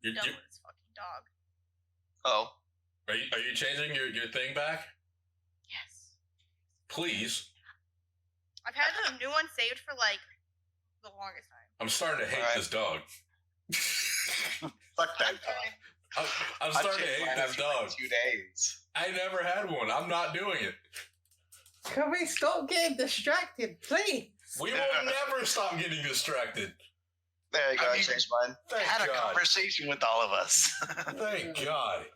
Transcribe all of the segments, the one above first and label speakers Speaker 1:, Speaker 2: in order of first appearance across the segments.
Speaker 1: You're done with this fucking dog.
Speaker 2: Oh.
Speaker 3: Are you changing your thing back?
Speaker 1: Yes.
Speaker 3: Please.
Speaker 1: I've had a new one saved for like the longest time.
Speaker 3: I'm starting to hate this dog.
Speaker 2: Fuck that dog.
Speaker 3: I'm starting to hate this dog.
Speaker 2: 2 days.
Speaker 3: I never had one. I'm not doing it.
Speaker 4: Can we stop getting distracted, please?
Speaker 3: We will never stop getting distracted.
Speaker 2: There you go. I changed mine.
Speaker 3: Thank
Speaker 5: had
Speaker 3: God.
Speaker 5: a conversation with all of us.
Speaker 3: Thank God.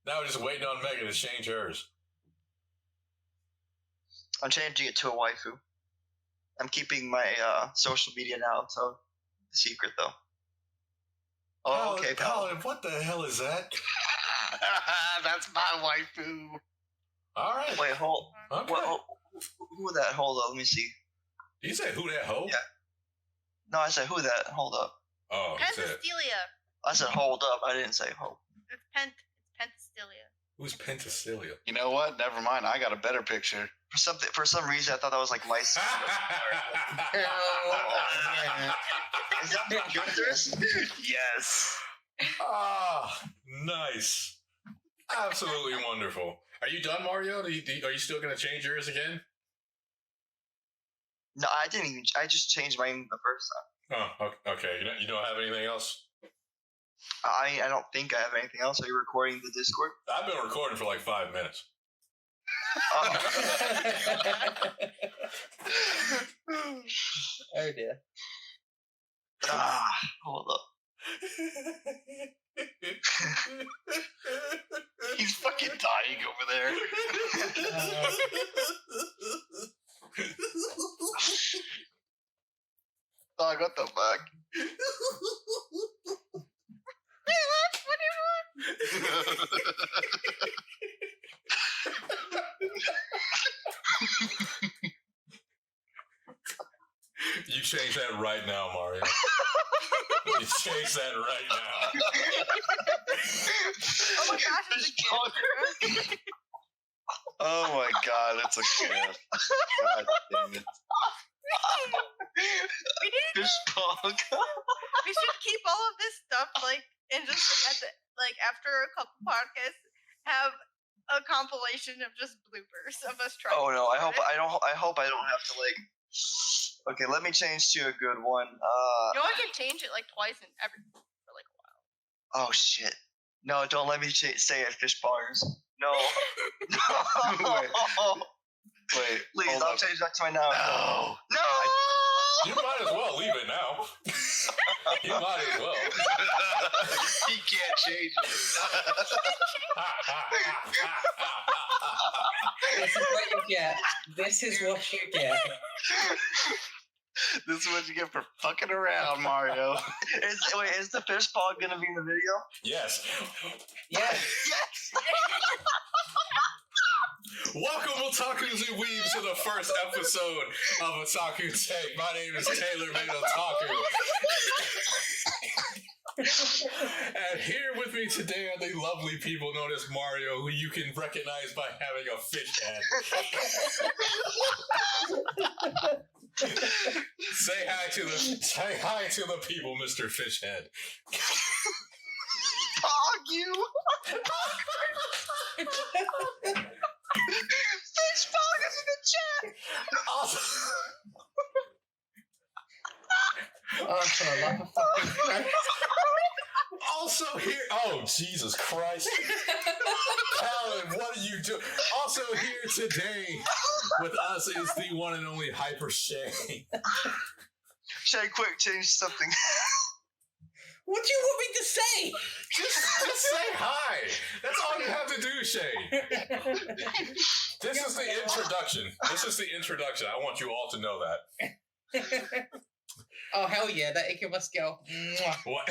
Speaker 3: Now we're just waiting on Megan to change hers.
Speaker 2: I'm changing it to a waifu. I'm keeping my social media now, so secret though. Oh, okay,
Speaker 3: Colin, what the hell is that?
Speaker 5: That's my waifu.
Speaker 3: All right.
Speaker 2: Wait, hold.
Speaker 3: Okay.
Speaker 2: Who that? Hold up, let me see.
Speaker 3: Did you say who that hoe?
Speaker 2: Yeah. No, I said who that. Hold up.
Speaker 3: Oh,
Speaker 1: Penthesilea.
Speaker 2: I said hold up. I didn't say hold.
Speaker 1: It's Penthesilea.
Speaker 3: Who's Penthesilea?
Speaker 5: You know what? Never mind. I got a better picture.
Speaker 2: For some reason, I thought that was like license. Is that Tsunderes?
Speaker 5: Yes.
Speaker 3: Ah, nice. Absolutely wonderful. Are you done, Mario? Are you still going to change yours again?
Speaker 2: No, I didn't even. I just changed mine the first time.
Speaker 3: Oh, okay. You don't have anything else?
Speaker 2: I don't think I have anything else. Are you recording the Discord?
Speaker 3: I've been recording for like 5 minutes.
Speaker 4: Oh dear.
Speaker 2: Hold up.
Speaker 5: He's fucking dying over there.
Speaker 2: Dog, what the fuck?
Speaker 1: What do you want?
Speaker 3: You change that right now, Mario. You change that right now.
Speaker 1: Oh my gosh, it's a gift.
Speaker 5: Oh my god, it's a gift. God damn it.
Speaker 1: We should keep all of this stuff and just after a couple podcasts have a compilation of just bloopers of us trying.
Speaker 2: Oh no! I hope I don't have to like. Okay, let me change to a good one.
Speaker 1: I can change it like twice for like a while.
Speaker 2: Oh shit! No, don't let me say it. Fish bars. No.
Speaker 5: Wait,
Speaker 2: please. I'll change that to my now.
Speaker 5: No.
Speaker 3: You might as well leave it now. You might as well.
Speaker 5: He can't change it.
Speaker 4: This is what you get. This is what you get.
Speaker 5: This is what you get for fucking around, Mario.
Speaker 2: Is the fish ball gonna be in the video?
Speaker 3: Yes.
Speaker 4: Yes.
Speaker 3: Welcome, Otakus and Weebs, to the first episode of Otaku Take. My name is Taylor Made Otaku. And here with me today are the lovely people known as Mario, who you can recognize by having a fish head. Say hi to the people, Mr. Fishhead.
Speaker 2: Dog, you! Fish ball is in the chat!
Speaker 3: Also here, oh Jesus Christ. Alan, what are you doing? Also here today with us is the one and only Hyper Shay.
Speaker 2: Shay, quick, change something.
Speaker 4: What do you want me to say?
Speaker 3: Just say hi. That's all you have to do, Shay. This is the introduction. This is the introduction. I want you all to know that.
Speaker 4: Oh hell yeah, that Incubus girl.
Speaker 3: What?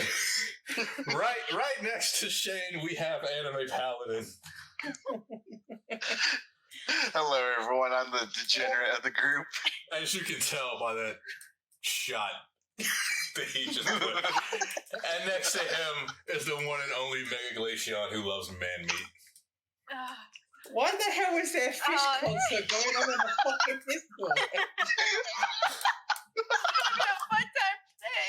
Speaker 3: Right next to Shane, we have Anime Paladin.
Speaker 5: Hello, everyone. I'm the degenerate of the group.
Speaker 3: As you can tell by that shot that he just put. And next to him is the one and only Mega Glacian who loves man meat.
Speaker 4: Why the hell is there a fish concert going on in the fucking Discord?
Speaker 1: I'm having a fun time today.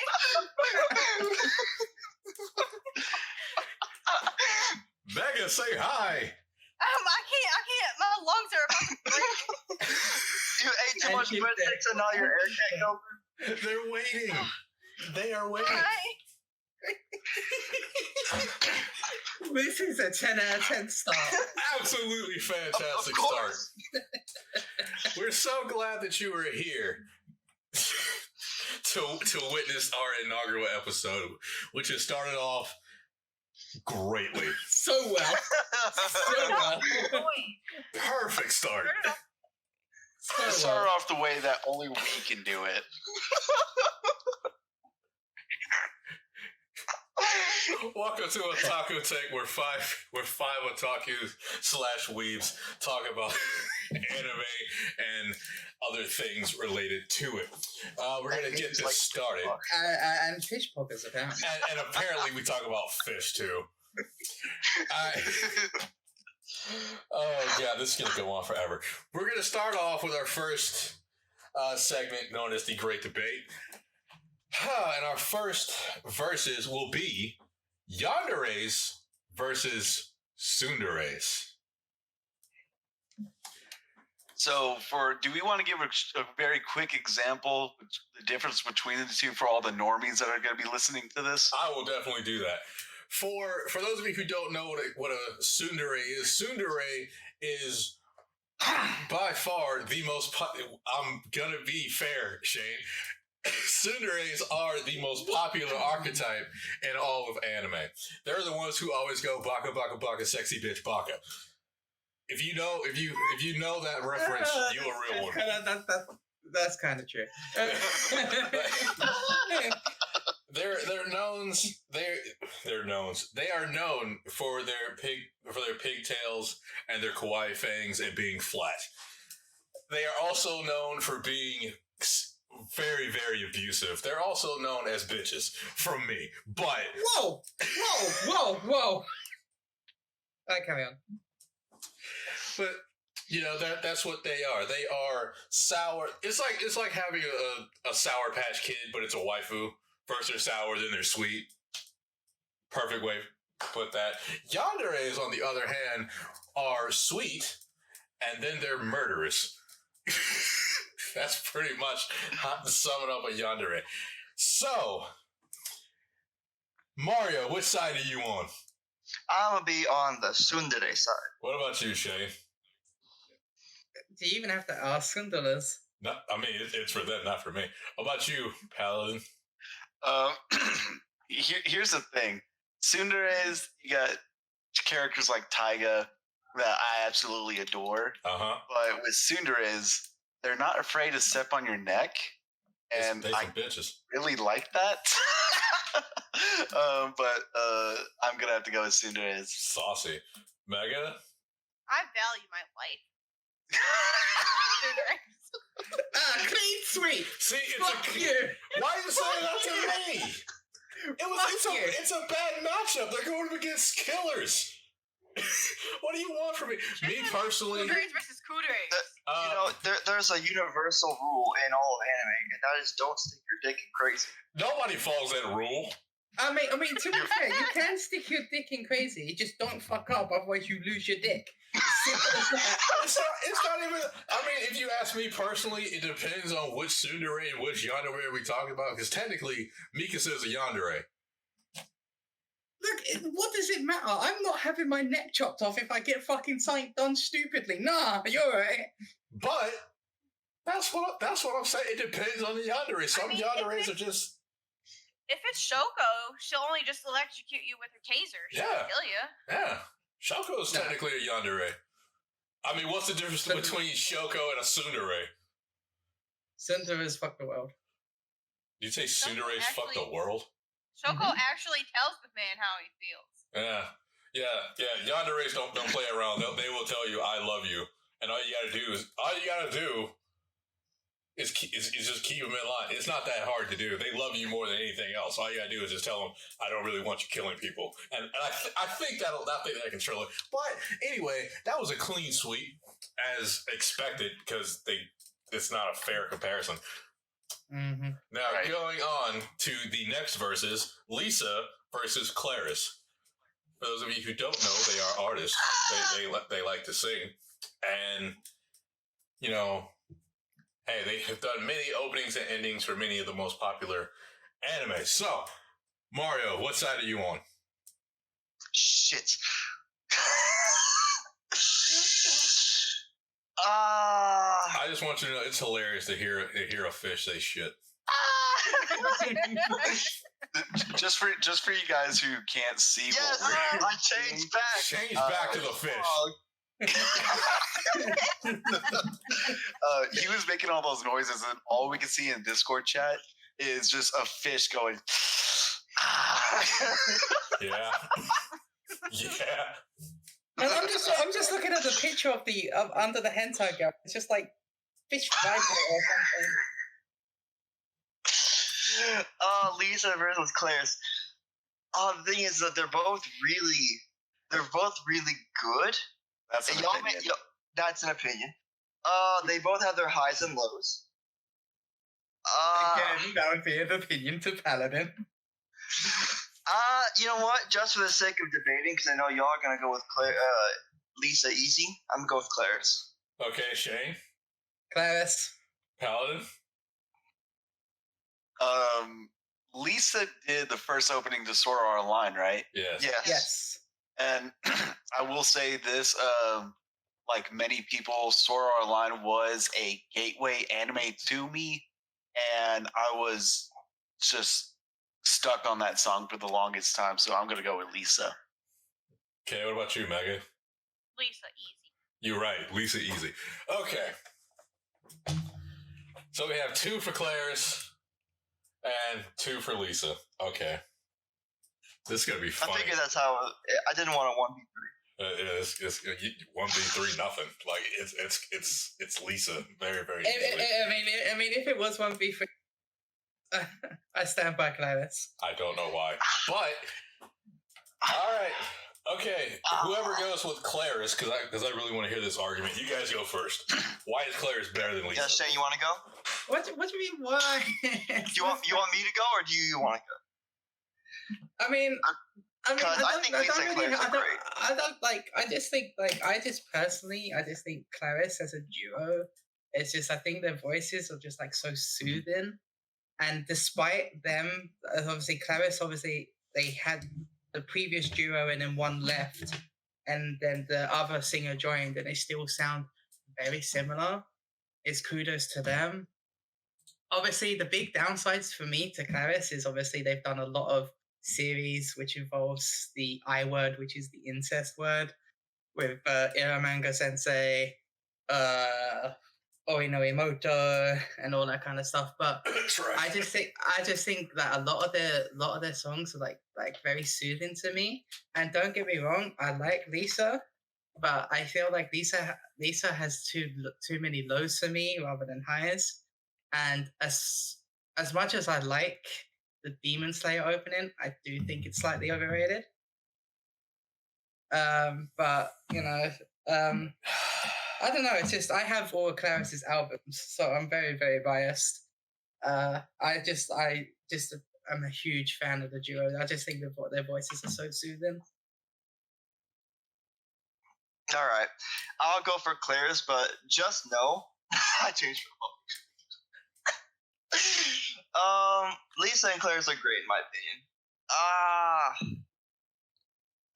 Speaker 3: say hi.
Speaker 1: I can't. My lungs are about to break.
Speaker 2: You ate too
Speaker 4: And
Speaker 2: much
Speaker 4: keep
Speaker 2: breadsticks and now your air can't go.
Speaker 3: They're waiting. They are waiting.
Speaker 1: Hi.
Speaker 4: This is a 10 out of 10 start.
Speaker 3: Absolutely fantastic
Speaker 2: Of
Speaker 3: start.
Speaker 2: course.
Speaker 3: We're so glad that you were here to witness our inaugural episode, which has started off greatly.
Speaker 4: So well. So well.
Speaker 3: Perfect start.
Speaker 5: Let's start off the way that only we can do it.
Speaker 3: Welcome to Otaku Tech, where five otakus / weebs talk about anime and other things related to it. We're gonna get this started,
Speaker 4: And fish pockets, apparently.
Speaker 3: and apparently we talk about fish too. Oh god, this is gonna go on forever. We're gonna start off with our first segment known as the Great Debate. And our first verses will be yanderes versus Tsunderes.
Speaker 5: So, do we want to give a very quick example, the difference between the two for all the normies that are going to be listening to this?
Speaker 3: I will definitely do that. For those of you who don't know what a tsundere is by far the most. I'm gonna be fair, Shane. Tsunderes are the most popular archetype in all of anime. They're the ones who always go baka baka baka, sexy bitch baka. If you know that reference, you a real one.
Speaker 4: That's kind of true.
Speaker 3: They're known. They are known for their pigtails and their kawaii fangs and being flat. They are also known for being very, very abusive. They're also known as bitches from me. But
Speaker 4: Whoa! Alright, carry on.
Speaker 3: but you know that's what they are. They are sour. It's like having a Sour Patch Kid, but it's a waifu. First they're sour, then they're sweet. Perfect way to put that. Yanderes, on the other hand, are sweet, and then they're murderous. That's pretty much how to sum it up a yandere. So, Mario, which side are you on?
Speaker 2: I'm gonna be on the tsundere side.
Speaker 3: What about you, Shane?
Speaker 4: Do you even have to ask Tsunderes?
Speaker 3: No, I mean, it's for them, not for me. How about you, Paladin?
Speaker 5: Here's the thing. Tsunderes, you got characters like Taiga that I absolutely adore.
Speaker 3: Uh-huh.
Speaker 5: But with Tsunderes, they're not afraid to step on your neck. And
Speaker 3: They
Speaker 5: I
Speaker 3: some bitches.
Speaker 5: really like that. But I'm going to have to go with Tsunderes.
Speaker 3: Saucy. Mega?
Speaker 1: I value my life.
Speaker 4: Clean sweep!
Speaker 3: See,
Speaker 4: Fuck you!
Speaker 3: Why are you saying that to me?
Speaker 4: Fuck you.
Speaker 3: It's a bad matchup. They're going up against killers. What do you want from me? Me personally,
Speaker 1: Tsunderes versus Kuderes.
Speaker 2: There's a universal rule in all of anime, and that is don't stick your dick in crazy.
Speaker 3: nobody follows that rule.
Speaker 4: I mean, to be fair, you can stick your dick in crazy. You just don't fuck up, otherwise you lose your dick. Simple as that.
Speaker 3: It's not even. I mean, if you ask me personally, it depends on which tsundere and which yandere we talking about. Because technically, Mikasa is a yandere.
Speaker 4: Look, what does it matter? I'm not having my neck chopped off if I get fucking something done stupidly. Nah, you're right.
Speaker 3: But that's what I'm saying. It depends on the yandere. Some yanderes are just.
Speaker 1: If it's Shoko, she'll only just electrocute you with her taser. She won't kill you.
Speaker 3: Yeah. Shoko is technically a yandere. I mean, what's the difference between Shoko and a tsundere?
Speaker 4: Tsunderes fuck the world.
Speaker 3: You say tsunderes fuck the world?
Speaker 1: Shoko actually tells the man how he feels.
Speaker 3: Yeah. Yanderes don't play around. They will tell you, "I love you," and all you gotta do is just keep them in line. It's not that hard to do. They love you more than anything else. All you gotta do is just tell them, "I don't really want you killing people," and I think that control it. But anyway, that was a clean sweep as expected because it's not a fair comparison.
Speaker 4: Mm-hmm.
Speaker 3: Now,
Speaker 5: Right.
Speaker 3: going on to the next verses, Lisa versus Claris. For those of you who don't know, they are artists. They like to sing, and you know, hey, they have done many openings and endings for many of the most popular anime. So, Mario, what side are you on?
Speaker 2: Shit.
Speaker 3: I just want you to know it's hilarious to hear a fish say shit.
Speaker 5: Just for you guys who can't see
Speaker 2: Yes,
Speaker 5: what we're
Speaker 2: I changed back.
Speaker 3: Change back to the fish.
Speaker 5: He was making all those noises, and all we can see in Discord chat is just a fish going.
Speaker 3: Yeah. Yeah.
Speaker 4: And I'm just looking at the picture of the under the hentai girl. It's just like fish vibrator or something.
Speaker 2: Lisa versus Claire's. The thing is that they're both really good.
Speaker 5: That's an
Speaker 2: Y'all
Speaker 5: opinion.
Speaker 2: that's an opinion. They both have their highs and lows.
Speaker 4: Again, that would be an opinion to Paladin.
Speaker 2: You know what? Just for the sake of debating, because I know y'all are gonna go with Lisa easy. I'm gonna go with Claire's.
Speaker 3: Okay, Shane.
Speaker 4: Claris.
Speaker 3: Paladin.
Speaker 5: Lisa did the first opening to Sword Art Online, right?
Speaker 3: Yes.
Speaker 4: Yes.
Speaker 5: And I will say this, like many people, Sword Art Online was a gateway anime to me, and I was just stuck on that song for the longest time, so I'm gonna go with Lisa.
Speaker 3: Okay, what about you, Megan?
Speaker 1: Lisa, easy.
Speaker 3: You're right, Lisa easy. Okay. So we have 2 for Claire's and 2 for Lisa. Okay. This is gonna be funny.
Speaker 2: I figured that's how. I didn't want a 1v3.
Speaker 3: It's 1v3 nothing. Like it's Lisa very very easily.
Speaker 4: I mean, if it was 1v3, I stand by Claris.
Speaker 3: I don't know why, but all right, okay. Whoever goes with Claris, because I really want to hear this argument. You guys go first. Why is Claris better than Lisa?
Speaker 2: Yeah, Shane, you want to go?
Speaker 4: What do you mean? Why?
Speaker 2: Do you want me to go, or do you want to go?
Speaker 4: I mean, I just think Claris as a duo, it's just, I think their voices are just like so soothing. And despite them, obviously Claris, they had the previous duo and then one left, and then the other singer joined, and they still sound very similar. It's kudos to them. Obviously, the big downsides for me to Claris is obviously they've done a lot of series which involves the I word, which is the incest word, with Manga Sensei, Oino Imoto, and all that kind of stuff. But
Speaker 3: That's right.
Speaker 4: I just think that a lot of their songs are like very soothing to me. And don't get me wrong, I like Lisa, but I feel like Lisa has too many lows for me rather than highs. And as much as I like the Demon Slayer opening, I do think it's slightly overrated. But you know, I don't know. It's just I have all of Claris's albums, so I'm very, very biased. I'm a huge fan of the duo. I just think their voices are so soothing.
Speaker 2: All right, I'll go for Claire's, but just know I changed for Lisa and Claire's are great in my opinion.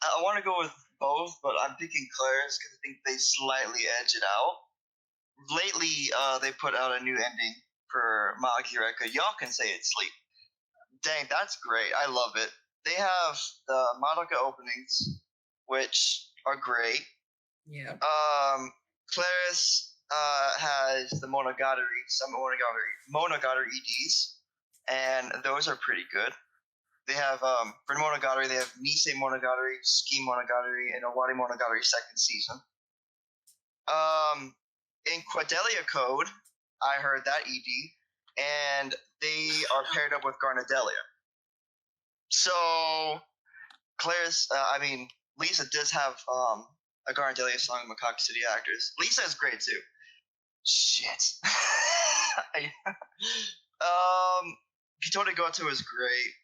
Speaker 2: I want to go with both, but I'm picking Claire's because I think they slightly edge it out. Lately, they put out a new ending for Magireka. Y'all can say it's sleep. Dang, that's great. I love it. They have the Madoka openings, which are great.
Speaker 4: Yeah.
Speaker 2: Claris has the some Monogatari EDs, and those are pretty good. They have for Monogatari, they have Nisei Monogatari, Ski Monogatari, and Owari Monogatari second season. In Quadelia Code, I heard that ED, and they are paired up with Garnadelia. So, Lisa does have a Garnadelia song, Macaque City Actors. Lisa is great too. Shit. Kitone Goto is great.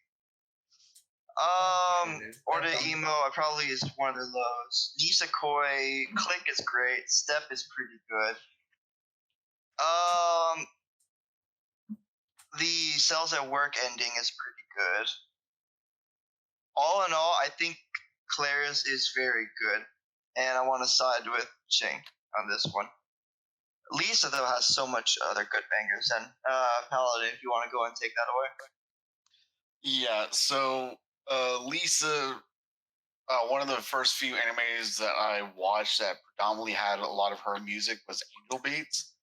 Speaker 2: Order Emo, probably is one of the lows. Nisekoi, Click is great. Step is pretty good. The Cells at Work ending is pretty good. All in all, I think Claris is very good, and I want to side with Ching on this one. Lisa, though, has so much other good bangers. And Paladin, if you want to go and take that away.
Speaker 5: Yeah, so Lisa, one of the first few animes that I watched that predominantly had a lot of her music was Angel Beats.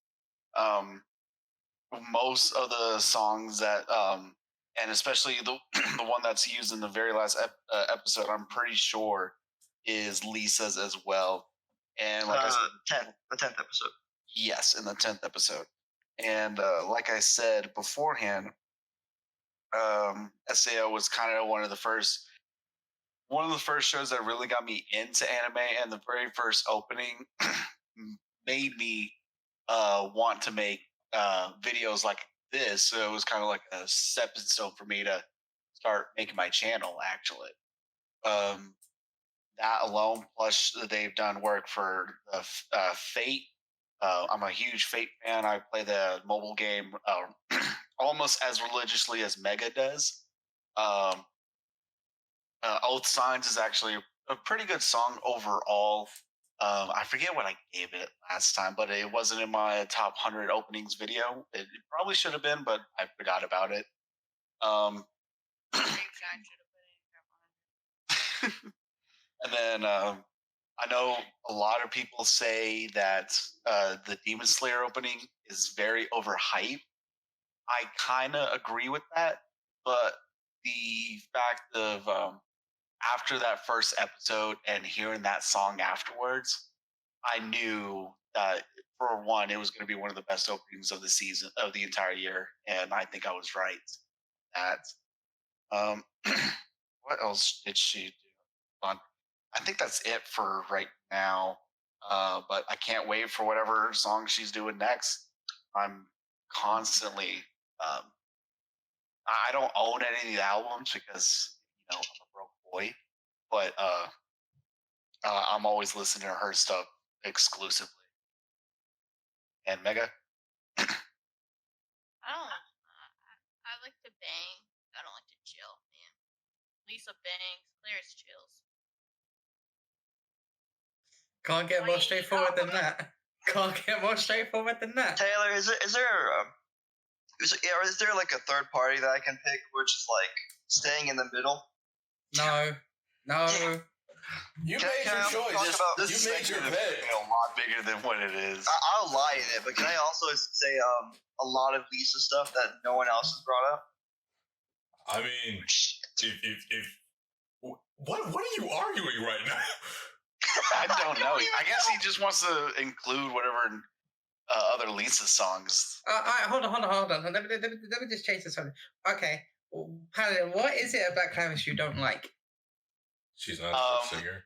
Speaker 5: Most of the songs that, and especially the the one that's used in the very last episode, I'm pretty sure is Lisa's as well. And like I said,
Speaker 2: the 10th episode.
Speaker 5: Yes, in the 10th episode. And like I said beforehand, SAO was kind of one of the first shows that really got me into anime, and the very first opening made me want to make videos like this. So it was kind of like a stepping stone for me to start making my channel, actually. That alone, plus they've done work for Fate. I'm a huge Fate fan. I play the mobile game almost as religiously as Mega does. Oath Signs is actually a pretty good song overall. I forget what I gave it last time, but it wasn't in my top 100 openings video. It probably should have been, but I forgot about it. And then I know a lot of people say that the Demon Slayer opening is very overhyped. I kind of agree with that, but the fact of after that first episode and hearing that song afterwards, I knew that for one, it was going to be one of the best openings of the season, of the entire year, and I think I was right. That what else did she do? I think that's it for right now. But I can't wait for whatever song she's doing next. I'm constantly. I don't own any of the albums because I'm a broke boy, but I'm always listening to her stuff exclusively. And Mega.
Speaker 1: I like to bang. I don't like to chill, man. Lisa bangs, Claire's chills.
Speaker 4: Can't get more straightforward than that. Can't get more straightforward than that.
Speaker 2: Taylor, is there like a third party that I can pick, which is like staying in the middle?
Speaker 4: No.
Speaker 3: You made your choice. You made your pick.
Speaker 5: A lot bigger than what it is.
Speaker 2: I'll lie in it, but can I also say a lot of Lisa stuff that no one else has brought up?
Speaker 3: I mean, if what are you arguing right now?
Speaker 5: I don't know. I guess he just wants to include whatever other Lisa songs.
Speaker 4: Hold on. Let me just change this one. Okay, Paladin, what is it about Clarice you don't like?
Speaker 3: She's not a singer.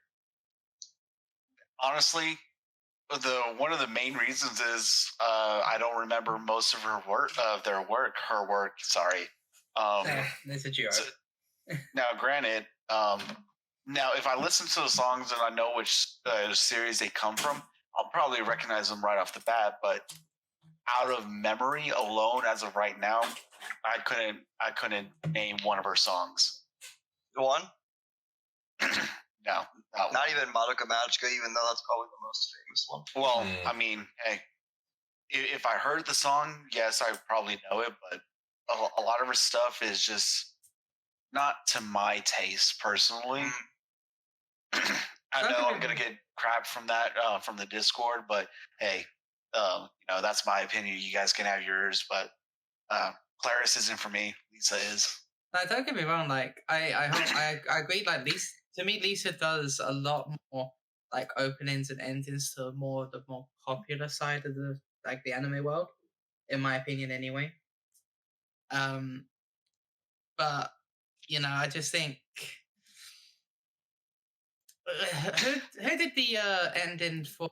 Speaker 5: Honestly, one of the main reasons is I don't remember most of her work. Her work. Sorry.
Speaker 4: There's a duo.
Speaker 5: Now, granted, now if I listen to the songs and I know which series they come from, I'll probably recognize them right off the bat. But out of memory alone, as of right now, I couldn't name one of her songs.
Speaker 2: One?
Speaker 5: No,
Speaker 2: not even Madoka Magica, even though that's probably the most famous one.
Speaker 5: Well, I mean, hey, if I heard the song, yes, I probably know it, but a lot of her stuff is just not to my taste personally. I know I'm gonna get crap from that from the Discord, but hey, that's my opinion. You guys can have yours, but Clarice isn't for me. Lisa is.
Speaker 4: Don't get me wrong. Like I agree. Like to me, Lisa does a lot more like openings and endings to the more popular side of the anime world, in my opinion, anyway. But I just think who did the ending for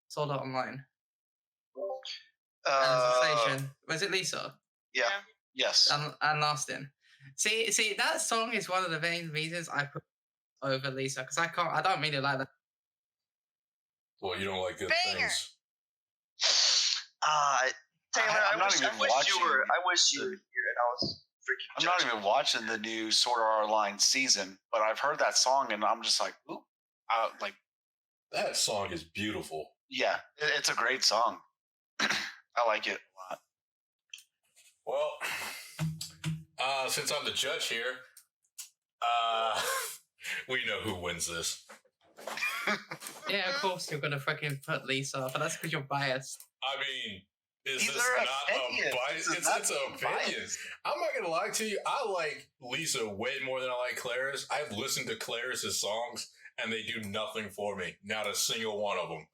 Speaker 4: Sword Art Online? Was it Lisa?
Speaker 2: Yeah.
Speaker 5: Yes.
Speaker 4: And Lastin. See, that song is one of the main reasons I put over Lisa because I don't really like that.
Speaker 3: Well, you don't like good
Speaker 1: Banger.
Speaker 3: things.
Speaker 2: Taylor,
Speaker 5: I'm not even
Speaker 2: I wish
Speaker 5: watching
Speaker 2: you were here, and I was freaking.
Speaker 5: I'm not
Speaker 2: judging.
Speaker 5: even watching the new Sword Art Online season, but I've heard that song and I'm just like, ooh, like
Speaker 3: That song is beautiful.
Speaker 5: yeah, it's a great song. I like it a lot.
Speaker 3: Well, since I'm the judge here, we know who wins this.
Speaker 4: Yeah, of course you're gonna fucking put Lisa, but that's because you're biased.
Speaker 3: I mean, is
Speaker 2: These
Speaker 3: this
Speaker 2: are
Speaker 3: not
Speaker 2: opinions.
Speaker 3: a bias?
Speaker 2: This is
Speaker 3: It's
Speaker 2: not
Speaker 3: an opinion.
Speaker 2: bias.
Speaker 3: I'm not gonna lie to you. I like Lisa way more than I like Claris. I've listened to Claris's songs, and they do nothing for me. Not a single one of them.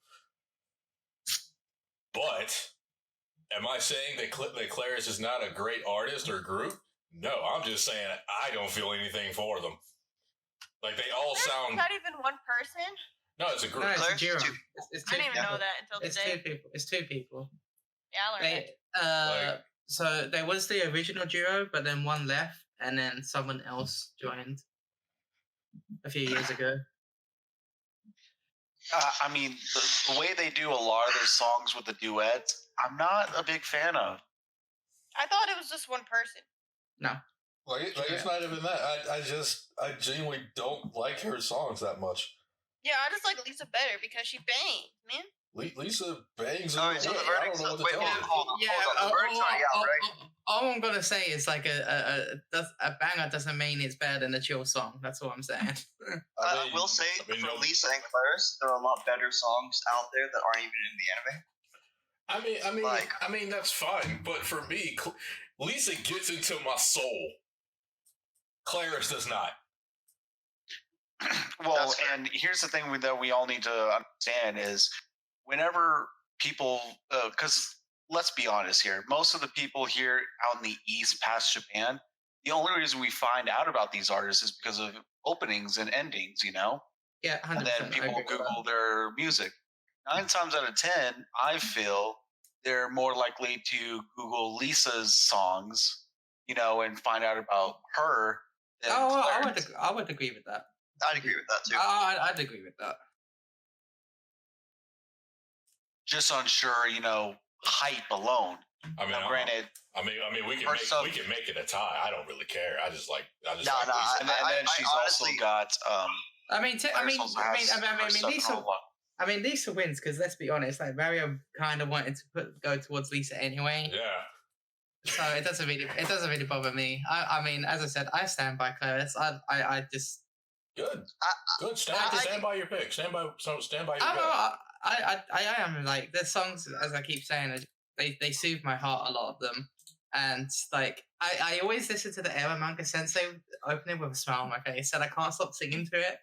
Speaker 3: But am I saying that Claris is not a great artist or group? No, I'm just saying I don't feel anything for them. Like they all
Speaker 1: There's
Speaker 3: sound.
Speaker 1: not even one person.
Speaker 3: No, it's a group.
Speaker 4: No, it's a
Speaker 2: Claire's
Speaker 4: duo.
Speaker 2: two
Speaker 4: It's
Speaker 1: I
Speaker 4: two
Speaker 1: didn't even
Speaker 4: people.
Speaker 1: know that until
Speaker 4: It's
Speaker 1: today.
Speaker 4: 2 people. It's 2 people.
Speaker 1: Yeah, I learned
Speaker 4: They,
Speaker 3: Like-
Speaker 4: so there was the original duo, but then one left, and then someone else joined a few years ago.
Speaker 5: I mean, the way they do a lot of their songs with the duets, I'm not a big fan of.
Speaker 1: I thought it was just one person.
Speaker 3: It's not even that. I genuinely don't like her songs that much.
Speaker 1: Yeah, I just like Lisa better because she bangs, man.
Speaker 3: Lisa bangs.
Speaker 2: All right, so the
Speaker 3: I don't
Speaker 2: verdict's
Speaker 3: know what to
Speaker 2: wait,
Speaker 3: tell
Speaker 2: hold
Speaker 3: you.
Speaker 2: on, hold on. The verdict's already out, right?
Speaker 4: All I'm gonna say is like a banger doesn't mean it's better than a chill song. That's all I'm saying.
Speaker 2: I will say for Lisa and Claris, there are a lot better songs out there that aren't even in the anime.
Speaker 3: I mean that's fine, but for me, Lisa gets into my soul. Claris does not.
Speaker 5: Well,
Speaker 2: That's fair.
Speaker 5: and here's the thing that we all need to understand is whenever people, because let's be honest here, most of the people here out in the East past Japan, the only reason we find out about these artists is because of openings and endings, you know?
Speaker 4: Yeah, 100%.
Speaker 5: And then people Google their music. 9 times out of 10, I feel they're more likely to Google Lisa's songs, you know, and find out about her. Than Claire's.
Speaker 4: I would agree with that.
Speaker 2: I'd agree with that too.
Speaker 4: I'd agree with that.
Speaker 5: Just unsure, you know, hype alone.
Speaker 3: I mean,
Speaker 5: Now, granted,
Speaker 3: we can
Speaker 2: Or
Speaker 3: make it a tie. I don't really care. I just like
Speaker 2: Nah,
Speaker 3: Lisa.
Speaker 5: and then she's also
Speaker 2: honestly-
Speaker 5: got.
Speaker 4: I mean, Lisa wins because let's be honest, like Mario kind of wanted to go towards Lisa anyway,
Speaker 3: Yeah.
Speaker 4: so it doesn't really bother me. I mean, as I said, I stand by Claris. I just
Speaker 3: Good. Good. Stand by your pick. Stand by your pick.
Speaker 4: I am like the songs, as I keep saying, they soothe my heart, a lot of them, and like I always listen to the Era Manga Sensei opening with a smile on my face, and I can't stop singing to it.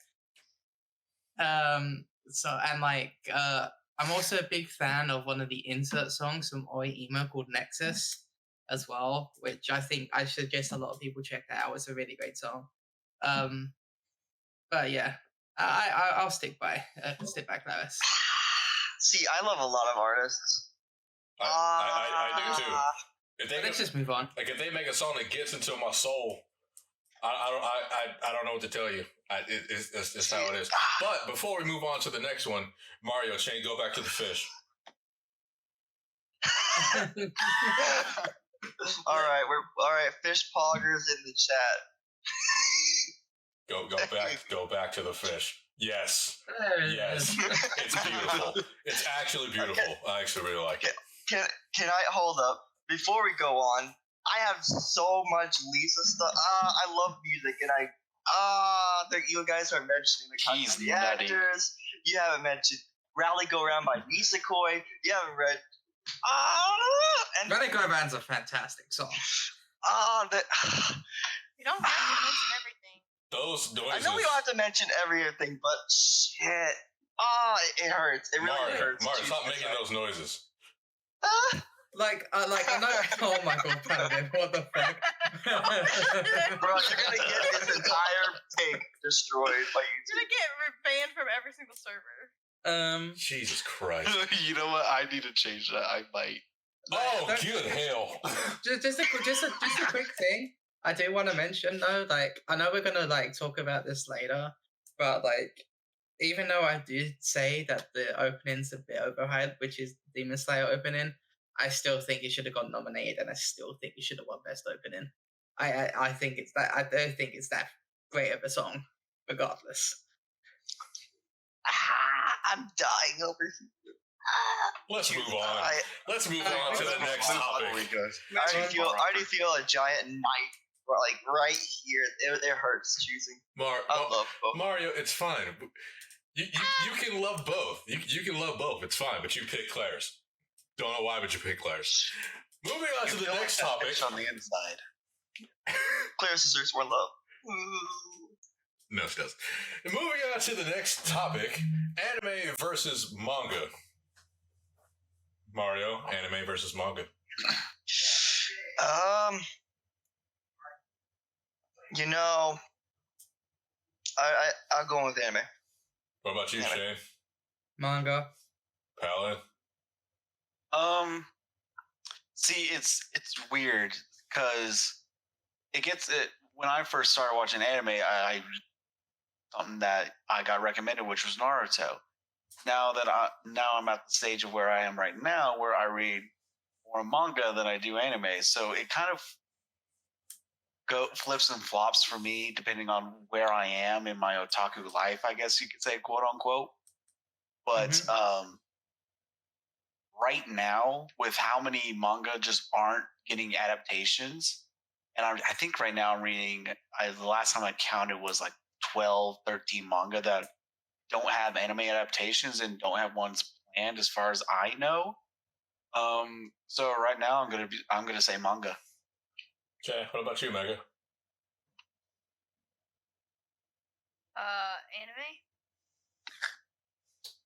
Speaker 4: So and like I'm also a big fan of one of the insert songs from Oi Emo called Nexus as well, which I think I suggest a lot of people check that out. It's a really great song. But yeah, I'll stick by Claris.
Speaker 2: See, I love a lot of artists.
Speaker 3: I do too.
Speaker 4: Let's just move on.
Speaker 3: Like if they make a song that gets into my soul, I don't know what to tell you. It's how it is. But before we move on to the next one, Mario, Shane, go back to the fish.
Speaker 2: All right. Fish poggers in the chat.
Speaker 3: Go back to the fish. Yes. Yes. It's beautiful. It's actually beautiful.
Speaker 2: Okay.
Speaker 3: I actually really like it.
Speaker 2: Can I hold up before we go on? I have so much Lisa stuff. I love music, and you guys are mentioning the content of the actors. You haven't mentioned "Rally Go Round" by Nisekoi. You haven't read. And
Speaker 4: Rally Go Round's a fantastic song.
Speaker 1: You don't have to mention everything.
Speaker 3: Those noises.
Speaker 2: I know we don't have to mention everything, but shit. It hurts. It really hurts.
Speaker 3: Mario, stop making those noises.
Speaker 4: Like I know. Oh my god, Paladin, what the fuck?
Speaker 2: Bro, you're gonna get this entire take destroyed by
Speaker 1: You're gonna get banned from every single server.
Speaker 3: Jesus Christ.
Speaker 5: You know what? I need to change that. I might.
Speaker 3: Oh, good hell.
Speaker 4: just a quick thing. I do want to mention though, like I know we're gonna like talk about this later, but like, even though I did say that the opening's a bit overhyped, which is Demon Slayer opening, I still think it should have got nominated, and I still think it should have won Best Opening. I think it's that. I don't think it's that great of a song, regardless.
Speaker 2: I'm dying over here.
Speaker 3: Let's move on. Let's move on to the next
Speaker 5: Move on,
Speaker 3: topic.
Speaker 5: we go.
Speaker 2: I already feel a giant knife, like right here. It hurts choosing. I love both.
Speaker 3: Mario, it's fine. You can love both. You can love both. It's fine, but you pick Claire's. Don't know why, but you pick Claire's. Moving on to the next topic.
Speaker 5: On the inside.
Speaker 2: Claire deserves more love. Ooh.
Speaker 3: No, she doesn't. Moving on to the next topic: anime versus manga. Mario, anime versus manga.
Speaker 2: You know, I'll go with anime.
Speaker 3: What about you, Shane?
Speaker 4: Manga.
Speaker 3: Palin?
Speaker 5: See, it's weird because it gets it when I first started watching anime. I something that I got recommended, which was Naruto. Now I'm at the stage of where I am right now, where I read more manga than I do anime. So it kind of flips and flops for me depending on where I am in my otaku life, I guess you could say, quote unquote. But right now, with how many manga just aren't getting adaptations, and I think right now I'm reading, the last time I counted was like 12, 13 manga that don't have anime adaptations and don't have ones planned as far as I know. So right now I'm gonna say manga.
Speaker 3: Okay, what about you, Mega?
Speaker 1: Anime.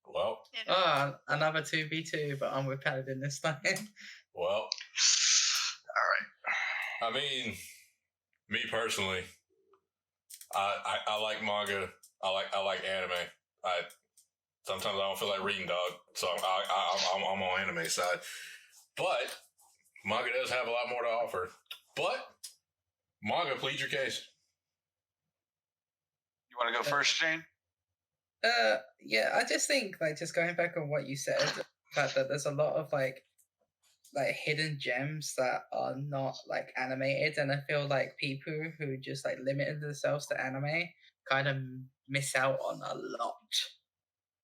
Speaker 3: Well,
Speaker 4: Another 2v2, but I'm with Paladin this time.
Speaker 3: well. All right. I mean, me personally, I like manga. I like anime. Sometimes I don't feel like reading, dog. So I'm on anime side. But manga does have a lot more to offer. But manga, plead your case.
Speaker 5: You want to go first, Shane?
Speaker 4: Yeah, I just think, like, just going back on what you said, the fact that there's a lot of like hidden gems that are not like animated, and I feel like people who just like limited themselves to anime kind of miss out on a lot,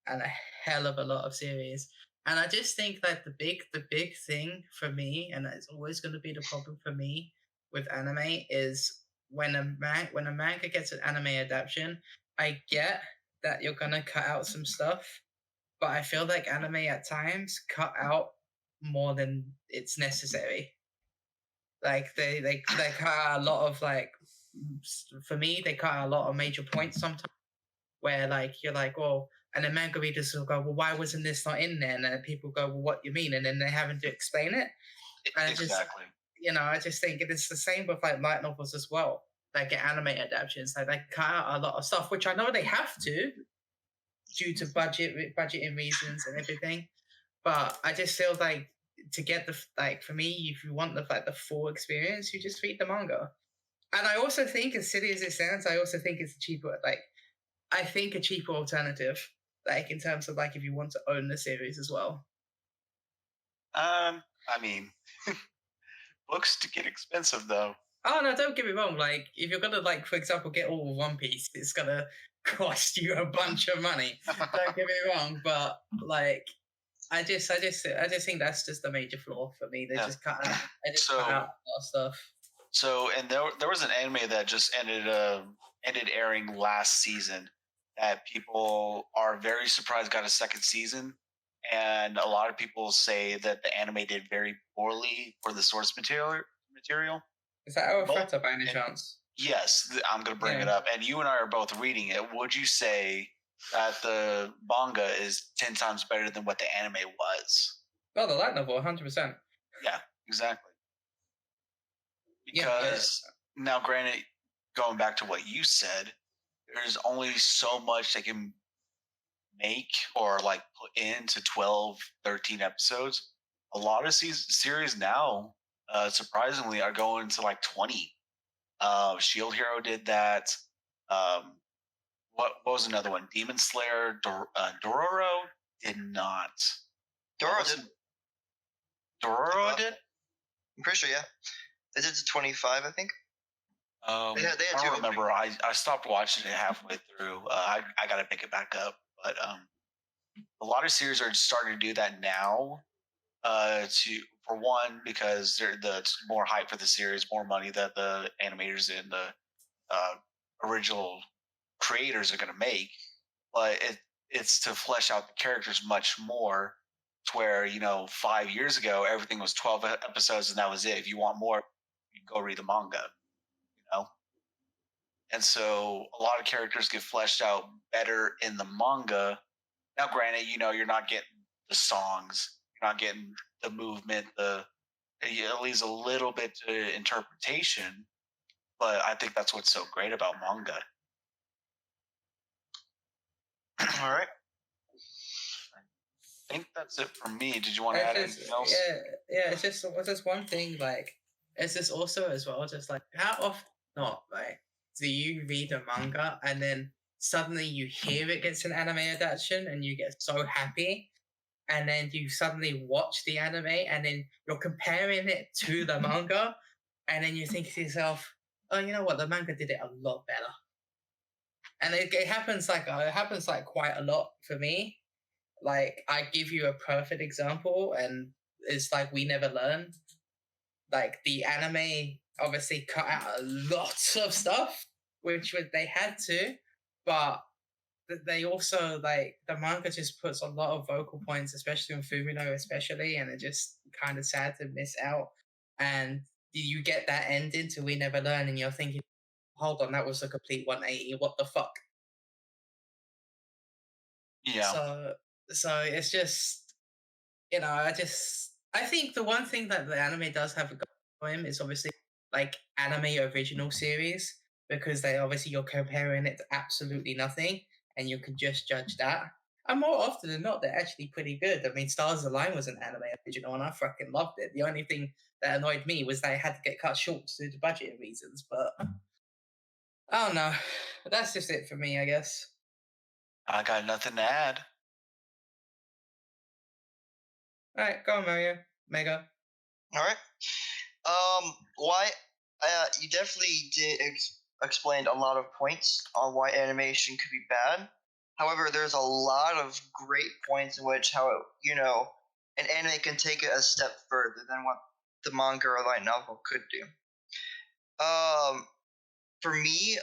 Speaker 4: and a hell of a lot of series. And I just think that the big thing for me, and it's always going to be the problem for me with anime, is when a manga gets an anime adaptation. I get that you're gonna cut out some stuff, but I feel like anime at times cut out more than it's necessary. Like they cut out a lot of, like, for me, they cut out a lot of major points sometimes, where like you're like, well, and then manga readers will go, well, why wasn't this not in there? And then people go, well, what do you mean? And then they're having to explain it. And
Speaker 5: Exactly.
Speaker 4: I just think it's the same with like light novels as well. Like anime adaptations, like they cut out a lot of stuff, which I know they have to, due to budgeting reasons and everything. But I just feel like to get for me, if you want the full experience, you just read the manga. And I also think, as silly as it sounds, I also think it's a cheaper alternative, like in terms of like if you want to own the series as well.
Speaker 5: I mean, books to get expensive though.
Speaker 4: Oh no, don't get me wrong. Like, if you're gonna, like, for example, get all of One Piece, it's gonna cost you a bunch of money. Don't get me wrong, but like, I just think that's just a major flaw for me. They just cut out a lot of stuff.
Speaker 5: So, and there was an anime that just ended airing last season that people are very surprised got a second season, and a lot of people say that the anime did very poorly for the source material.
Speaker 4: Is that our Fretta by any chance?
Speaker 5: Yes, I'm going to bring it up. And you and I are both reading it. Would you say that the manga is 10 times better than what the anime was?
Speaker 4: Oh, the light novel, 100%.
Speaker 5: Yeah, exactly. Because now, granted, going back to what you said, there's only so much they can make or like put into 12, 13 episodes. A lot of series now, surprisingly, are going to like 20. Shield Hero did that. what was another one? Demon Slayer, Dororo did not.
Speaker 2: Doro
Speaker 5: What's-
Speaker 2: did.
Speaker 5: Dororo did.
Speaker 2: I'm pretty sure, yeah. They did 25, I think. They had
Speaker 5: I
Speaker 2: two
Speaker 5: don't remember. I stopped watching it halfway through. I got to pick it back up. But a lot of series are starting to do that now. For one, because the more hype for the series, more money that the animators and the original creators are going to make. But it's to flesh out the characters much more. To where 5 years ago everything was 12 episodes and that was it. If you want more, you go read the manga. And so a lot of characters get fleshed out better in the manga. Now, granted, you're not getting the songs, you're not getting the movement, it leaves a little bit to interpretation. But I think that's what's so great about manga.
Speaker 2: All right.
Speaker 5: I think that's it for me. Did you want to add anything else?
Speaker 4: Yeah. It's just one thing. Like, it's just also as well. Just like how often not like do you read a manga and then suddenly you hear it gets an anime adaptation and you get so happy, and then you suddenly watch the anime and then you're comparing it to the manga, and then you think to yourself, oh, you know what, the manga did it a lot better. And it happens like quite a lot for me. Like, I give you a perfect example, and it's like We Never Learn. Like, the anime obviously cut out a lot of stuff, which they had to, but they also, like, the manga just puts a lot of vocal points, especially on Fumino, and it's just kind of sad to miss out. And you get that ending to We Never Learn, and you're thinking, hold on, that was a complete 180. What the fuck?
Speaker 5: Yeah.
Speaker 4: So it's just, I think the one thing that the anime does have going for him is obviously like anime original series, because you're comparing it to absolutely nothing and you can just judge that. And more often than not, they're actually pretty good. I mean, Stars Align was an anime original and I fucking loved it. The only thing that annoyed me was that it had to get cut short due to budget reasons, but I don't know. That's just it for me, I guess.
Speaker 5: I got nothing to add.
Speaker 4: All right, go on, Mario. Mega.
Speaker 2: All right. Why? You definitely did explained a lot of points on why animation could be bad. However, there's a lot of great points in which how an anime can take it a step further than what the manga or light novel could do. For me,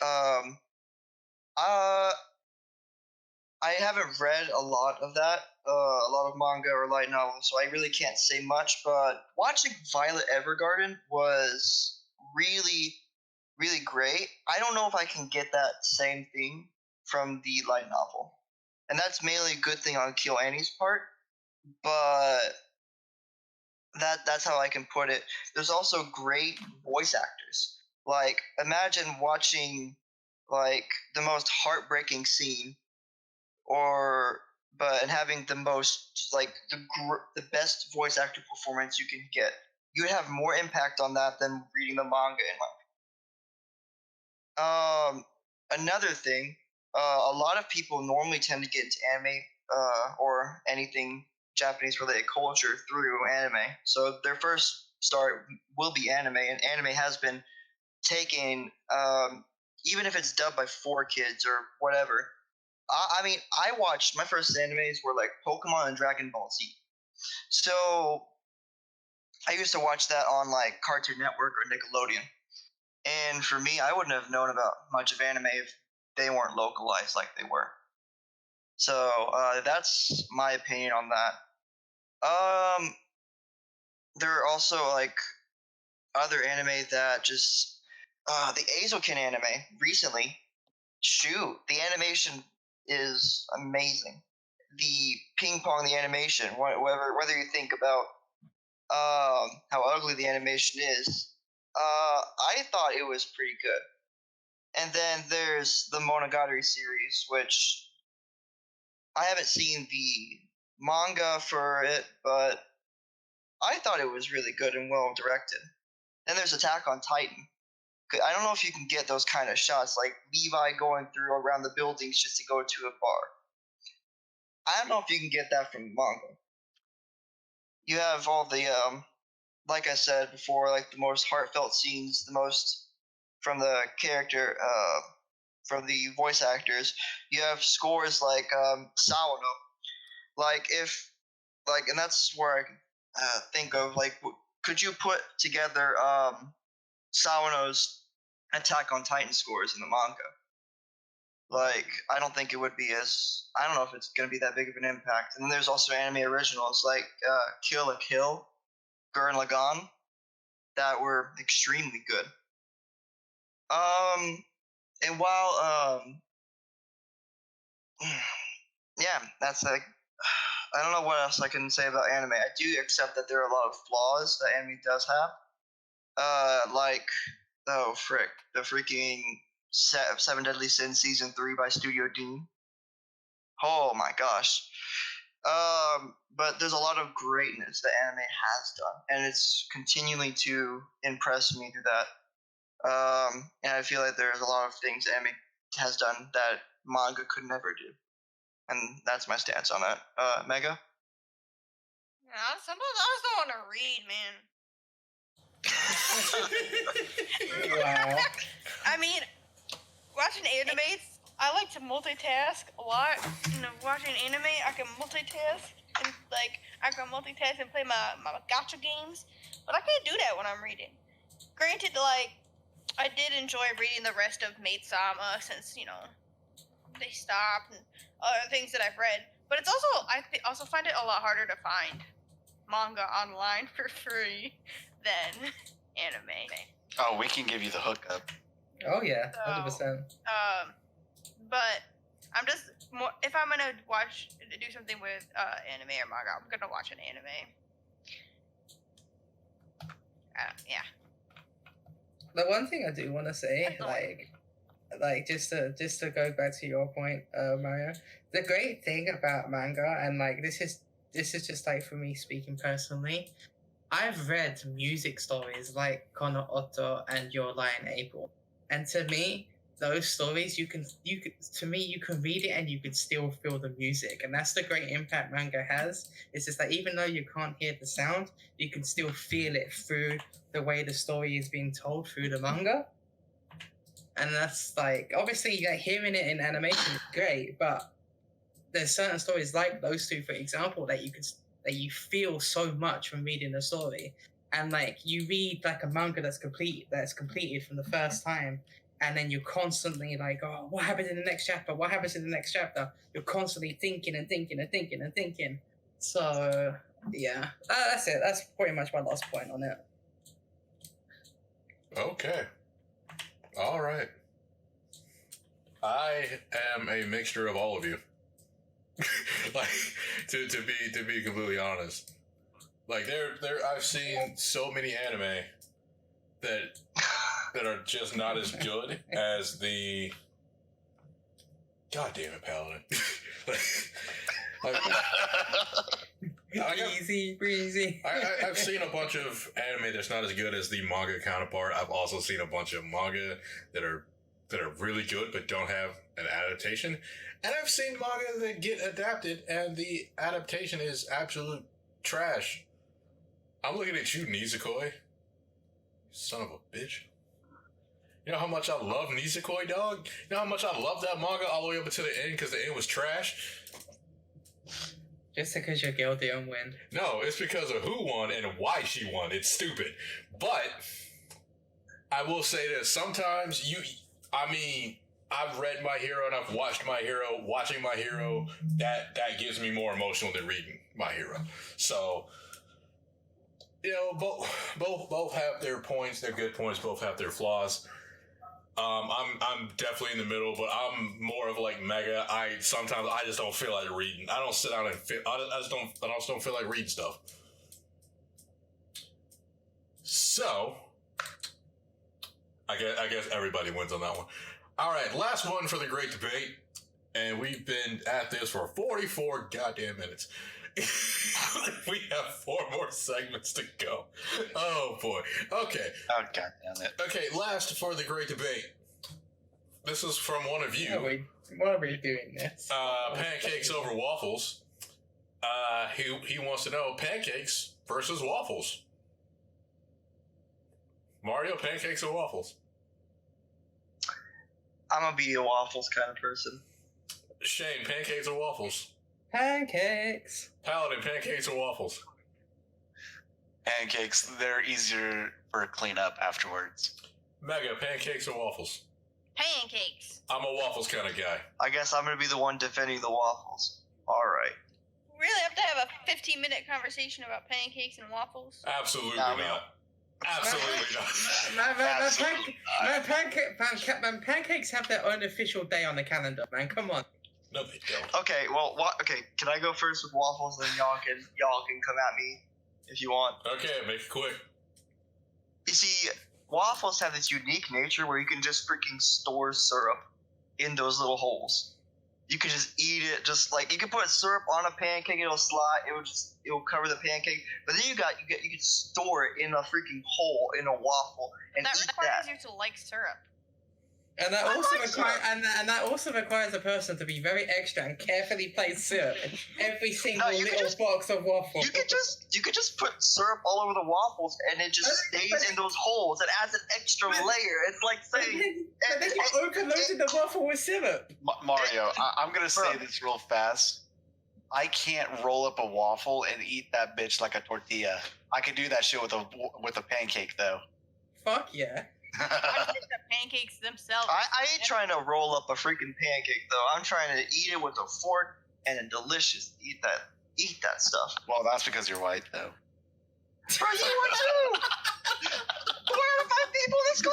Speaker 2: I haven't read a lot of that, a lot of manga or light novels, so I really can't say much. But watching Violet Evergarden was really, really great. I don't know if I can get that same thing from the light novel, and that's mainly a good thing on Kill Annie's part. But that's how I can put it. There's also great voice actors. Like, imagine watching like the most heartbreaking scene and having the most like the best voice actor performance you can get. You would have more impact on that than reading the manga in my opinion. Another thing, a lot of people normally tend to get into anime or anything Japanese related culture through anime. So their first start will be anime, and anime has been taken, even if it's dubbed by 4Kids or whatever. I mean, I watched my first animes were like Pokemon and Dragon Ball Z. So I used to watch that on like Cartoon Network or Nickelodeon. And for me, I wouldn't have known about much of anime if they weren't localized like they were. So that's my opinion on that. There are also like other anime that just the Azokin anime recently. Shoot, the animation is amazing. The ping pong, the animation, whether you think about how ugly the animation is, I thought it was pretty good. And then there's the Monogatari series, which I haven't seen the manga for it, but I thought it was really good and well directed. Then there's Attack on Titan, I don't know if you can get those kind of shots, like Levi going through around the buildings just to go to a bar. I don't know if you can get that from manga. You have all the like I said before, like the most heartfelt scenes, the most from the character, from the voice actors. You have scores like Sawano. Like if, like, and that's where I think of like, could you put together Sawano's Attack on Titan scores in the manga? Like, I don't think it would be as, I don't know if it's going to be that big of an impact. And then there's also anime originals like Kill la Kill, Gurren Lagann, that were extremely good. And while yeah, that's like, I don't know what else I can say about anime. I do accept that there are a lot of flaws that anime does have. Like, oh frick, the freaking Seven Deadly Sins season 3 by Studio Dean. Oh my gosh. But there's a lot of greatness that anime has done, and it's continuing to impress me through that. And I feel like there's a lot of things anime has done that manga could never do, and that's my stance on that. Mega.
Speaker 1: Yeah, sometimes I just don't want to read, man.
Speaker 4: Wow.
Speaker 1: I mean, watching animes, I like to multitask a lot. You know, watching anime, I can multitask and play my gacha games, but I can't do that when I'm reading. Granted, like, I did enjoy reading the rest of Maid Sama since, you know, they stopped, and other things that I've read. But it's also, also find it a lot harder to find manga online for free than anime.
Speaker 5: Oh, we can give you the hookup.
Speaker 4: Oh yeah,
Speaker 1: So,
Speaker 4: 100%.
Speaker 1: But I'm just more, if I'm gonna do something with anime or manga, I'm gonna watch an anime. Yeah.
Speaker 4: The one thing I do want to say, like just to go back to your point, Mario, the great thing about manga, and like this is just like for me speaking personally, I've read music stories like Kono Oto and Your Lie in April, and to me, those stories you can read it and you can still feel the music, and that's the great impact manga has. It's just that even though you can't hear the sound, you can still feel it through the way the story is being told through the manga. And that's like, obviously, like hearing it in animation is great, but there's certain stories like those two, for example, that you feel so much from reading the story. And like you read like a manga that's completed from the first time, and then you're constantly like, oh, what happens in the next chapter? What happens in the next chapter? You're constantly thinking and thinking and thinking and thinking. So yeah, that's it. That's pretty much my last point on it.
Speaker 3: Okay. All right. I am a mixture of all of you. Like, to be completely honest, like I've seen so many anime that are just not as good as the. God damn it, Paladin!
Speaker 4: Breezy.
Speaker 3: I've seen a bunch of anime that's not as good as the manga counterpart. I've also seen a bunch of manga that are really good but don't have an adaptation. And I've seen manga that get adapted and the adaptation is absolute trash. I'm looking at you, Nisekoi. Son of a bitch. You know how much I love Nisekoi, dog? You know how much I love that manga all the way up until the end because the end was trash?
Speaker 4: Just because your girl didn't win.
Speaker 3: No, it's because of who won and why she won. It's stupid. But I will say this. Sometimes I've read My Hero and I've watched My Hero. Watching My Hero, that gives me more emotional than reading My Hero. So, you know, both have their points, their good points. Both have their flaws. I'm definitely in the middle, but I'm more of like Mega. Sometimes I just don't feel like reading. I don't sit down and I just don't feel like reading stuff. So, I guess everybody wins on that one. All right, last one for the great debate. and we've been at this for 44 goddamn minutes. We have 4 more segments to go. Oh boy. Okay.
Speaker 5: Oh, god damn it.
Speaker 3: Okay, last for the great debate. This is from one of you.
Speaker 4: Why are we doing this?
Speaker 3: Pancakes over waffles. He wants to know pancakes versus waffles. Mario, pancakes or waffles?
Speaker 2: I'm gonna be a waffles kind of person.
Speaker 3: Shane, pancakes or waffles?
Speaker 4: Pancakes.
Speaker 3: Paladin, pancakes or waffles?
Speaker 5: Pancakes, they're easier for cleanup afterwards.
Speaker 3: Mega, pancakes or waffles?
Speaker 1: Pancakes.
Speaker 3: I'm a waffles kind of guy.
Speaker 2: I guess I'm gonna be the one defending the waffles. All right.
Speaker 1: We really have to have a 15-minute conversation about pancakes and waffles.
Speaker 3: Absolutely
Speaker 2: No,
Speaker 3: not. Absolutely not.
Speaker 4: Pancakes have their own official day on the calendar, man. Come on.
Speaker 3: No, they don't.
Speaker 2: Okay. Well, okay. Can I go first with waffles, then y'all can come at me if you want.
Speaker 3: Okay, make it quick.
Speaker 2: You see, waffles have this unique nature where you can just freaking store syrup in those little holes. You can just eat it, just like you can put syrup on a pancake, it'll slide, it'll cover the pancake. But then you can store it in a freaking hole in a waffle and
Speaker 1: That
Speaker 2: eat
Speaker 1: requires
Speaker 2: that.
Speaker 1: you to like syrup.
Speaker 4: And that
Speaker 2: I
Speaker 4: also
Speaker 2: like
Speaker 4: requires,
Speaker 2: syrup.
Speaker 4: and that also requires a person to be very extra and carefully place syrup in every single
Speaker 2: you can
Speaker 4: little
Speaker 2: just-
Speaker 4: box of waffle.
Speaker 2: You could just put syrup all over the waffles and it just stays in those holes. It adds an extra layer. It's like saying
Speaker 4: But then you overloaded the waffle with syrup.
Speaker 5: Mario, I'm gonna say
Speaker 2: Bro.
Speaker 5: this real fast. I can't roll up a waffle and eat that bitch like a tortilla. I can do that shit with a pancake though.
Speaker 4: Fuck yeah.
Speaker 1: I think the pancakes themselves.
Speaker 2: I ain't trying to roll up a freaking pancake though. I'm trying to eat it with a fork and a delicious eat that stuff.
Speaker 5: Well, that's because you're white though.
Speaker 2: Bro, you are too. Where are the 5 people in this car?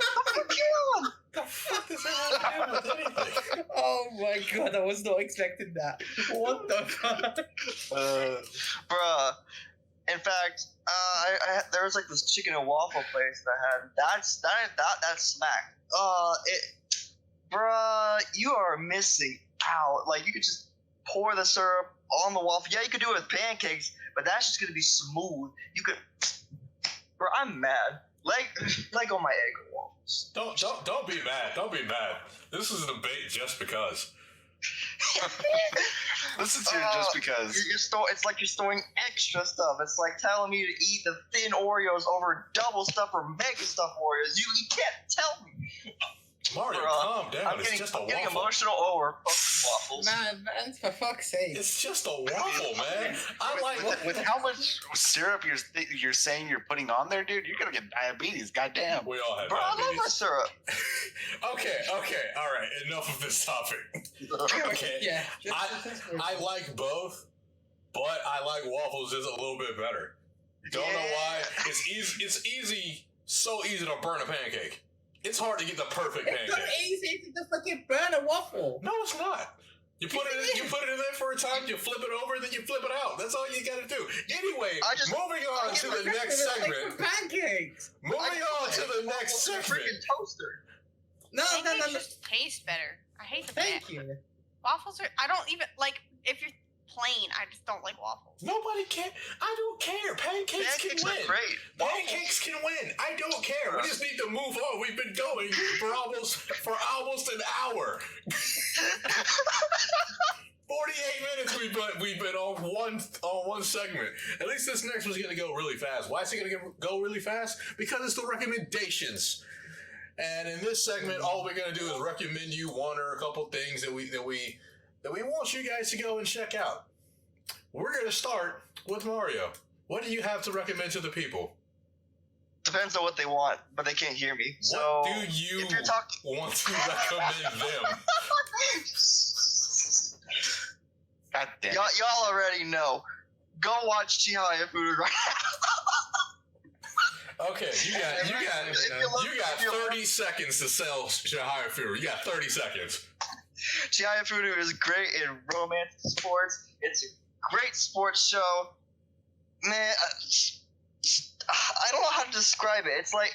Speaker 2: I'm gonna kill them.
Speaker 3: The fuck does that have to do with anything?
Speaker 4: Oh my god, I was not expecting that. What the fuck?
Speaker 2: Bruh. In fact, there was like this chicken and waffle place that that smacked. Bruh, you are missing out. Like you could just pour the syrup on the waffle. Yeah, you could do it with pancakes, but that's just gonna be smooth. You could, bro. I'm mad. Like on my egg waffles.
Speaker 3: Don't be mad. Don't be mad. This is a debate just because.
Speaker 5: Listen to it just because.
Speaker 2: It's like you're storing extra stuff. It's like telling me to eat the thin Oreos over double stuff or mega stuff Oreos. You can't tell me.
Speaker 3: Mario,
Speaker 2: Bruh,
Speaker 3: calm down. It's just a
Speaker 2: getting
Speaker 3: waffle.
Speaker 2: emotional over fucking waffles.
Speaker 4: Man, for fuck's sake.
Speaker 3: It's just a waffle, man. I like
Speaker 5: With how much syrup you're saying you're putting on there, dude, you're gonna get diabetes. Goddamn.
Speaker 3: We all have
Speaker 2: Bro, I love my
Speaker 3: diabetes.
Speaker 2: syrup.
Speaker 3: Okay, all right. Enough of this topic. Okay,
Speaker 4: Yeah.
Speaker 3: I like both, but I like waffles just a little bit better. Don't know why. It's easy. It's easy. So easy to burn a pancake. It's hard to get the perfect
Speaker 4: It's so
Speaker 3: pancake.
Speaker 4: easy to fucking burn a waffle.
Speaker 3: No, it's not. You put it in there for a time, you flip it over, then you flip it out. That's all you gotta do. Anyway, moving on to the next segment.
Speaker 4: Pancakes.
Speaker 3: Moving on to the next segment.
Speaker 2: Freaking toaster.
Speaker 4: No.
Speaker 1: Pancakes just taste better. I hate the
Speaker 4: Thank you.
Speaker 1: waffles. I don't even like if you're plain. I just don't like waffles.
Speaker 3: Nobody can. I don't care. Pancakes can
Speaker 2: Pancakes
Speaker 3: win.
Speaker 2: are great.
Speaker 3: Pancakes can win. I don't care. We just need to move on. We've been going for almost an hour. 48 minutes we've been on one segment. At least this next one's gonna go really fast. Why is it gonna go really fast? Because it's the recommendations. And in this segment, all we're gonna do is recommend you one or a couple things that we want you guys to go and check out. We're gonna start with Mario. What do you have to recommend to the people?
Speaker 2: Depends on what they want, but they can't hear me. So
Speaker 3: What do you
Speaker 2: if you're talking,
Speaker 3: want to recommend them?
Speaker 5: God damn.
Speaker 2: y'all already know. Go watch Chihaya Food right
Speaker 3: Okay, you got 30 seconds to sell Shahaya Fury. You got 30 seconds.
Speaker 2: Chihaya Fudu is great in romance and sports. It's a great sports show. Man, I don't know how to describe it. It's like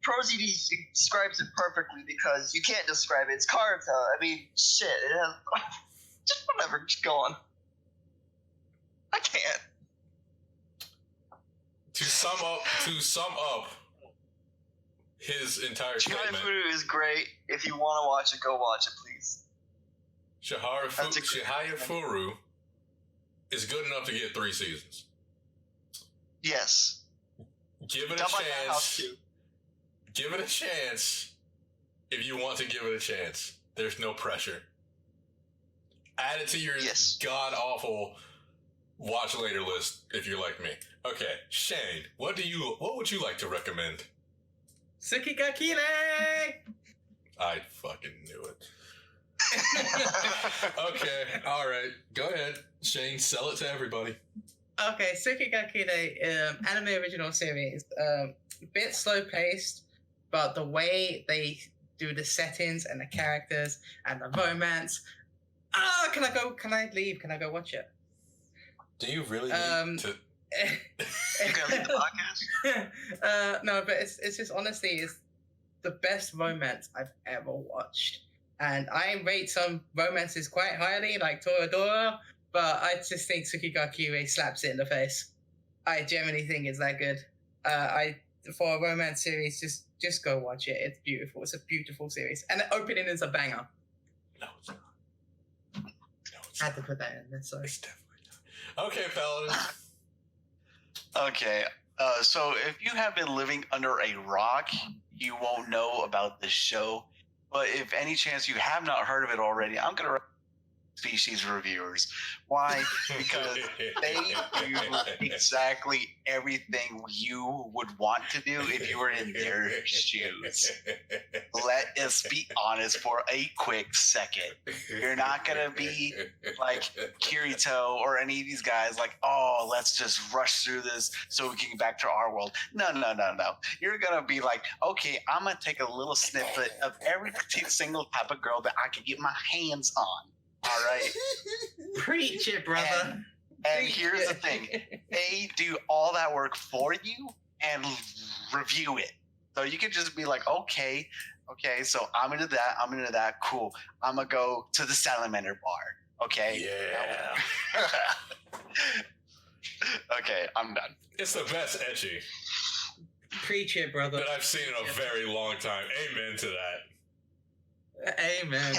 Speaker 2: ProZD describes it perfectly because you can't describe it. It's carved out. I mean, shit. It has just whatever. Just go on. I can't.
Speaker 3: To sum up his entire statement.
Speaker 2: Shihaya is great. If you want to watch it, go watch it, please.
Speaker 3: Shihaya Furu is good enough to get 3 seasons.
Speaker 2: Yes.
Speaker 3: Give it a
Speaker 2: Done by that house,
Speaker 3: chance.
Speaker 2: too.
Speaker 3: Give it a chance if you want to give it a chance. There's no pressure. Add it to your god awful watch later list if you're like me. Okay, Shane, what would you like to recommend?
Speaker 4: Tsukigakure!
Speaker 3: I fucking knew it. Okay, all right, go ahead, Shane. Sell it to everybody.
Speaker 4: Okay, Tsukigakure, anime original series. A bit slow paced, but the way they do the settings and the characters and the romance. Can I leave? Can I go watch it?
Speaker 3: Do you really need to?
Speaker 2: You gonna leave the podcast?
Speaker 4: No, but it's just honestly it's the best romance I've ever watched, and I rate some romances quite highly, like Toradora, but I just think Tsukigakure slaps it in the face. I genuinely think it's that good. For a romance series, just go watch it. It's beautiful. It's a beautiful series, and the opening is a banger.
Speaker 3: No, it's not.
Speaker 4: I had to put that in. Sorry.
Speaker 3: It's definitely not. Okay, Paladin.
Speaker 5: Okay, so if you have been living under a rock, you won't know about this show. But if any chance you have not heard of it already, I'm going to Species reviewers. Why? Because they do exactly everything you would want to do if you were in their shoes. Let us be honest for a quick second. You're not going to be like Kirito or any of these guys like, oh, let's just rush through this so we can get back to our world. No. You're going to be like, okay, I'm going to take a little snippet of every single type of girl that I can get my hands on. All right.
Speaker 4: Preach it, brother.
Speaker 5: And here's the thing. They do all that work for you and review it. So you can just be like, okay, so I'm into that, cool. I'm going to go to the Salamander bar, okay?
Speaker 3: Yeah.
Speaker 5: Okay, I'm done.
Speaker 3: It's the best ecchi
Speaker 4: Preach it, brother.
Speaker 3: that I've seen in a very long time. Amen to that.
Speaker 4: Amen.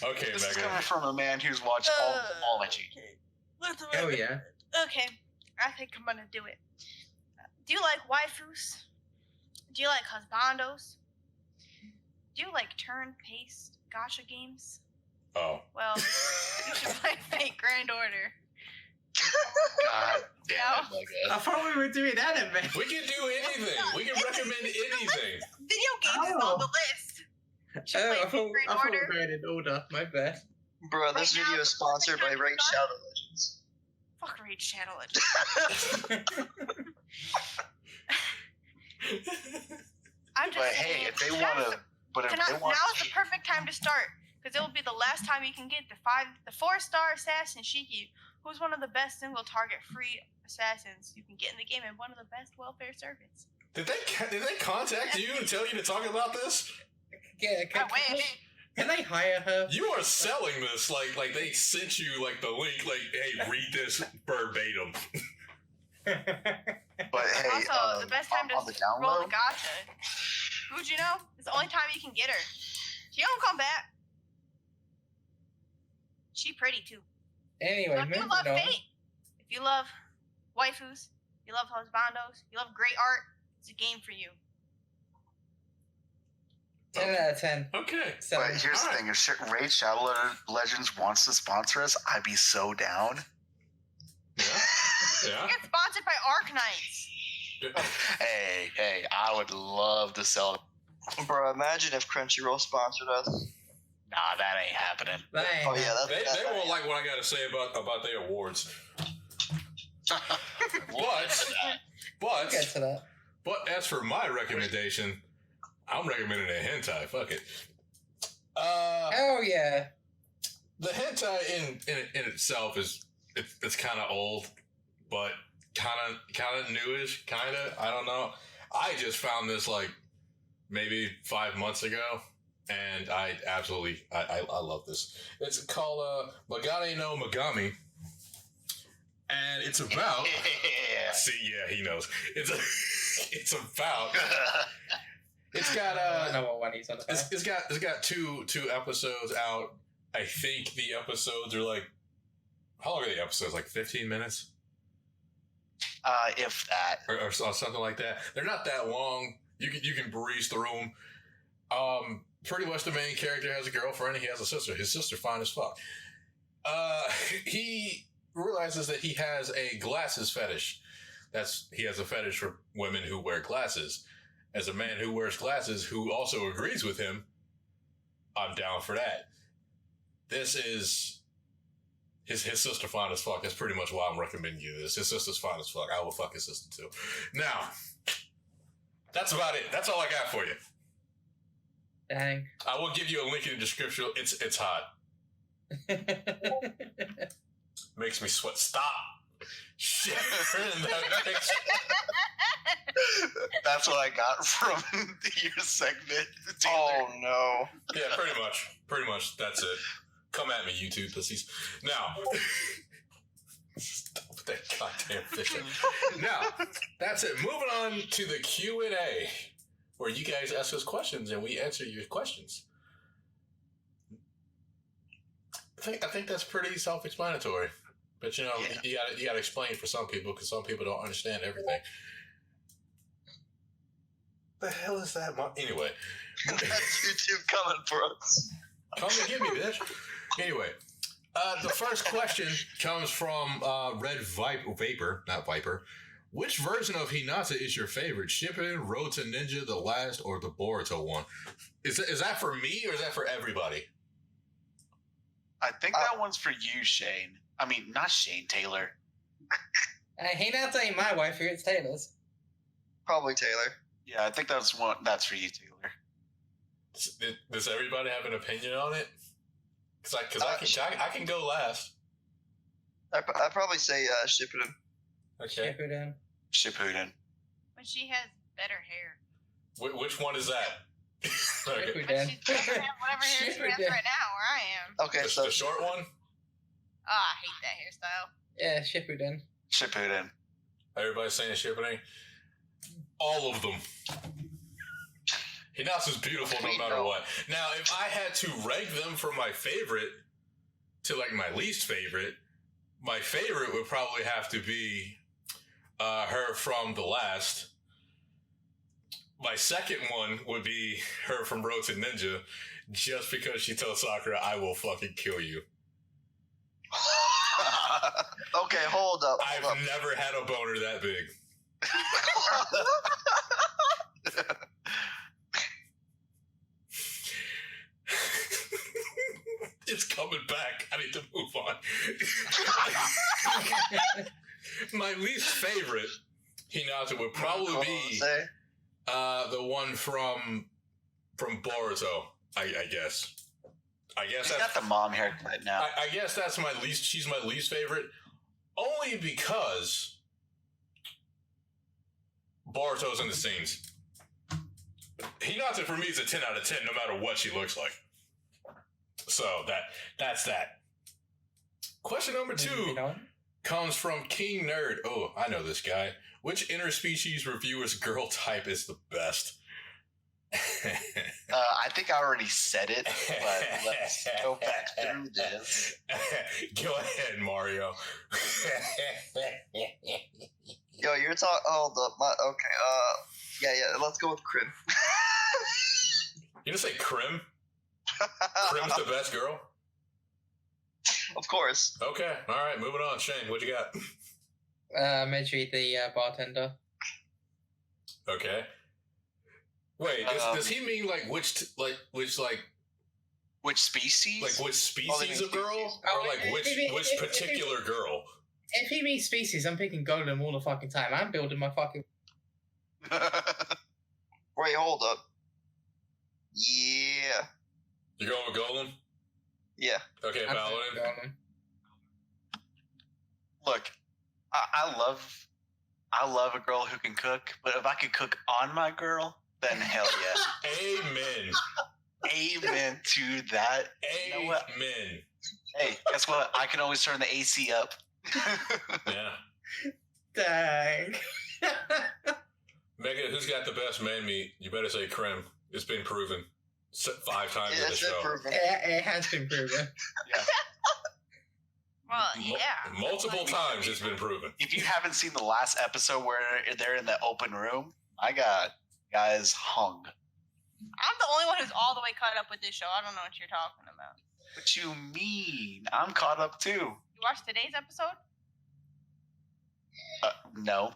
Speaker 3: Okay,
Speaker 5: This is
Speaker 3: Mega.
Speaker 5: coming from a man who's watched all ecchi.
Speaker 4: Oh yeah.
Speaker 1: Okay, I think I'm gonna do it. Do you like waifus? Do you like husbandos? Do you like turn-based gacha games?
Speaker 3: Oh.
Speaker 1: Well, you should play Fate Grand Order.
Speaker 5: God damn it,
Speaker 4: I thought we were doing anime.
Speaker 3: We can do anything. We can recommend anything.
Speaker 1: Video games is on the list. You should play
Speaker 4: I
Speaker 1: Fate
Speaker 4: thought
Speaker 1: Grand
Speaker 4: we
Speaker 1: Order.
Speaker 4: were going in order. My bad.
Speaker 2: Bro, this
Speaker 1: Right now,
Speaker 2: video is sponsored by Raid Shadow Legends.
Speaker 1: Fuck Raid Shadow Legends. I'm just
Speaker 5: But hey,
Speaker 1: saying,
Speaker 5: if they want to,
Speaker 1: now is the perfect time to start because it will be the last time you can get the 4-star assassin Shiki, who's one of the best single target free assassins you can get in the game and one of the best welfare servants.
Speaker 3: Did they contact you and tell you to talk about this?
Speaker 4: Yeah,
Speaker 1: I wish.
Speaker 4: can I hire her?
Speaker 3: You are selling this like they sent you like the link, like, hey, read this verbatim.
Speaker 5: but hey,
Speaker 1: Also, the best time to
Speaker 5: on the
Speaker 1: roll
Speaker 5: download,
Speaker 1: the gacha. Would you know? It's the only time you can get her. She don't come back. She pretty too.
Speaker 4: Anyway,
Speaker 1: So if you
Speaker 4: moving
Speaker 1: love
Speaker 4: on.
Speaker 1: Fate, if you love waifus, you love husbandos, you love great art, it's a game for you.
Speaker 4: 10 out of 10.
Speaker 3: Okay.
Speaker 4: Seven.
Speaker 5: but here's the thing: if Raid Shadow Legends wants to sponsor us, I'd be so down.
Speaker 3: Yeah. Yeah.
Speaker 1: Get sponsored by Arknights.
Speaker 5: Hey, I would love to sell.
Speaker 2: Bro, imagine if Crunchyroll sponsored us.
Speaker 5: Nah, that ain't happening.
Speaker 4: Bye.
Speaker 2: Oh yeah,
Speaker 3: They won't like what I got to say about their awards.
Speaker 4: We'll get to that.
Speaker 3: But as for my recommendation, I'm recommending a hentai. Fuck it.
Speaker 4: Oh yeah.
Speaker 3: The hentai in itself it's kind of old, but kind of newish. Kind of, I don't know. I just found this like maybe 5 months ago, and I love this. It's called Magane no Magami, and it's about. See, yeah, he knows. It's about. It's got
Speaker 4: I know what one he's on about.
Speaker 3: It's got two episodes out. I think the episodes are like, how long are the episodes? Like 15 minutes?
Speaker 5: If that.
Speaker 3: Or something like that. They're not that long. You can breeze through them. Pretty much the main character has a girlfriend and he has a sister. His sister fine as fuck. He realizes that he has a glasses fetish. He has a fetish for women who wear glasses. As a man who wears glasses who also agrees with him, I'm down for that. This is his sister fine as fuck. That's pretty much why I'm recommending you this. His sister's fine as fuck. I will fuck his sister too. Now, that's about it. That's all I got for you.
Speaker 4: Dang.
Speaker 3: I will give you a link in the description. It's hot. Makes me sweat. Stop. Shit.
Speaker 5: That's what I got from your segment. Taylor.
Speaker 2: Oh no.
Speaker 3: Yeah, pretty much. That's it. Come at me, YouTube pussies. Now, stop with that goddamn fishing. Now, that's it. Moving on to the Q&A, where you guys ask us questions and we answer your questions. I think that's pretty self-explanatory. But you know, you gotta explain for some people because some people don't understand everything. The hell is that? Anyway,
Speaker 2: That's YouTube coming for us.
Speaker 3: come and get me, bitch. Anyway, the first question comes from Red Vapor, not Viper. Which version of Hinata is your favorite? Shippuden, Road to Ninja, the last, or the Boruto one? Is that for me or is that for everybody?
Speaker 5: I think that one's for you, Shane. I mean, not Shane, Taylor.
Speaker 4: Hinata ain't my waifu, it's Taylor's.
Speaker 2: Probably Taylor.
Speaker 5: Yeah, I think that's for you, Taylor.
Speaker 3: Does everybody have an opinion on it? Because I can go last.
Speaker 2: I'd probably say Shippuden.
Speaker 3: Okay.
Speaker 5: Shippuden.
Speaker 1: But she has better hair.
Speaker 3: Which one is that? Okay.
Speaker 4: Shippuden.
Speaker 1: She doesn't have whatever hair she has
Speaker 4: Shippuden.
Speaker 1: right now where I am.
Speaker 2: Okay, so
Speaker 3: The short one?
Speaker 1: Oh, I hate that hairstyle.
Speaker 4: Yeah, Shippuden.
Speaker 5: Shippuden.
Speaker 3: Everybody's saying Shippuden? All of them. Hinata's beautiful no matter what. Now, if I had to rank them from my favorite to like my least favorite, my favorite would probably have to be her from the last. My second one would be her from Road to Ninja, just because she tells Sakura, I will fucking kill you.
Speaker 2: okay, hold up.
Speaker 3: I've never had a boner that big. It's coming back. I need to move on. My least favorite Hinata would probably be the one from Boruto. I guess.
Speaker 5: She's got the mom haircut now.
Speaker 3: I guess that's my least. She's my least favorite, only because Boruto's in the scenes. Hinata for me is a 10 out of 10, no matter what she looks like. So that's that. Question number 2 comes from King Nerd. Oh, I know this guy. Which interspecies reviewer's girl type is the best?
Speaker 5: I think I already said it, but let's go back through this.
Speaker 3: Go ahead, Mario.
Speaker 2: Yo, you're talking. Hold up. Okay. Yeah. Let's go with Crim.
Speaker 3: You just say Crim? Crim's the best girl?
Speaker 2: Of course.
Speaker 3: Okay. All right. Moving on. Shane, what you got?
Speaker 4: Meiji, the bartender.
Speaker 3: Okay. Wait, does he mean like which species?
Speaker 5: Like which
Speaker 3: species of girl? Or like which particular girl?
Speaker 4: If he means species, I'm picking Golem all the fucking time. I'm building my fucking...
Speaker 2: Wait, hold up. Yeah.
Speaker 3: You going with Golem?
Speaker 2: Yeah.
Speaker 3: Okay,
Speaker 4: I'm
Speaker 3: Paladin.
Speaker 4: picking Golem.
Speaker 5: Look, I love I love a girl who can cook, but if I could cook on my girl, then hell yeah.
Speaker 3: Amen.
Speaker 5: Amen to that. You know what?
Speaker 3: Amen.
Speaker 5: Hey, guess what? I can always turn the AC up.
Speaker 3: Yeah.
Speaker 4: Dang.
Speaker 3: Mega, who's got the best man meat? You better say Krem. It's been proven 5 times
Speaker 2: Yeah,
Speaker 3: in the
Speaker 2: it's
Speaker 3: show.
Speaker 2: proven.
Speaker 4: It has been proven.
Speaker 5: Yeah.
Speaker 1: Well, yeah.
Speaker 3: Multiple times it's been proven.
Speaker 5: If you haven't seen the last episode where they're in the open room, my God, guys hung.
Speaker 1: I'm the only one who's all the way caught up with this show. I don't know what you're talking about.
Speaker 5: What you mean? I'm caught up too.
Speaker 1: You watched today's episode?
Speaker 5: No.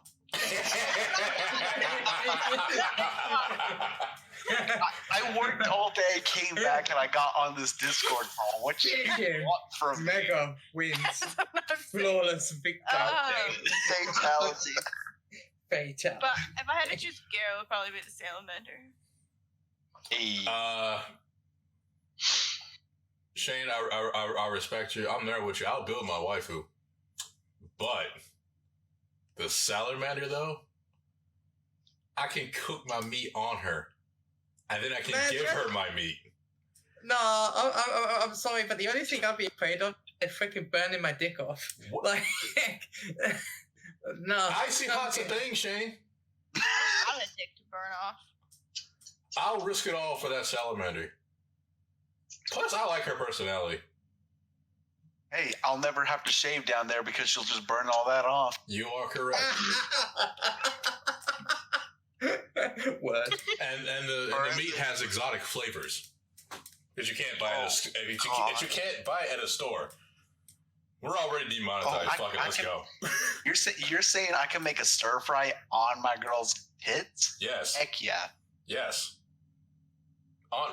Speaker 5: I worked all day, came back, and I got on this Discord call. What you want from me?
Speaker 4: Mega wins. Flawless victory.
Speaker 2: Fatality.
Speaker 4: Fatal.
Speaker 1: But if I had to choose Garo, it would probably be the Salamander.
Speaker 5: Hey.
Speaker 3: Shane, I respect you. I'm there with you. I'll build my waifu. But the salamander, though, I can cook my meat on her. And then I can give her my meat.
Speaker 4: No, I'm sorry, but the only thing I'd be afraid of is freaking burning my dick off.
Speaker 3: What?
Speaker 4: Like, no.
Speaker 3: I see lots of things, Shane.
Speaker 1: I want a dick to burn off.
Speaker 3: I'll risk it all for that salamander. Plus, I like her personality.
Speaker 5: Hey, I'll never have to shave down there because she'll just burn all that off.
Speaker 3: You are correct.
Speaker 4: Word.
Speaker 3: And the meat has exotic flavors that you can't buy that you can't buy at a store. We're already demonetized. Let's go.
Speaker 5: You're saying I can make a stir fry on my girl's tits?
Speaker 3: Yes.
Speaker 5: Heck yeah.
Speaker 3: Yes.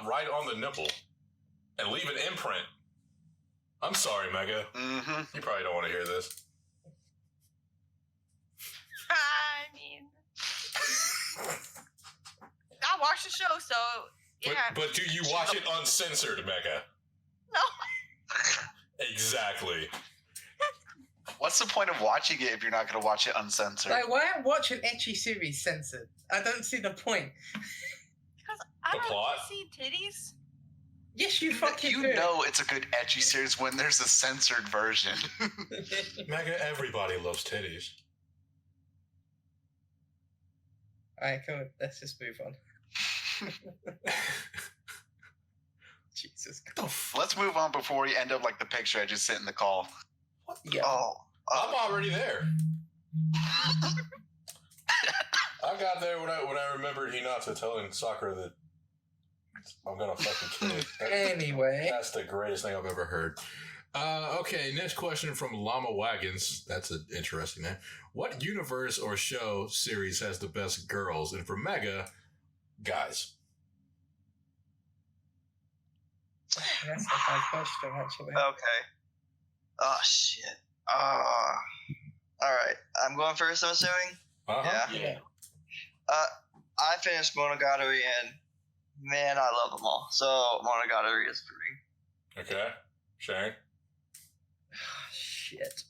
Speaker 3: Right on the nipple. And leave an imprint. I'm sorry, Mega.
Speaker 5: Mm-hmm.
Speaker 3: You probably don't want to hear this.
Speaker 1: I mean, I watched the show, so yeah.
Speaker 3: But do you watch it uncensored, Mega?
Speaker 1: No.
Speaker 3: Exactly.
Speaker 5: What's the point of watching it if you're not going to watch it uncensored?
Speaker 4: Like, why watch an ecchi series censored? I don't see the point.
Speaker 1: Because I
Speaker 3: The
Speaker 1: don't
Speaker 3: plot?
Speaker 1: see titties.
Speaker 4: Yes, you fucking
Speaker 5: You
Speaker 4: do.
Speaker 5: know it's a good ecchi series when there's a censored version.
Speaker 3: Mega, everybody loves titties.
Speaker 4: Alright, come on. Let's just move on. Jesus Christ.
Speaker 5: Let's move on before we end up like the picture I just sent in the call.
Speaker 4: Yeah.
Speaker 2: Oh,
Speaker 3: I'm already there. I got there when I remembered Hinata telling Sakura that I'm gonna fucking kill it.
Speaker 4: Anyway.
Speaker 3: That's the greatest thing I've ever heard. Okay, next question from Llama Wagons. That's an interesting name. What universe or show series has the best girls? And for Mega, guys.
Speaker 4: That's a hard question, actually.
Speaker 2: okay. Oh, shit. All right. I'm going first, I'm assuming?
Speaker 3: Uh-huh.
Speaker 2: Yeah. I finished Monogatari, and man, I love them all. So Monogatari is for me.
Speaker 3: Okay. Shane?
Speaker 4: Shit.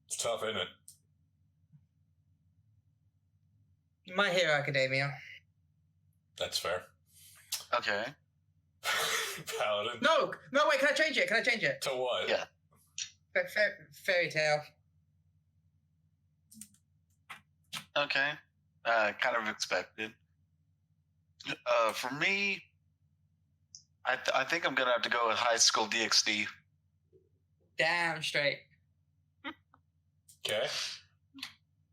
Speaker 3: It's tough, isn't it?
Speaker 4: My Hero Academia.
Speaker 3: That's fair.
Speaker 5: Okay.
Speaker 3: Paladin?
Speaker 4: No, wait, can I change it?
Speaker 3: To what?
Speaker 5: Yeah.
Speaker 4: Fairy Tale.
Speaker 5: Okay. Kind of expected. For me, I think I'm going to have to go with High School DxD.
Speaker 4: Damn straight.
Speaker 3: Okay.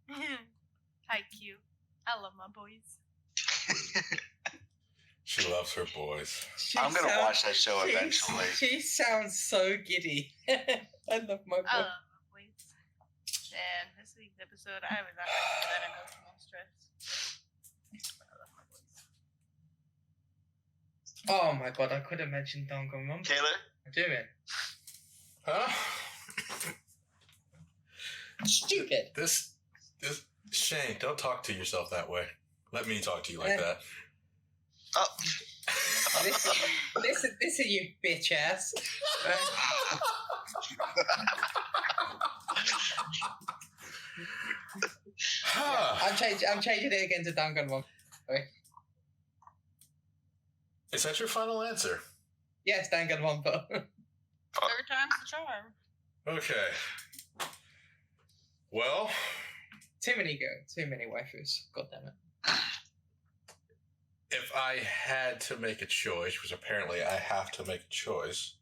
Speaker 1: Hi, Q. I love my boys.
Speaker 3: She loves her boys.
Speaker 5: I'm going to watch that show eventually.
Speaker 4: She sounds so giddy. I love my
Speaker 1: I
Speaker 4: boy.
Speaker 1: love my boys. And this week's episode, I was not going to that emotional stress. I love my boys.
Speaker 4: Oh my god, I could have mentioned Danganronpa.
Speaker 2: Taylor?
Speaker 4: Do it.
Speaker 3: Huh?
Speaker 4: Stupid.
Speaker 3: This Shane, don't talk to yourself that way. Let me talk to you like that.
Speaker 2: Oh.
Speaker 4: Listen, you bitch ass. I'm changing it again to Danganronpa.
Speaker 3: Is that your final answer?
Speaker 4: Yes, Danganronpa.
Speaker 1: Third time's the charm.
Speaker 3: Okay. Well,
Speaker 4: Too many waifus. God damn it.
Speaker 3: if I had to make a choice, which apparently I have to make a choice,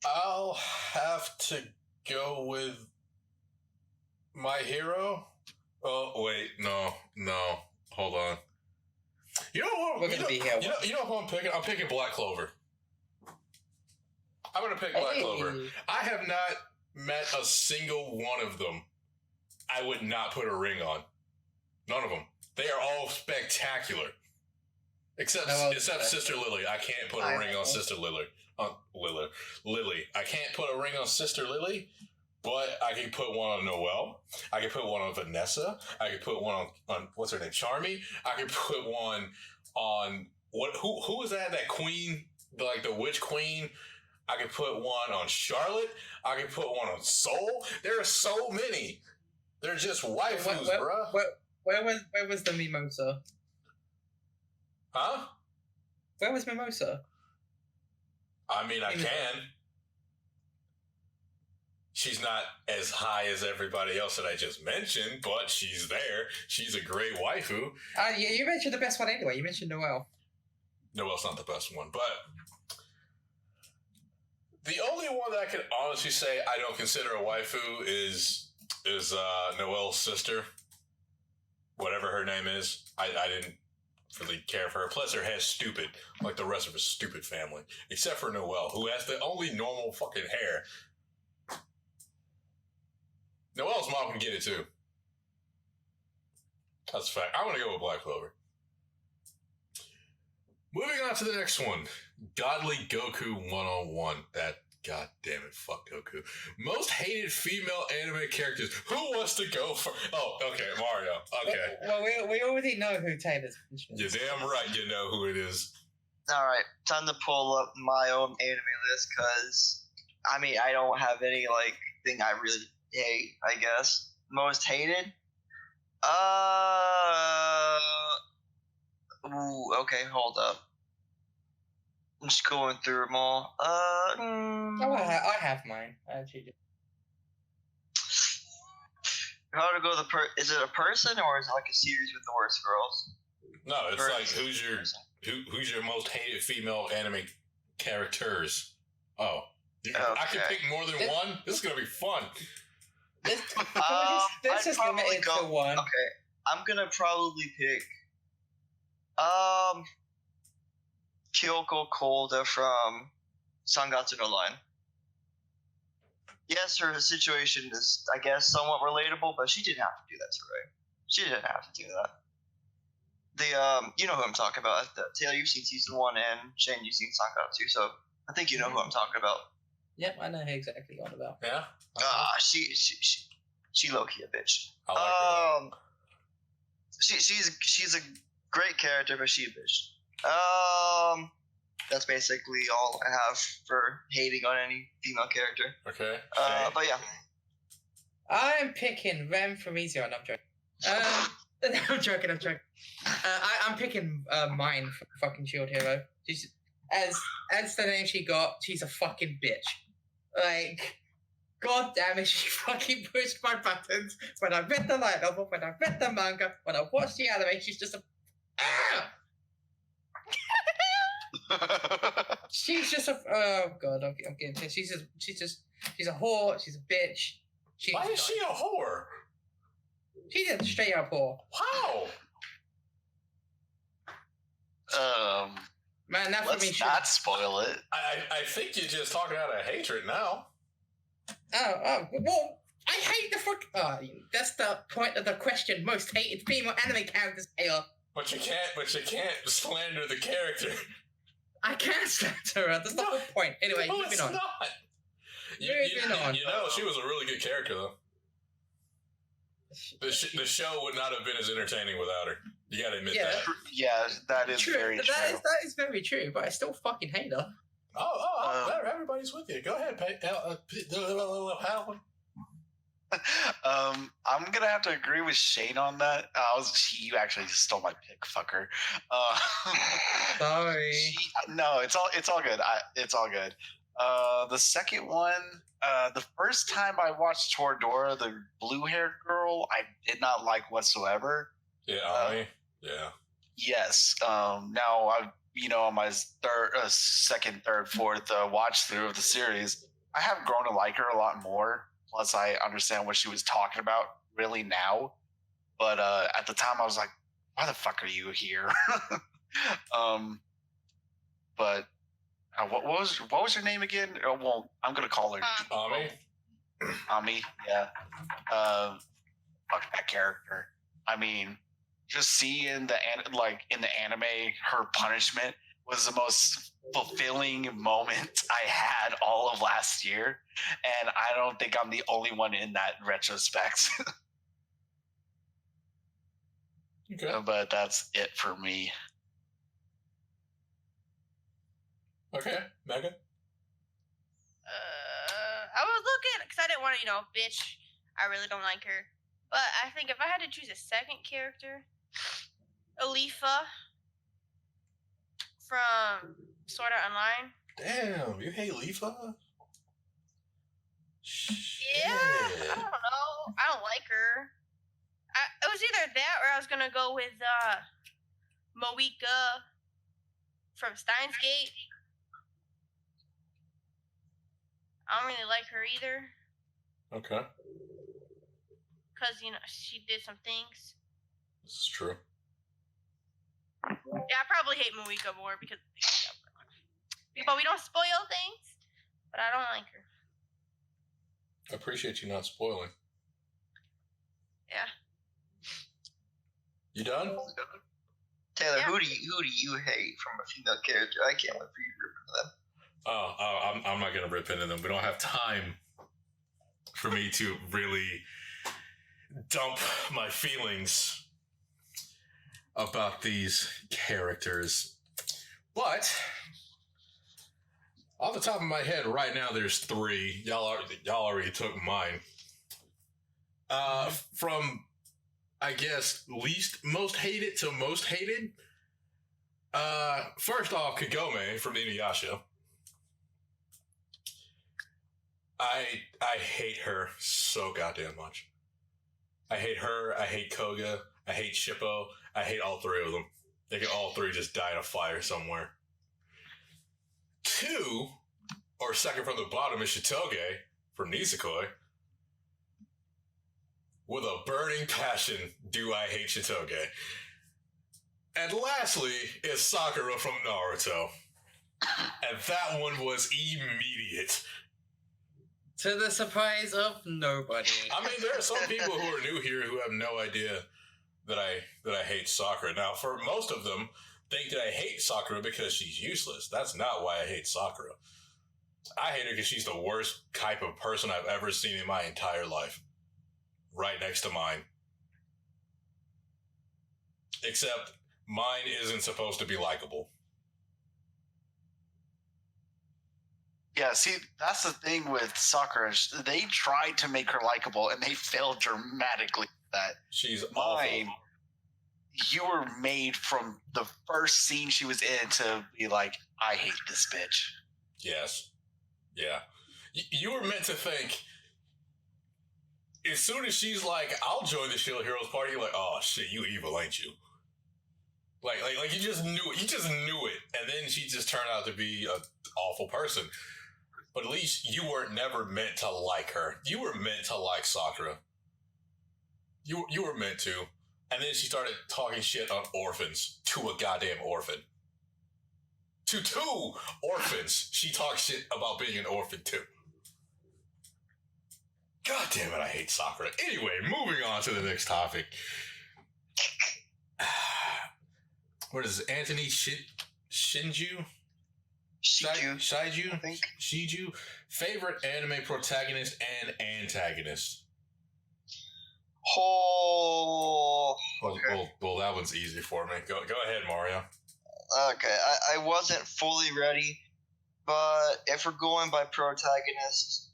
Speaker 3: I'll have to go with My Hero. Oh wait, no, hold on. You know what?
Speaker 4: We're gonna be here.
Speaker 3: You know who I'm picking? I'm picking Black Clover. I'm gonna pick Black Clover. I have not met a single one of them I would not put a ring on. None of them. They are all spectacular. Except Sister Lily. I can't put a ring on Sister Lily. Lily. I can't put a ring on Sister Lily, but I can put one on Noelle. I can put one on Vanessa. I can put one on what's her name? Charmy. I can put one on who was that? That queen? Like the witch queen? I can put one on Charlotte. I can put one on Soul. There are so many. They're just waifus, bruh.
Speaker 4: Where was the Mimosa?
Speaker 3: Huh?
Speaker 4: Where was Mimosa?
Speaker 3: I mean, I can. She's not as high as everybody else that I just mentioned, but she's there. She's a great waifu.
Speaker 4: Yeah, you mentioned the best one anyway. You mentioned Noelle.
Speaker 3: Noelle's not the best one, but the only one that I can honestly say I don't consider a waifu is Noelle's sister. Whatever her name is. I didn't really care for her. Plus her hair's stupid, like the rest of her stupid family. Except for Noelle, who has the only normal fucking hair. Noelle's mom can get it too. That's a fact. I'm gonna go with Black Clover. Moving on to the next one. Godly Goku 101. That, god damn it, fuck Goku. Most hated female anime characters. Who wants to go for? Oh, okay, Mario. Okay.
Speaker 4: Well, we already know who Taylor's mentioned.
Speaker 3: You're damn right you know who it is.
Speaker 2: Alright, time to pull up my own anime list, because, I mean, I don't have any, thing I really hate, I guess. Most hated? Ooh, okay, hold up. I'm just going through them all.
Speaker 4: I have mine. I actually do.
Speaker 2: How to go is it a person or is it like a series with the worst girls?
Speaker 3: No, it's like who's your most hated female anime characters? Oh. Okay. I can pick more than one? This is gonna be fun.
Speaker 4: This is limited to one.
Speaker 2: Okay. I'm gonna probably pick Kyoko Koda from Sangatsu no Line. Yes, her situation is, I guess, somewhat relatable, but she didn't have to do that to Ray. She didn't have to do that. You know who I'm talking about. Taylor, you've seen season 1, and Shane, you've seen Sangatsu, so I think you know who I'm talking about.
Speaker 4: Yep, I know who exactly you're on about.
Speaker 3: Yeah?
Speaker 2: She low-key a bitch.
Speaker 3: I like her.
Speaker 2: She's a great character, but she a bitch. That's basically all I have for hating on any female character.
Speaker 3: Okay.
Speaker 2: But yeah.
Speaker 4: I'm picking Rem from Ezion. I'm joking. I'm joking. I'm picking mine from fucking Shield Hero. She's as the name she got. She's a fucking bitch. Like, god damn it, she fucking pushed my buttons when I read the light novel, when I read the manga, when I watched the anime. She's just a. She's just a. Oh god, I'm getting pissed. She's a whore. She's a bitch.
Speaker 3: Why is she a whore?
Speaker 4: She's a straight up whore.
Speaker 5: How?
Speaker 4: Man, that for me.
Speaker 5: Let's not spoil it.
Speaker 3: I think you're just talking out of hatred now.
Speaker 4: Well, I hate the fuck. That's the point of the question. Most hated female anime characters, Taylor.
Speaker 3: But you can't slander the character.
Speaker 4: I can't slander her. That's the whole point. Anyway,
Speaker 3: no,
Speaker 4: moving
Speaker 3: it's
Speaker 4: on.
Speaker 3: Not. You know, she was a really good character, though. The show would not have been as entertaining without her. You gotta admit
Speaker 4: Yeah.
Speaker 3: that.
Speaker 5: Yeah, that is very true.
Speaker 4: That is very true, but I still fucking hate her.
Speaker 3: Everybody's with you. Go ahead, Hal.
Speaker 5: I'm gonna have to agree with Shane on that. You actually stole my pick, fucker.
Speaker 4: Sorry.
Speaker 5: No, it's all good. It's all good. The second one, the first time I watched Toradora, the blue-haired girl, I did not like whatsoever.
Speaker 3: Yeah, yeah.
Speaker 5: Yes. Now I've on my second, third, fourth watch through of the series, I have grown to like her a lot more. Plus, I understand what she was talking about really now. But at the time, I was like, "Why the fuck are you here?" But what was your name again? Oh, well, I'm gonna call her
Speaker 3: Ami.
Speaker 5: Ami. Yeah. Fuck that character. I mean, just seeing in the anime, her punishment was the most fulfilling moment I had all of last year, and I don't think I'm the only one in that retrospect.
Speaker 3: Okay.
Speaker 5: But that's it for me.
Speaker 3: Okay, Megan.
Speaker 1: I was looking because I didn't want to, bitch. I really don't like her. But I think if I had to choose a second character, Alifa from Sword Art Online.
Speaker 3: Damn, you hate Leafa?
Speaker 1: Yeah, I don't know. I don't like her. It was either that or I was gonna go with Moeka from Steins Gate. I don't really like her either.
Speaker 3: Okay.
Speaker 1: Because, she did some things.
Speaker 3: This is true.
Speaker 1: Yeah, I probably hate Moeka more because but we don't spoil things. But I don't like her.
Speaker 3: I appreciate you not spoiling.
Speaker 1: Yeah.
Speaker 3: You done?
Speaker 2: Taylor,
Speaker 1: Yeah.
Speaker 2: who do you hate from a female character? I can't wait for you to rip into them.
Speaker 3: I'm not gonna rip into them. We don't have time for me to really dump my feelings about these characters. But off the top of my head, right now there's 3. Y'all already took mine. From I guess most hated to most hated. First off, Kagome from Inuyasha. I hate her so goddamn much. I hate her. I hate Koga. I hate Shippo. I hate all 3 of them. They can all 3 just die in a fire somewhere. 2, or second from the bottom, is Shitoge from Nisekoi. With a burning passion, do I hate Shitoge. And lastly is Sakura from Naruto. And that one was immediate.
Speaker 4: To the surprise of nobody.
Speaker 3: I mean, there are some people who are new here who have no idea that I hate Sakura. Now, for most of them, think that I hate Sakura because she's useless. That's not why I hate Sakura. I hate her because she's the worst type of person I've ever seen in my entire life. Right next to mine. Except mine isn't supposed to be likable.
Speaker 5: Yeah, see, that's the thing with Sakura. They tried to make her likable, and they failed dramatically with that.
Speaker 3: She's
Speaker 5: Mine,
Speaker 3: awful.
Speaker 5: you were made from the first scene she was in to be like, I hate this bitch.
Speaker 3: Yes. Yeah. You were meant to think, as soon as she's like, I'll join the Shield Heroes party, you're like, oh shit, you evil, ain't you? Like you just knew it. You just knew it. And then she just turned out to be an awful person. But at least you were never meant to like her. You were meant to like Sakura. You were meant to. And then she started talking shit on orphans to a goddamn orphan. To 2 orphans, she talks shit about being an orphan too. God damn it, I hate Sakura. Anyway, moving on to the next topic. What is it? Anthony Shinju? Shiju?
Speaker 2: I think.
Speaker 3: Shiju? Favorite anime protagonist and antagonist?
Speaker 2: Oh.
Speaker 3: Well, that one's easy for me. Go ahead, Mario.
Speaker 2: Okay, I wasn't fully ready, but if we're going by protagonist,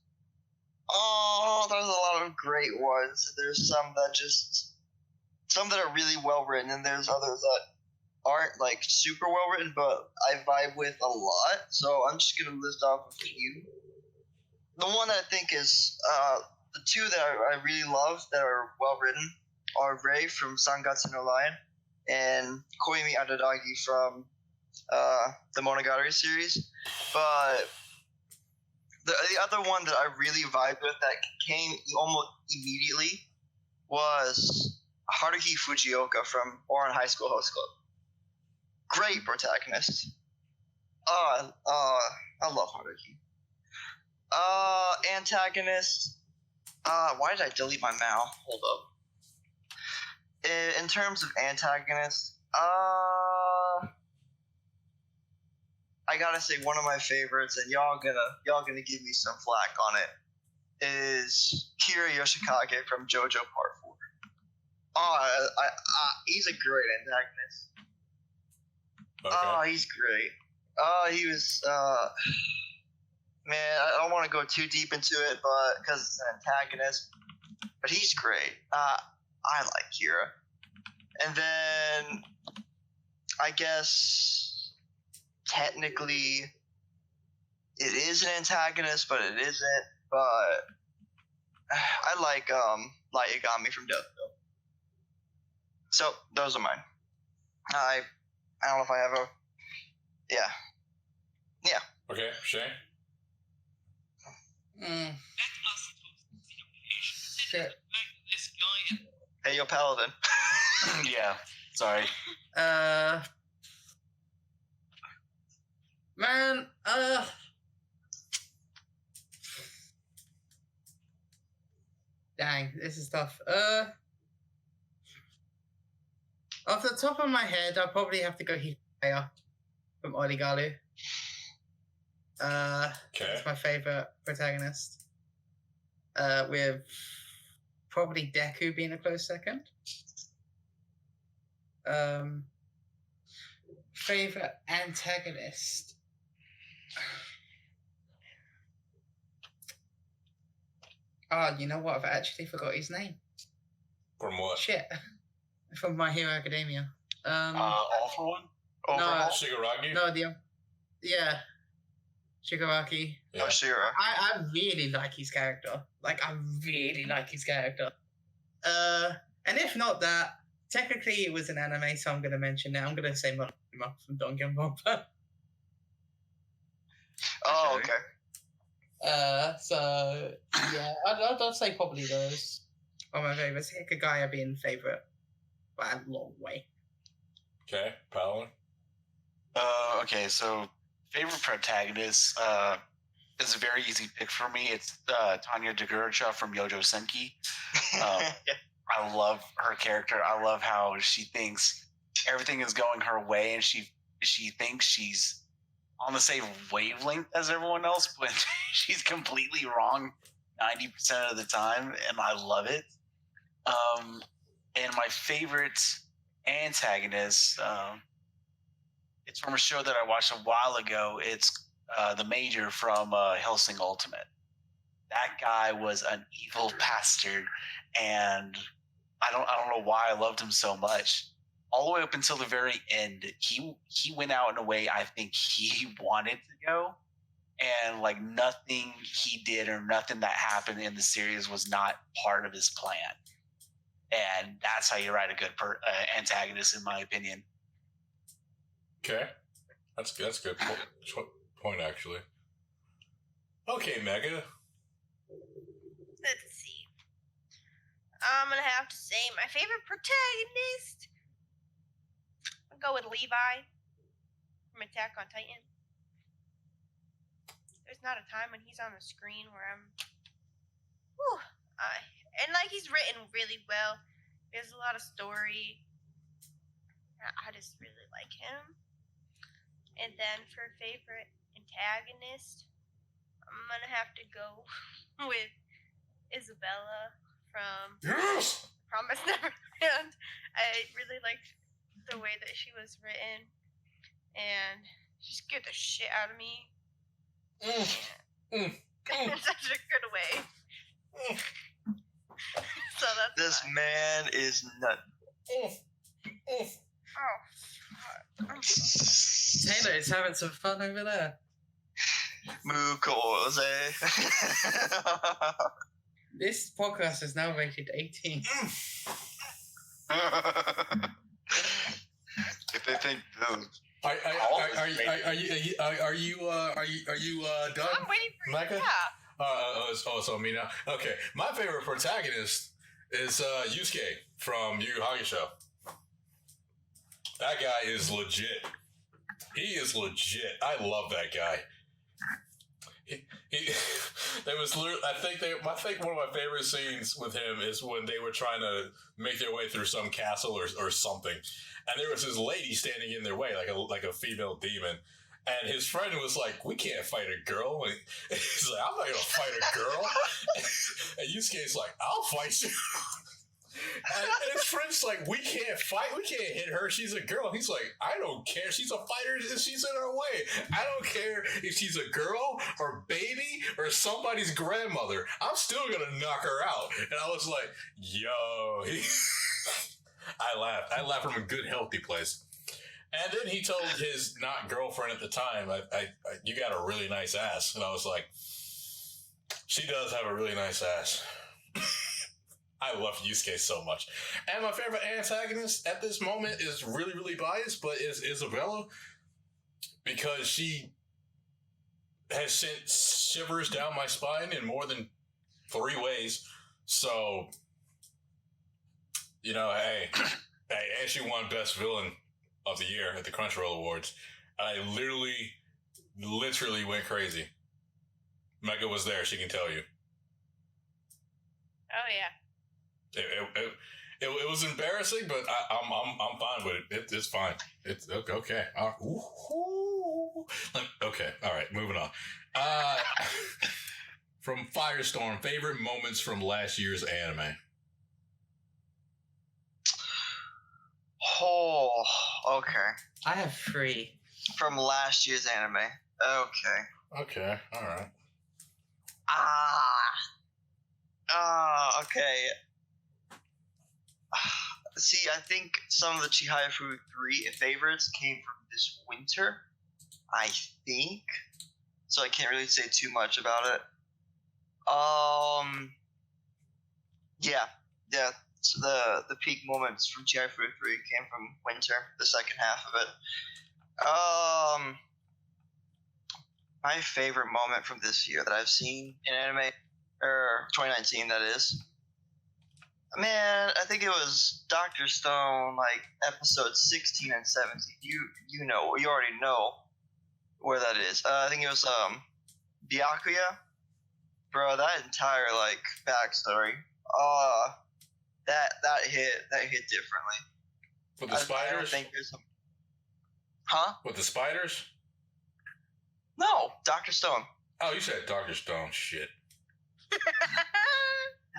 Speaker 2: oh, there's a lot of great ones. There's some that are really well written, and there's others that aren't like super well written, but I vibe with a lot. So I'm just gonna list off a few. The one that I think is the two that I really love that are well written are Rei from Sangatsu no Lion and Koimi Adadagi from the Monogatari series. But the other one that I really vibed with that came almost immediately was Haruhi Fujioka from Ouran High School Host Club. Great protagonist. I love Haruhi. Antagonist. Why did I delete my Mal? Hold up. In terms of antagonist, I gotta say one of my favorites, and y'all gonna give me some flack on it, is Kira Yoshikage from JoJo Part 4. He's a great antagonist.
Speaker 3: Okay.
Speaker 2: He's great. He was man, I don't want to go too deep into it, but because it's an antagonist, but he's great. I like Kira. And then I guess technically it is an antagonist, but it isn't. But I like Light Yagami from Death Note. So those are mine. I don't know if I have a yeah.
Speaker 3: Okay, Shay.
Speaker 4: Shit.
Speaker 2: Hey, yo, Paladin.
Speaker 5: Yeah, sorry.
Speaker 4: Man, dang, this is tough. Off the top of my head, I'll probably have to go Hikaya from Origalu.
Speaker 3: Okay.
Speaker 4: That's my favorite protagonist. With probably Deku being a close second. Favorite antagonist. You know what? I've actually forgot his name.
Speaker 3: From what?
Speaker 4: Shit. From My Hero Academia.
Speaker 5: All for one?
Speaker 2: Overall,
Speaker 3: Shigaraki?
Speaker 4: No, yeah. Shigaraki.
Speaker 3: Yeah.
Speaker 2: Oshira.
Speaker 4: I really like his character. And if not that, technically it was an anime, so I'm going to mention it. I'm going to say Makima from Danganronpa.
Speaker 2: Oh, okay.
Speaker 4: So yeah, I'd say probably those are my favorites. Hikagaya being favorite by a long way.
Speaker 3: Okay, Paladin.
Speaker 5: Okay, so favorite protagonist is a very easy pick for me. It's Tanya Deguracha from Yojo Senki. I love her character. I love how she thinks everything is going her way, and she thinks she's on the same wavelength as everyone else, but she's completely wrong 90% of the time, and I love it. And my favorite antagonist, it's from a show that I watched a while ago. It's the Major from Hellsing Ultimate. That guy was an evil bastard, and I don't know why I loved him so much. All the way up until the very end, he went out in a way I think he wanted to go, and like nothing he did or nothing that happened in the series was not part of his plan. And that's how you write a good antagonist, in my opinion.
Speaker 3: Okay. That's good point, actually. Okay, Mega.
Speaker 1: Let's see. I'm gonna have to say my favorite protagonist. I'll go with Levi from Attack on Titan. There's not a time when he's on the screen where I'm. Whew, and like he's written really well. There's a lot of story. I just really like him. And then for favorite antagonist, I'm gonna have to go with Isabella from
Speaker 3: Yes!
Speaker 1: Promise Neverland. I really liked the way that she was written, and she scared the shit out of me. In such a good way. So that's
Speaker 2: This
Speaker 1: fine.
Speaker 2: man is nut.
Speaker 1: Oh, fuck.
Speaker 4: Taylor is having some fun over there.
Speaker 2: Mucosa.
Speaker 4: This podcast is now rated 18.
Speaker 5: If they think
Speaker 3: Are you done?
Speaker 1: I'm waiting for
Speaker 3: Micah?
Speaker 1: you. Yeah.
Speaker 3: So me now. Okay, my favorite protagonist is Yusuke from Yu Yu Hakusho. That guy is legit. He is legit. I love that guy. There was literally, I think one of my favorite scenes with him is when they were trying to make their way through some castle or something, and there was this lady standing in their way, like a female demon, and his friend was like, "We can't fight a girl." And he's like, "I'm not gonna fight a girl." And Yusuke's like, "I'll fight you." And his friend's like, "We can't fight. We can't hit her. She's a girl." He's like, "I don't care. She's a fighter. She's in her way. I don't care if she's a girl or baby or somebody's grandmother. I'm still gonna knock her out." And I was like, "Yo." I laughed from a good, healthy place. And then he told his not girlfriend at the time, "You got a really nice ass." And I was like, "She does have a really nice ass." I love Yusuke so much. And my favorite antagonist at this moment is really, really biased, but is Isabella, because she has sent shivers down my spine in more than 3 ways. So, hey, and she won Best Villain of the Year at the Crunchyroll Awards. I literally went crazy. Mega was there; she can tell you.
Speaker 1: Oh yeah.
Speaker 3: It was embarrassing, but I'm fine with it. It's fine. It's okay. Okay. All right. Moving on. From Firestorm, favorite moments from last year's anime.
Speaker 2: Oh, okay.
Speaker 4: I have 3.
Speaker 2: From last year's anime. Okay.
Speaker 3: Okay. All right.
Speaker 2: Okay. See, I think some of the Chihaifu 3 favorites came from this winter, I think. So I can't really say too much about it. Yeah. So the peak moments from Chihaifu 3 came from winter, the second half of it. My favorite moment from this year that I've seen in anime, or 2019 that is, man, I think it was Dr. Stone, like episode 16 and 17. You already know where that is. I think it was Byakuya. Bro, that entire backstory. That hit differently.
Speaker 3: With the spiders?
Speaker 2: I don't think there's Huh?
Speaker 3: With the spiders?
Speaker 2: No, Dr. Stone.
Speaker 3: Oh, you said Dr. Stone. Shit.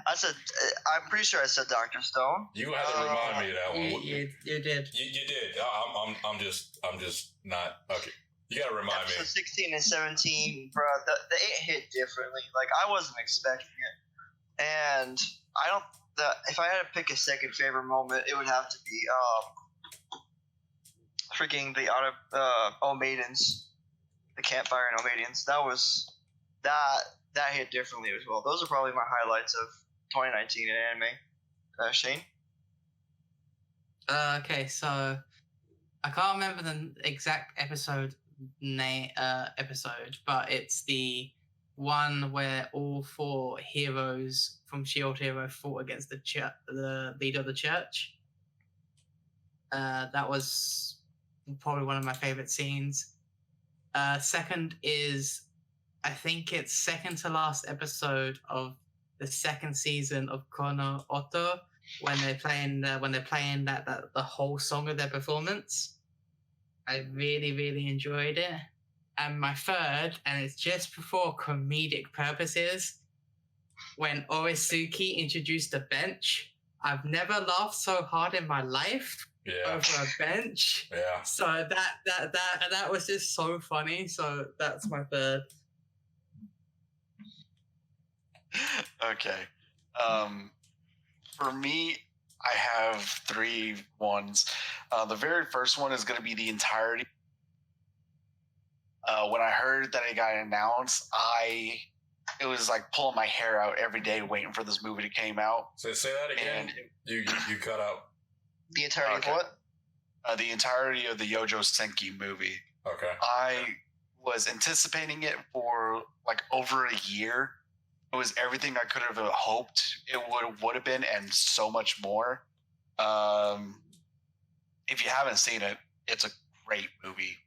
Speaker 2: I'm pretty sure I said Dr. Stone.
Speaker 3: You had to remind me of that one.
Speaker 4: You did.
Speaker 3: You did. I'm just not okay. You gotta remind
Speaker 2: Episode
Speaker 3: me.
Speaker 2: 16 and 17, bro. It hit differently. Like I wasn't expecting it, and I don't. If I had to pick a second favorite moment, it would have to be freaking the O Maidens, the campfire and O Maidens. That hit differently as well. Those are probably my highlights of 2019 in anime. Shane?
Speaker 4: Okay, so I can't remember the exact episode, but it's the one where all 4 heroes from Shield Hero fought against the leader of the church. That was probably one of my favorite scenes. Second is, I think it's second to last episode of the second season of Kono Oto, when they're playing that the whole song of their performance. I really, really enjoyed it. And my third, and it's just for comedic purposes, when Orisuki introduced the bench. I've never laughed so hard in my life
Speaker 3: Yeah.
Speaker 4: over a bench.
Speaker 3: Yeah.
Speaker 4: So that was just so funny. So that's my third.
Speaker 5: Okay. For me, I have 3 ones. The very first one is going to be the entirety. When I heard that it got announced, it was like pulling my hair out every day waiting for this movie to came out.
Speaker 3: So say that again.
Speaker 5: And
Speaker 3: You cut out.
Speaker 2: The entirety
Speaker 5: Okay.
Speaker 2: of what?
Speaker 5: The entirety of the Yojo Senki movie.
Speaker 3: Okay.
Speaker 5: I was anticipating it for like over a year. It was everything I could have hoped it would have been, and so much more. If you haven't seen it, it's a great movie.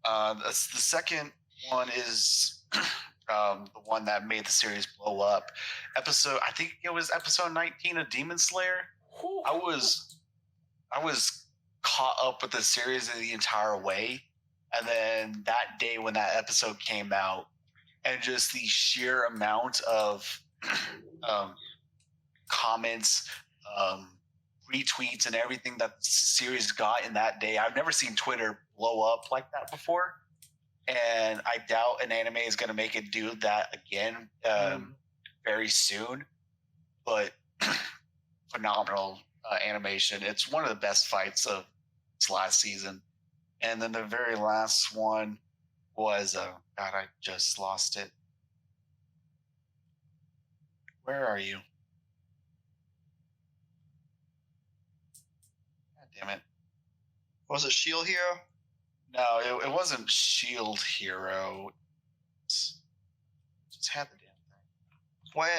Speaker 5: The second one is the one that made the series blow up. I think it was episode 19 of Demon Slayer. I was caught up with the series the entire way, and then that day when that episode came out, and just the sheer amount of comments, retweets, and everything that the series got in that day. I've never seen Twitter blow up like that before, and I doubt an anime is going to make it do that again very soon. But phenomenal animation. It's one of the best fights of its last season. And then the very last one was God, I just lost it. Where are you? God damn it.
Speaker 2: Was it Shield Hero?
Speaker 5: No, it wasn't Shield Hero. Just had the damn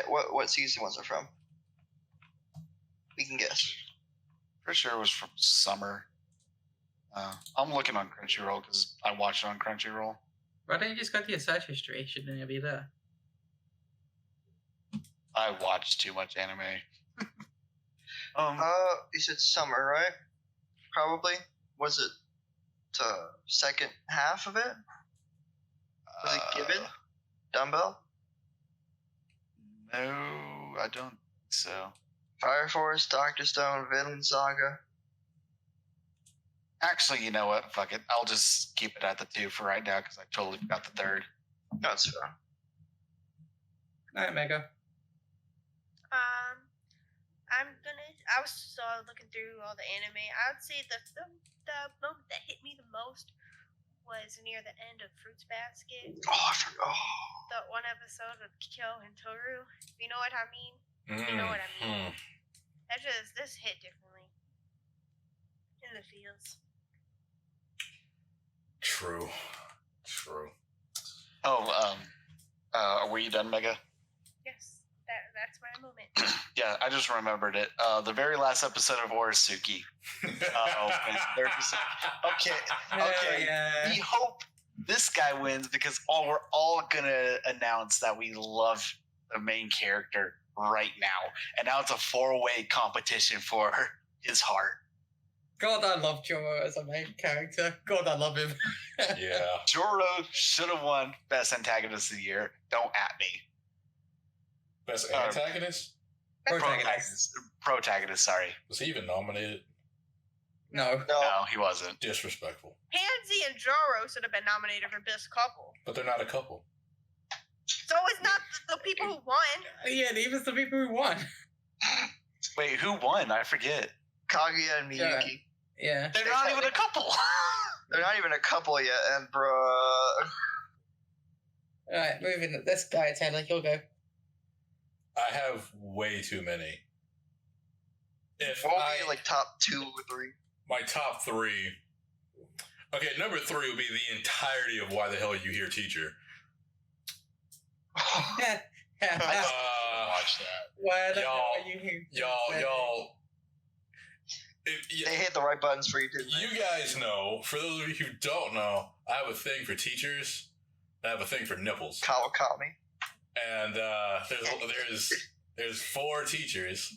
Speaker 5: thing.
Speaker 2: What season was it from? We can guess.
Speaker 5: Pretty sure it was from summer. I'm looking on Crunchyroll because I watch it on Crunchyroll.
Speaker 4: Why don't you just go to your search history? Shouldn't it be there?
Speaker 5: I watch too much anime.
Speaker 2: You said summer, right? Probably. Was it the second half of it? Was it Given? Dumbbell?
Speaker 5: No, I don't think so.
Speaker 2: Fire Force, Dr. Stone, Vinland Saga.
Speaker 5: Actually, you know what? Fuck it. I'll just keep it at the 2 for right now because I totally forgot the third.
Speaker 2: That's fair.
Speaker 4: Alright, Mega.
Speaker 1: I was looking through all the anime. I would say the moment that hit me the most was near the end of Fruits Basket.
Speaker 2: Oh, I forgot.
Speaker 1: The one episode with Kyo and Toru. You know what I mean? You know what I mean. This hit differently. In the feels.
Speaker 3: True.
Speaker 5: Oh, were you done, Mega?
Speaker 1: Yes. That's my moment.
Speaker 5: Yeah, I just remembered it. The very last episode of Orisuki. Okay.
Speaker 4: Yeah.
Speaker 5: We hope this guy wins because we're all gonna announce that we love the main character right now, and now it's a 4-way competition for his heart.
Speaker 4: God, I love Joro as a main character. God, I love him.
Speaker 3: Yeah.
Speaker 5: Joro should have won Best Antagonist of the Year. Don't at me.
Speaker 3: Best antagonist?
Speaker 5: Protagonist, sorry.
Speaker 3: Was he even nominated?
Speaker 4: No.
Speaker 5: No, he wasn't.
Speaker 3: Disrespectful.
Speaker 1: Pansy and Joro should have been nominated for Best Couple.
Speaker 3: But they're not a couple.
Speaker 1: So it's not the people who won.
Speaker 4: Yeah, even the people who won.
Speaker 5: Wait, who won? I forget.
Speaker 2: Kaguya and
Speaker 4: Yeah.
Speaker 2: Miyuki.
Speaker 4: Yeah.
Speaker 5: They're not even a couple.
Speaker 2: They're not even a couple yet, and bruh.
Speaker 4: Alright, moving. This guy, Taylor, you'll go.
Speaker 3: I have way too many. If
Speaker 2: What would
Speaker 3: I
Speaker 2: be like top 2 or 3?
Speaker 3: my top 3. Okay, number 3 would be the entirety of Why the Hell Are You Here, Teacher.
Speaker 5: I watch that.
Speaker 4: Why the hell
Speaker 3: Y'all-
Speaker 4: are you here?
Speaker 3: Y'all.
Speaker 2: They hit the right buttons for you, didn't they?
Speaker 3: You guys know, for those of you who don't know, I have a thing for teachers. I have a thing for nipples.
Speaker 2: Kawakami.
Speaker 3: And there's 4 teachers.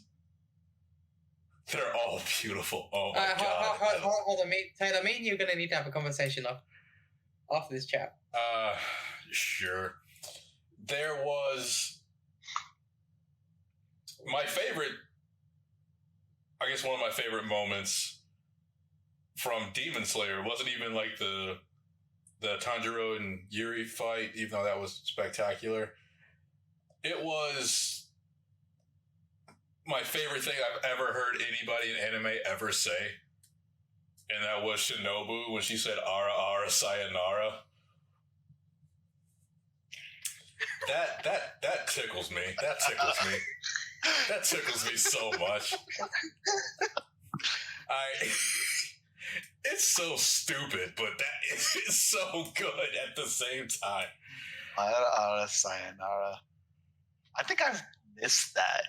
Speaker 3: They're all beautiful. Oh my god.
Speaker 4: Hold on, Taylor. Me and you are gonna need to have a conversation after this chat.
Speaker 3: Sure. There was my favorite. I guess one of my favorite moments from Demon Slayer. It wasn't even like the Tanjiro and Yuri fight, even though that was spectacular. It was my favorite thing I've ever heard anybody in anime ever say. And that was Shinobu when she said "Ara Ara Sayonara." That tickles me. That tickles me. That tickles me so much. It's so stupid, but that is so good at the same time.
Speaker 5: Sayonara. I think I've missed that.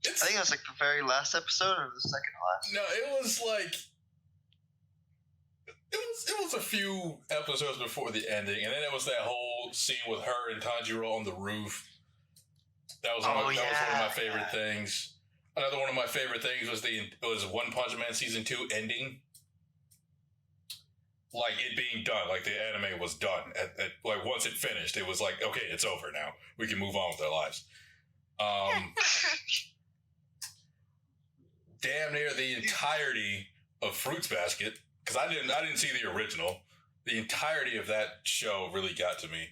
Speaker 2: I think it was like the very last episode or the second last.
Speaker 3: No, it was like it was a few episodes before the ending, and then it was that whole scene with her and Tanjiro on the roof. That was one of my favorite things. Another one of my favorite things was One Punch Man season 2 ending. Like it being done, like the anime was done. Like once it finished, it was like, okay, it's over now. We can move on with our lives. Damn near the entirety of Fruits Basket, because I didn't see the original. The entirety of that show really got to me.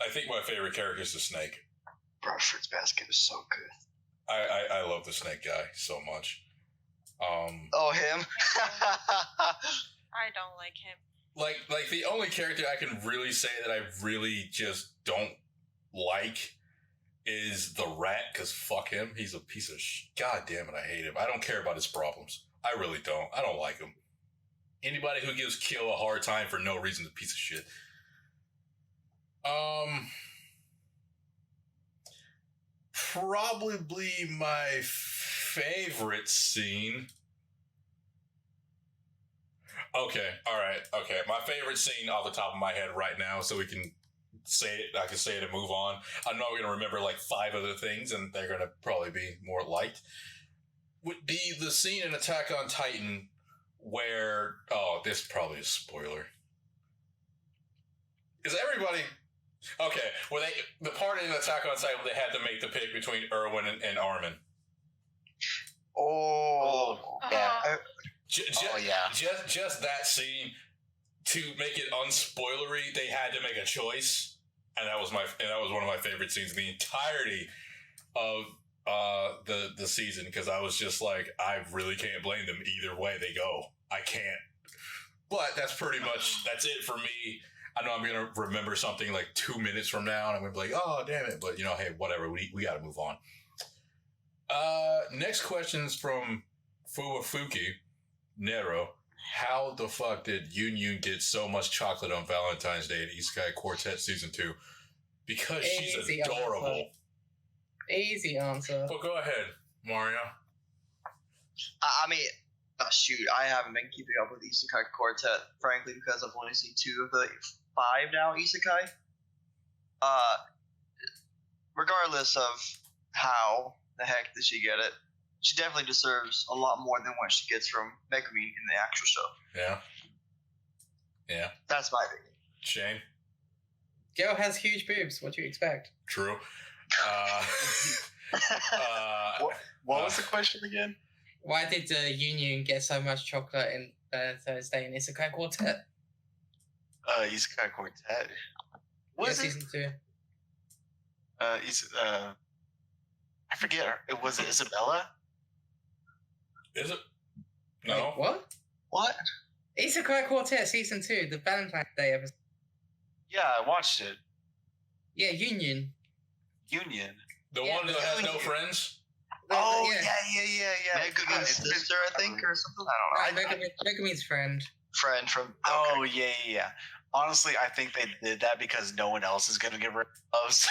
Speaker 3: I think my favorite character is the Snake.
Speaker 2: Bro, Fruits Basket is so good.
Speaker 3: I love the Snake guy so much.
Speaker 2: Oh, him?
Speaker 6: I don't like him.
Speaker 3: Like the only character I can really say that I really just don't like is the Rat, because fuck him. He's a piece of God damn it, I hate him. I don't care about his problems. I really don't. I don't like him. Anybody who gives Kill a hard time for no reason is a piece of shit. Probably my favorite scene. Okay, all right, okay. My favorite scene off the top of my head right now, so we can say it. I can say it and move on. I'm not going to remember like 5 other things, and they're going to probably be more liked. Would be the scene in Attack on Titan where this probably is a spoiler. Is everybody okay? Where the part in Attack on Titan where they had to make the pick between Erwin and Armin.
Speaker 2: Oh, yeah.
Speaker 3: Just that scene, to make it unspoilery, they had to make a choice, and that was one of my favorite scenes in the entirety of the season, because I was just like, I really can't blame them either way they go. I can't. But that's it for me. I know I'm gonna remember something like 2 minutes from now, and I'm gonna be like, oh damn it! But hey, whatever. We got to move on. Next question's from Fuwafuki Nero. How the fuck did Yun get so much chocolate on Valentine's Day in Isekai Quartet Season 2? Because she's adorable.
Speaker 4: Easy answer.
Speaker 3: Well, go ahead, Mario.
Speaker 2: I mean, shoot, I haven't been keeping up with Isekai Quartet, frankly, because I've only seen 2 of the 5 now Isekai. Regardless of how the heck did she get it, she definitely deserves a lot more than what she gets from Megumi in the actual show.
Speaker 3: Yeah.
Speaker 2: That's my opinion.
Speaker 3: Shane?
Speaker 4: Girl has huge boobs. What do you expect?
Speaker 3: True.
Speaker 5: What was the question again?
Speaker 4: Why did Union get so much chocolate in Thursday in Isekai Quartet?
Speaker 5: Isekai Quartet. What is it?
Speaker 4: Season 2.
Speaker 5: I forget. Was it Isabella?
Speaker 3: Is it? No.
Speaker 4: Wait,
Speaker 2: What?
Speaker 4: Isekai Quartet Season 2, the Valentine's Day episode.
Speaker 5: Yeah, I watched it.
Speaker 4: Yeah, Union.
Speaker 3: The one that has no friends?
Speaker 5: Oh,
Speaker 4: yeah.
Speaker 5: yeah.
Speaker 2: Megumi's sister, I think, or something? I don't know.
Speaker 4: Megumi's friend.
Speaker 2: Friend from...
Speaker 5: Oh, yeah. Honestly, I think they did that because no one else is going to give her loves.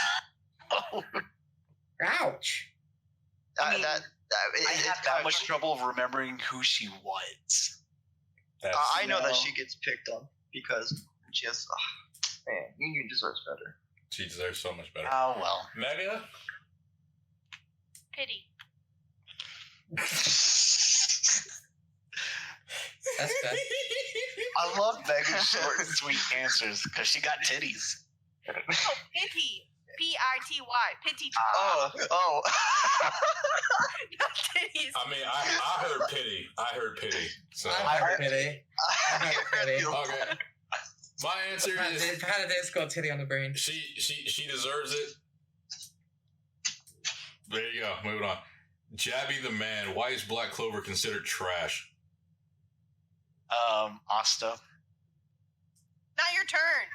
Speaker 4: Ouch.
Speaker 5: I had that much trouble remembering who she was.
Speaker 2: I know that she gets picked on because she has... man, Union deserves better.
Speaker 3: She deserves so much better.
Speaker 5: Oh, well.
Speaker 3: Mega?
Speaker 6: Pity.
Speaker 4: That's bad.
Speaker 5: I love Megan's short and sweet answers because she got titties.
Speaker 6: Oh, pity. Pity. Pity.
Speaker 2: Oh.
Speaker 6: Not titties.
Speaker 3: I mean, I heard pity. heard pity. So
Speaker 4: I heard pity. I heard pity.
Speaker 3: okay. My answer is
Speaker 4: Paradise got titty on the brain.
Speaker 3: she deserves it. There you go. Moving on. Jabby the man. Why is Black Clover considered trash?
Speaker 5: Asta.
Speaker 6: Now your turn.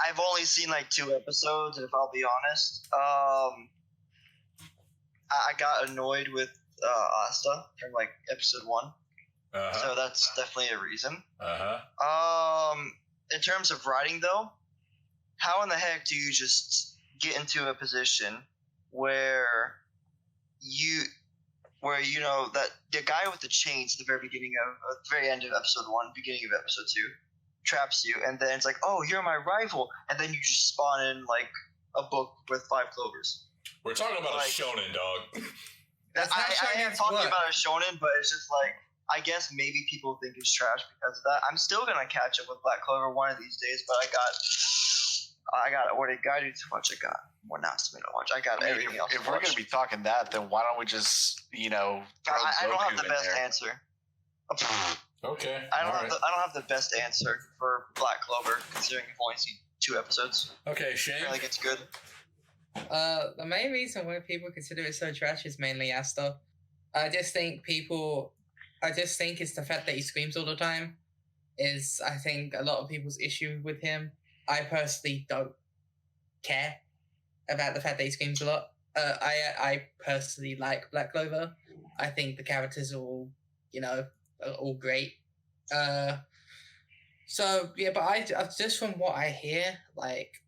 Speaker 2: I've only seen like 2 episodes, if I'll be honest. I got annoyed with Asta from like episode 1, so that's definitely a reason. In terms of writing, though, how in the heck do you just get into a position where you know that the guy with the chains at the very beginning of the very end of episode 1, beginning of episode 2, traps you, and then it's like, oh, you're my rival, and then you just spawn in like a book with 5 clovers.
Speaker 3: We're talking about
Speaker 2: Like-
Speaker 3: a shonen, dog.
Speaker 4: That's how
Speaker 2: I am
Speaker 4: shonens
Speaker 2: talking
Speaker 4: work.
Speaker 2: about a shonen, but it's just like, I guess maybe people think it's trash because of that. I'm still gonna catch up with Black Clover one of these days, but I got what I got to do too much. I got more not to watch. I got everything else.
Speaker 5: If
Speaker 2: to
Speaker 5: we're
Speaker 2: watch.
Speaker 5: gonna be talking that, then why don't we just, throw
Speaker 2: I don't have
Speaker 5: Goku
Speaker 2: the
Speaker 5: in
Speaker 2: best
Speaker 5: there?
Speaker 2: answer.
Speaker 3: Okay.
Speaker 2: I don't
Speaker 3: all
Speaker 2: have
Speaker 3: right.
Speaker 2: I don't have the best answer for Black Clover, considering I've only seen 2 episodes.
Speaker 3: Okay, Shane.
Speaker 2: I think it's good.
Speaker 4: The main reason why people consider it so trash is mainly Asta. I just think it's the fact that he screams all the time. I think a lot of people's issue with him. I personally don't care about the fact that he screams a lot. I personally like Black Clover. I think the characters are all, are all great. So yeah, but I just from what I hear, like,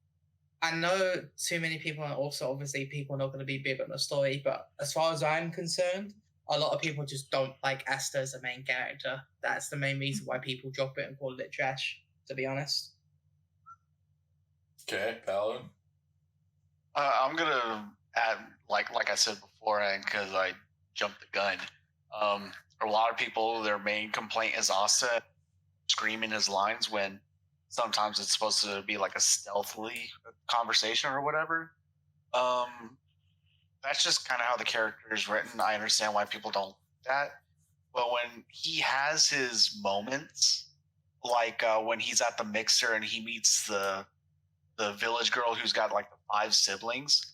Speaker 4: I know too many people are also obviously people are not going to be big on the story, but as far as I'm concerned, a lot of people just don't like Asta as a main character. That's the main reason why people drop it and call it trash, to be honest.
Speaker 3: Okay, Paladin.
Speaker 5: I'm gonna add, like I said beforehand, because I jumped the gun. A lot of people, their main complaint is Asta screaming his lines when sometimes it's supposed to be like a stealthily conversation or whatever. That's just kind of how the character is written. I understand why people don't like that, but when he has his moments, like when he's at the mixer and he meets the village girl who's got like the 5 siblings,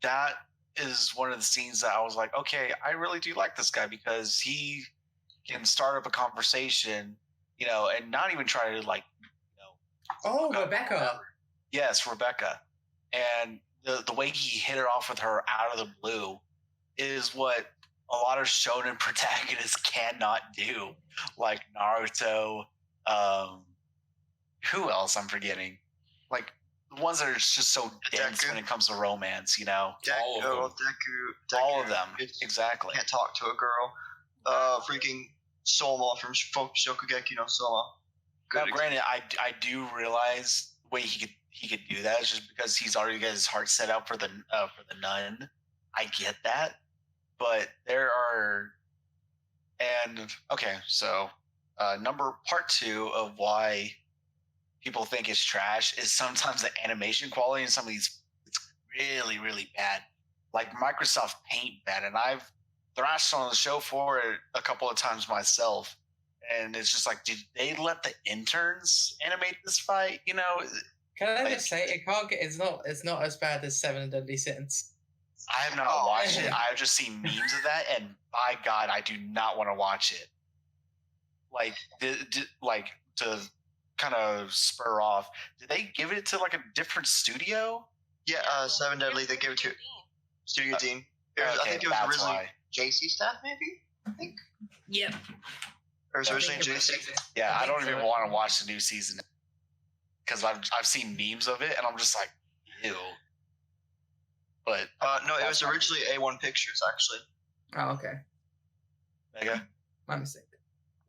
Speaker 5: that is one of the scenes that I was like, okay, I really do like this guy because he can start up a conversation, and not even try to
Speaker 4: Oh, Rebecca.
Speaker 5: Yes, Rebecca. And the way he hit it off with her out of the blue is what a lot of shonen protagonists cannot do. Like Naruto, who else I'm forgetting? Like the ones that are just so dense
Speaker 2: Deku.
Speaker 5: when it comes to romance,
Speaker 3: All of them.
Speaker 2: Deku.
Speaker 5: All of them.
Speaker 2: It's-
Speaker 5: Exactly.
Speaker 2: Can't talk to a girl. Freaking Soma from Shokugeki no Soma.
Speaker 5: Now, granted, I do realize the way he could do that is just because he's already got his heart set out for the nun. I get that, but there are, and okay, so part 2 of why people think it's trash is sometimes the animation quality in some of these it's really, really bad. Like Microsoft Paint bad, and I've thrashed on the show for it a couple of times myself. And it's just like, did they let the interns animate this fight?
Speaker 4: Can I just say it can't get? It's not as bad as 7 Deadly Sins.
Speaker 5: I have not watched it. I've just seen memes of that, and by God, I do not want to watch it. Like, like to kind of spur off, did they give it to like a different studio?
Speaker 2: Yeah, 7 Deadly, they gave it to Studio Dean. I think it was
Speaker 5: that's
Speaker 2: originally
Speaker 5: why.
Speaker 2: JC staff, maybe? I think.
Speaker 4: Yep.
Speaker 2: Or was it originally JC?
Speaker 5: Yeah, I don't
Speaker 4: think
Speaker 5: even
Speaker 4: so.
Speaker 5: want to watch the new season because I've seen memes of it, and I'm just like, ew. But
Speaker 2: No, it was originally A1 Pictures, actually.
Speaker 4: Oh, okay.
Speaker 5: Mega.
Speaker 4: My mistake.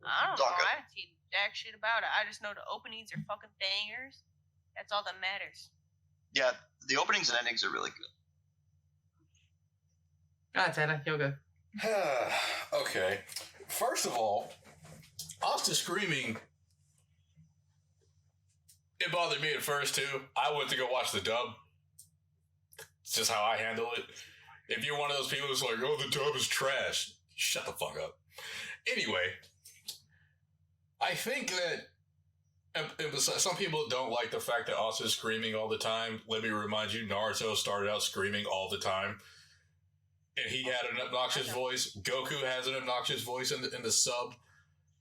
Speaker 6: I don't know.
Speaker 2: Talk it.
Speaker 6: I haven't seen jack shit about it. I just know the openings are fucking bangers. That's all that matters.
Speaker 2: Yeah, the openings and endings are really good.
Speaker 4: Taylor, you'll go.
Speaker 3: Okay. First of all, Asta screaming, it bothered me at first too. I went to go watch the dub. It's just how I handle it. If you're one of those people who's like, oh, the dub is trash, Shut the fuck up. Anyway, I think that some people don't like the fact that Asta's screaming all the time. Let me remind you, Naruto started out screaming all the time. And he had an obnoxious voice. Goku has an obnoxious voice in the sub.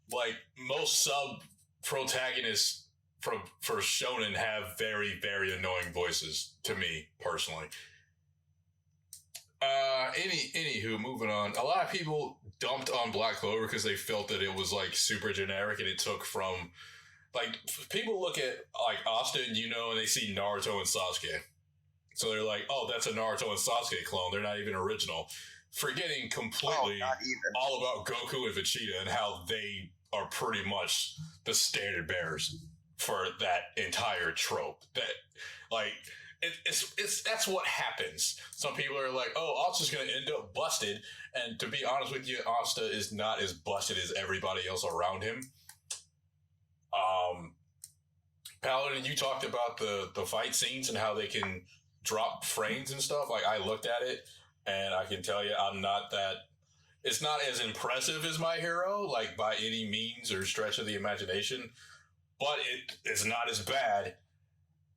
Speaker 3: Like, most sub protagonists for shonen have very, very annoying voices, to me, personally. Anywho, moving on. A lot of people dumped on Black Clover because they felt that it was, like, super generic, and it took from... Like, people look at, like, Asta and Yuno, and they see Naruto and Sasuke. So they're like, oh, that's a Naruto and Sasuke clone. They're not even original. Forgetting completely all about Goku and Vegeta and how they are pretty much the standard bearers for that entire trope. That, like, it's that's what happens. Some people are like, oh, Asta's going to end up busted. And to be honest with you, Asta is not as busted as everybody else around him. Paladin, you talked about the fight scenes and how they can drop frames and stuff. Like, I looked at it, and I can tell you it's not as impressive as My Hero, like, by any means or stretch of the imagination, but it is not as bad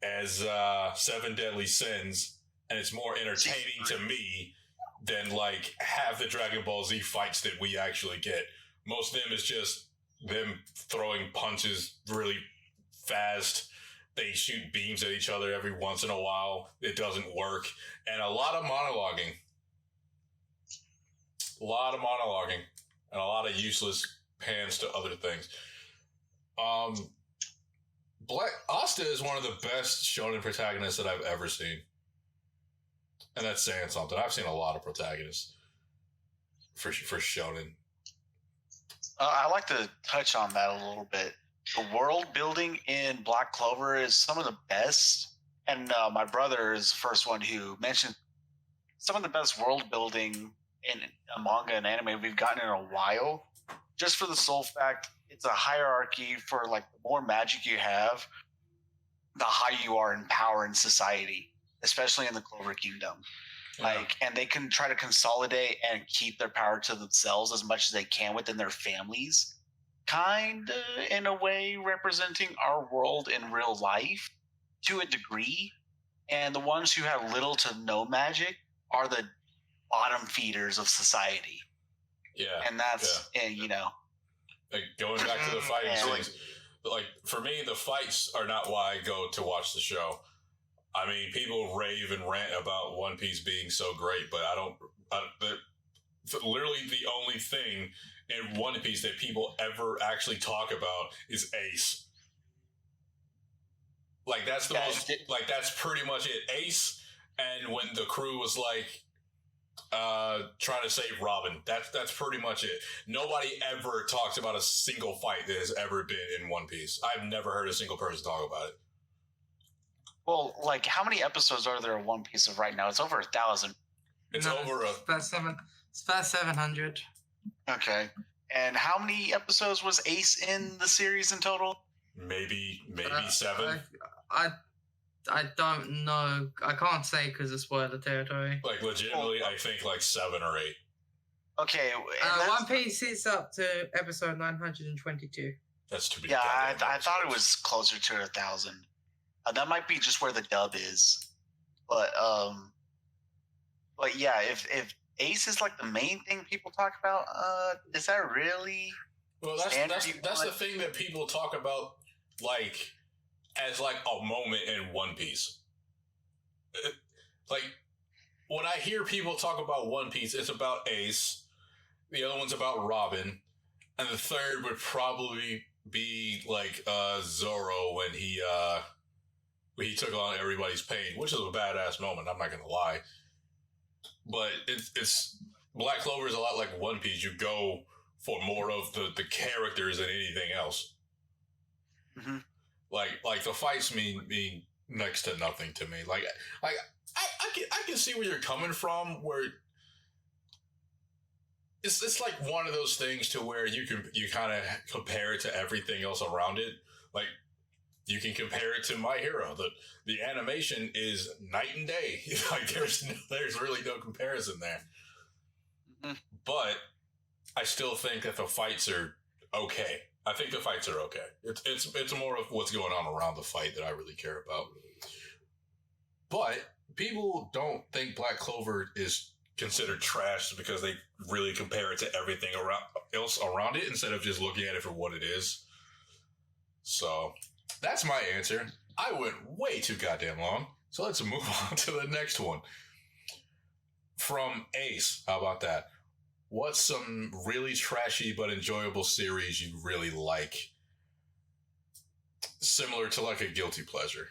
Speaker 3: as Seven Deadly Sins, and it's more entertaining to me than, like, half the Dragon Ball Z fights that we actually get. Most of them is just them throwing punches really fast. They shoot beams at each other every once in a while. It doesn't work. And a lot of monologuing. And a lot of useless pans to other things. Asta is one of the best shonen protagonists that I've ever seen. And that's saying something. I've seen a lot of protagonists for shonen.
Speaker 5: I like to touch on that a little bit. The world building in Black Clover is some of the best. And my brother is the first one who mentioned some of the best world building in a manga and anime we've gotten in a while. Just for the sole fact, it's a hierarchy for, like, the more magic you have, the higher you are in power in society, especially in the Clover Kingdom. Like, and they can try to consolidate and keep their power to themselves as much as they can within their families. Kind of, in a way, representing our world in real life to a degree. And the ones who have little to no magic are the bottom feeders of society.
Speaker 3: Yeah.
Speaker 5: And that's, you know.
Speaker 3: Like, going back to the fighting scenes, like, for me, the fights are not why I go to watch the show. I mean, people rave and rant about One Piece being so great, but literally the only thing in One Piece that people ever actually talk about is Ace. Like, that's the most, like, that's pretty much it. Ace, and when the crew was, like, trying to save Robin. That's pretty much it. Nobody ever talks about a single fight that has ever been in One Piece. I've never heard a single person talk about it.
Speaker 5: Well, like, how many episodes are there in One Piece of right now? It's over 1,000.
Speaker 3: It's
Speaker 4: about 700.
Speaker 5: Okay. And how many episodes was Ace in the series in total?
Speaker 3: Maybe 7.
Speaker 4: I don't know. I can't say because it's spoiler territory.
Speaker 3: Like, legitimately, I think like 7 or 8.
Speaker 5: Okay.
Speaker 4: One Piece is up to episode 922.
Speaker 3: That's to be.
Speaker 5: Yeah, I thought it was closer to 1,000. That might be just where the dub is, but yeah, if Ace is like the main thing people talk about, is that really?
Speaker 3: Well, that's the thing that people talk about, like, as like a moment in One Piece. Like, when I hear people talk about One Piece, it's about Ace. The other one's about Robin, and the third would probably be like Zoro when he took on everybody's pain, which is a badass moment. I'm not gonna lie, but it's Black Clover is a lot like One Piece. You go for more of the characters than anything else.
Speaker 5: Mm-hmm.
Speaker 3: Like the fights mean next to nothing to me. Like I can see where you're coming from. Where it's like one of those things to where you kind of compare it to everything else around it. Like, you can compare it to My Hero. The animation is night and day. Like, there's really no comparison there. Mm-hmm. But I still think that the fights are okay. I think the fights are okay. It's more of what's going on around the fight that I really care about. But people don't think Black Clover is considered trash because they really compare it to everything else around it instead of just looking at it for what it is. So that's my answer. I went way too goddamn long. So let's move on to the next one. From Ace, how about that? What's some really trashy but enjoyable series you really like? Similar to like a guilty pleasure.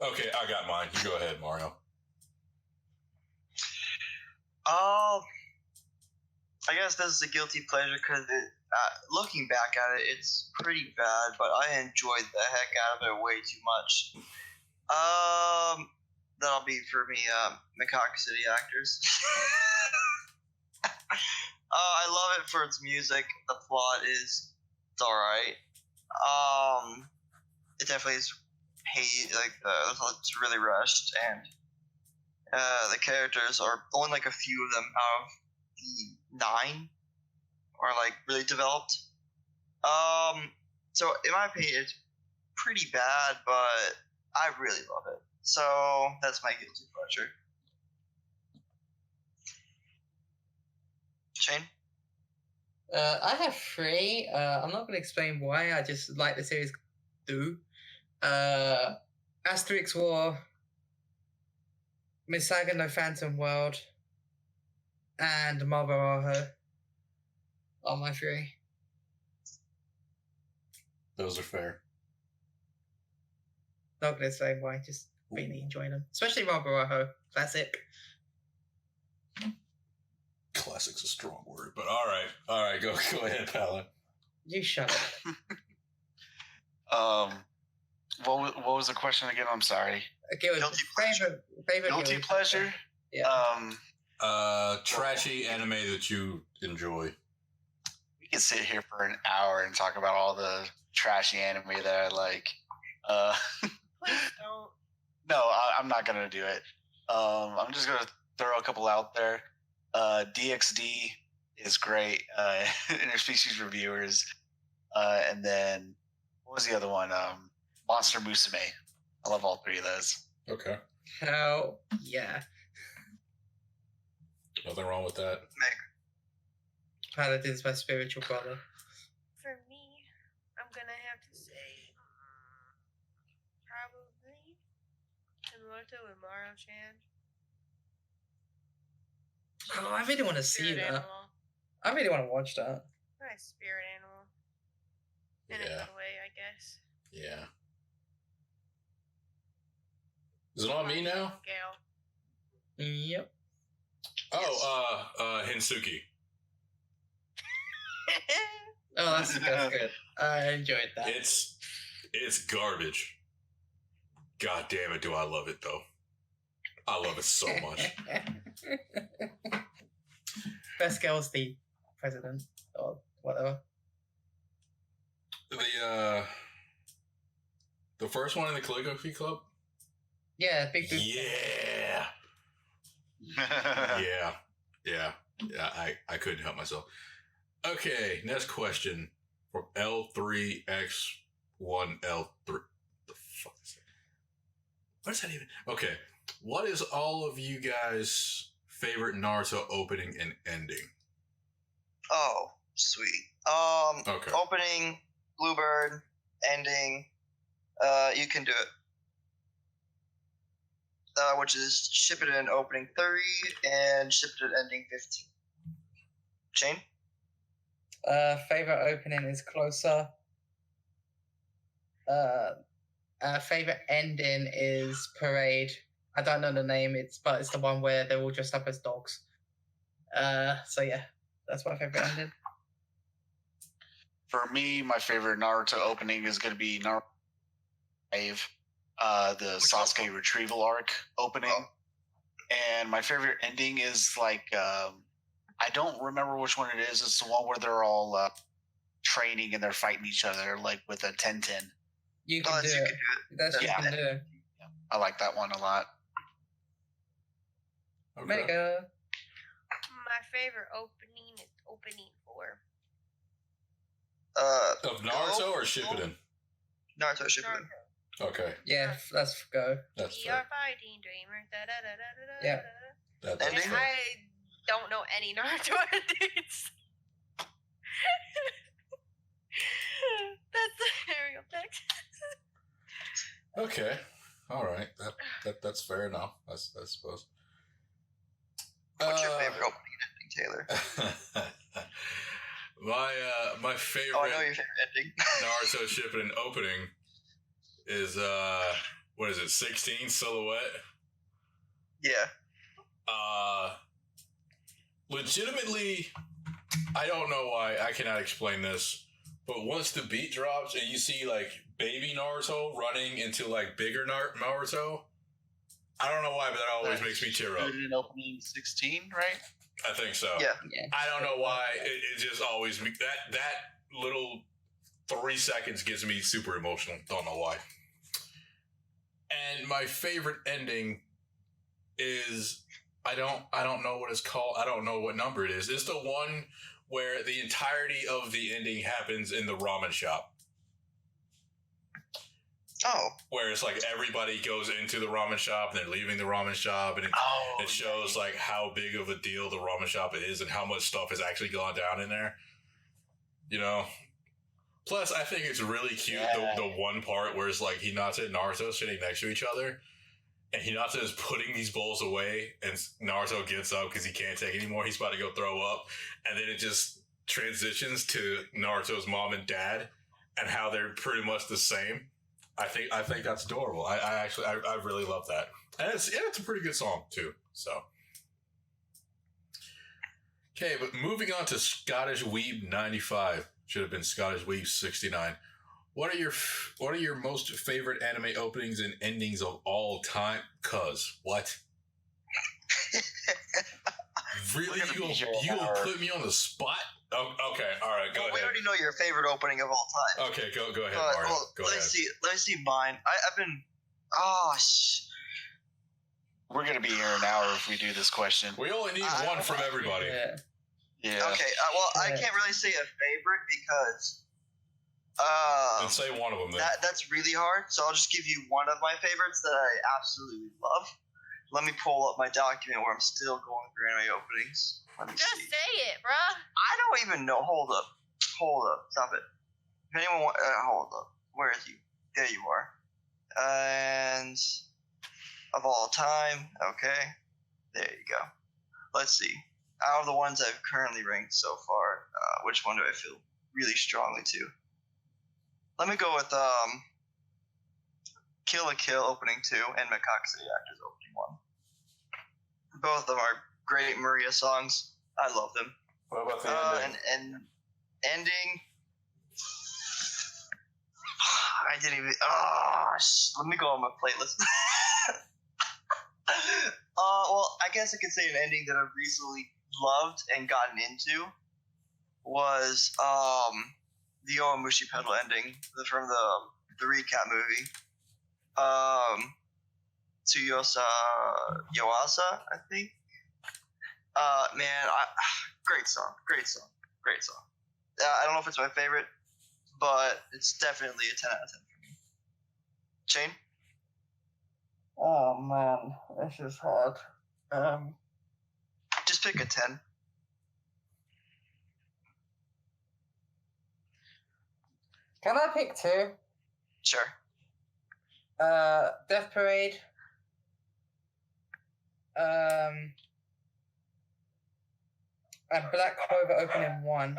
Speaker 3: Okay, I got mine. You go ahead, Mario.
Speaker 2: I guess this is a guilty pleasure because looking back at it, it's pretty bad, but I enjoyed the heck out of it way too much. That'll be for me, Macaque City Actors. I love it for its music. The plot it's alright. It definitely is it's really rushed, and the characters are only like a few of them out of the 9 are like really developed. So in my opinion, it's pretty bad, but I really love it. So that's my guilty pleasure. Shane?
Speaker 4: I have 3. I'm not going to explain why. I just like the series. Asterix War, Misaga no Phantom World, and Marbaraho are my 3.
Speaker 3: Those are fair.
Speaker 4: Not going to explain why. Just really enjoy them, especially Marbaraho. Classic.
Speaker 3: Classic's a strong word, but all right, go ahead, Palin.
Speaker 4: You shut
Speaker 5: up. What was the question again? I'm sorry.
Speaker 4: Guilty favorite
Speaker 5: guilty pleasure.
Speaker 4: Yeah.
Speaker 3: Trashy anime that you enjoy.
Speaker 5: We can sit here for an hour and talk about all the trashy anime that I like.
Speaker 6: Please don't.
Speaker 5: No, I'm not gonna do it. I'm just gonna throw a couple out there. DxD is great. Interspecies Reviewers, and then what was the other one? Monster Musume. I love all 3 of those.
Speaker 3: Okay.
Speaker 4: Hell yeah.
Speaker 3: Nothing wrong with that.
Speaker 4: Paladin's my spiritual brother.
Speaker 6: For me, I'm gonna have to say probably Naruto and Mario-chan.
Speaker 4: Oh, I really want to see
Speaker 6: Spirit
Speaker 4: that.
Speaker 6: animal.
Speaker 4: I really want to watch that.
Speaker 6: Nice spirit animal. In a good way, I guess.
Speaker 3: Yeah. Is it on me now?
Speaker 6: Gale.
Speaker 4: Yep.
Speaker 3: Oh, Hinsuki.
Speaker 4: Oh, that's good. I enjoyed that.
Speaker 3: It's garbage. God damn it, do I love it though. I love it so much.
Speaker 4: Best girl's the president or whatever.
Speaker 3: The first one in the calligraphy club?
Speaker 4: Yeah, big dude.
Speaker 3: Yeah. Yeah. I couldn't help myself. Okay, next question from L3X1L3. The fuck is that? What is that even? Okay, what is all of you guys' favorite Naruto opening and ending?
Speaker 2: Oh, sweet.
Speaker 3: Okay.
Speaker 2: Opening, Bluebird, ending, you can do it. Which is Shippuden opening 30 and Shippuden ending 15. Shane?
Speaker 4: Favorite opening is Closer. Favorite ending is Parade. I don't know the name, but it's the one where they're all dressed up as dogs. So yeah, that's my favorite ending.
Speaker 5: For me, my favorite Naruto opening is going to be Naruto 5, the Sasuke retrieval arc opening. Oh. And my favorite ending is like, I don't remember which one it is. It's the one where they're all training and they're fighting each other, like with a 10-10.
Speaker 4: You can do it. That's what you can do.
Speaker 5: I like that one a lot.
Speaker 4: Okay. Mega.
Speaker 6: My favorite opening is opening 4.
Speaker 3: Of Naruto or Shippuden?
Speaker 2: Naruto Shippuden.
Speaker 3: Okay,
Speaker 4: Yeah, let's go.
Speaker 3: that's
Speaker 6: We are
Speaker 3: fair.
Speaker 6: fighting dreamers.
Speaker 4: Yeah.
Speaker 3: That's
Speaker 2: Ending?
Speaker 3: fair.
Speaker 6: I don't know any Naruto endings. That's the aerial text.
Speaker 3: Okay, all right. That's fair enough. I suppose.
Speaker 2: What's your favorite opening and ending, Taylor?
Speaker 3: My favorite
Speaker 2: Oh, I know your favorite ending.
Speaker 3: Naruto Shippuden opening is what is it? 16 Silhouette.
Speaker 2: Yeah.
Speaker 3: Legitimately, I don't know why. I cannot explain this, but once the beat drops and you see like baby Naruto running into like bigger Naruto, I don't know why, but that always makes me tear up.
Speaker 5: In opening 16, right?
Speaker 3: I think so.
Speaker 2: Yeah.
Speaker 3: I don't know why. It just always that little 3 seconds gets me super emotional. Don't know why. And my favorite ending is I don't know what it's called. I don't know what number it is. It's the one where the entirety of the ending happens in the ramen shop.
Speaker 2: Oh.
Speaker 3: Where it's like everybody goes into the ramen shop and they're leaving the ramen shop, and it shows like how big of a deal the ramen shop is and how much stuff has actually gone down in there. You know? Plus, I think it's really cute, the one part where it's like Hinata and Naruto sitting next to each other, and Hinata is putting these bowls away, and Naruto gets up because he can't take anymore. He's about to go throw up, and then it just transitions to Naruto's mom and dad and how they're pretty much the same. I think that's adorable. I really love that, and it's a pretty good song too. So. Okay, but moving on to Scottish Weeb 95. Should have been Scottish Weeb 69. What are your most favorite anime openings and endings of all time? Cuz what? Really, you gonna put me on the spot? Oh, okay, all right, go ahead.
Speaker 2: We already know your favorite opening of all time.
Speaker 3: Okay, go ahead,
Speaker 2: But,
Speaker 3: Mario.
Speaker 2: well,
Speaker 3: Go
Speaker 2: let
Speaker 3: ahead.
Speaker 2: me see mine. I've been. Oh,
Speaker 5: We're gonna be here an hour if we do this question.
Speaker 3: We only need one from everybody.
Speaker 4: Yeah.
Speaker 5: Yeah.
Speaker 2: Okay. I can't really say a favorite because.
Speaker 3: Then say one of them then.
Speaker 2: That's really hard. So I'll just give you one of my favorites that I absolutely love. Let me pull up my document where I'm still going through anime openings. Let me
Speaker 6: Just
Speaker 2: see.
Speaker 6: say it, bruh.
Speaker 2: I don't even know. Hold up. Stop it. If anyone want, hold up. Where is you? There you are. And of all time. Okay. There you go. Let's see. Out of the ones I've currently ranked so far, which one do I feel really strongly to? Let me go with Kill la Kill opening 2 and Macaque City Actors opening 1. Both of them are great Maria songs. I love them.
Speaker 3: What about the ending?
Speaker 2: And ending. I didn't even. Let me go on my playlist. Well, I guess I could say an ending that I've recently loved and gotten into was the Yowamushi Pedal ending from the recap movie. Tsuyosa Yoasa, I think. Man, great song. I don't know if it's my favorite, but it's definitely a 10 out of 10 for me. Shane?
Speaker 4: Oh man, this is hard.
Speaker 2: Just pick a 10.
Speaker 4: Can I pick two?
Speaker 2: Sure.
Speaker 4: Death Parade. And Black Clover opening 1.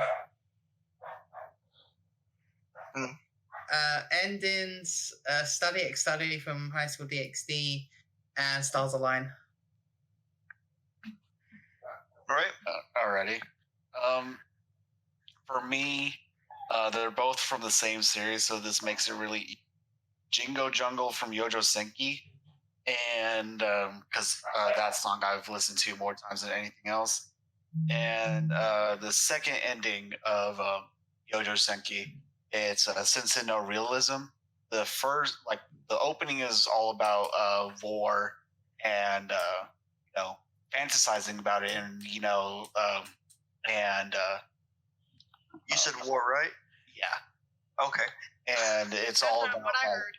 Speaker 4: Endings, Study X Study from High School DxD and Stars Align.
Speaker 2: All right.
Speaker 5: Alrighty. For me, they're both from the same series, so this makes it really Jingo Jungle from Yojo Senki, and because that song I've listened to more times than anything else, and the second ending of Yojo Senki, it's Sensei no Realism. The first, like the opening, is all about war and fantasizing about it, and
Speaker 2: You said war, right?
Speaker 5: yeah.
Speaker 2: Okay.
Speaker 5: and it's
Speaker 6: That's
Speaker 5: all
Speaker 6: not
Speaker 5: about
Speaker 6: what I heard.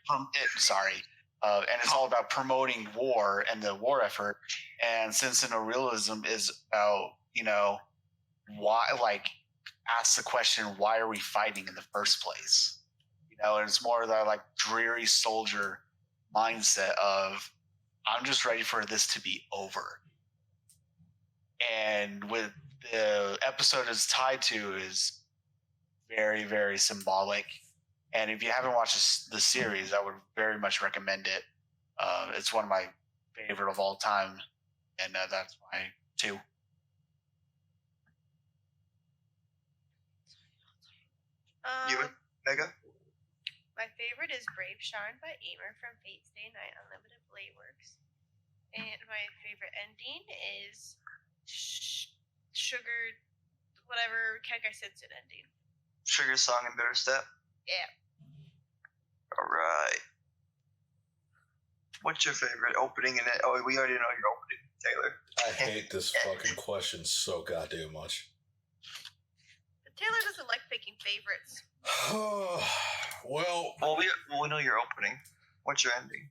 Speaker 5: and it's all about promoting war and the war effort. And since realism is about why, like, ask the question, why are we fighting in the first place? And it's more of that like dreary soldier mindset of I'm just ready for this to be over. And with the episode is tied to is very, very symbolic. And if you haven't watched the series, I would very much recommend it. It's one of my favorite of all time, and that's my 2.
Speaker 2: You would, Mega?
Speaker 6: My favorite is Brave Shine by Aimer from Fate Stay Night Unlimited Blade Works. And my favorite ending is Sugar, whatever Kenkai Sensen ending.
Speaker 2: Sugar Song and Bitter Step?
Speaker 6: Yeah.
Speaker 2: Alright. What's your favorite opening in it? Oh, we already know your opening, Taylor.
Speaker 3: I hate this fucking question so goddamn much.
Speaker 6: But Taylor doesn't like picking favorites.
Speaker 3: Well,
Speaker 2: we know your opening. What's your ending?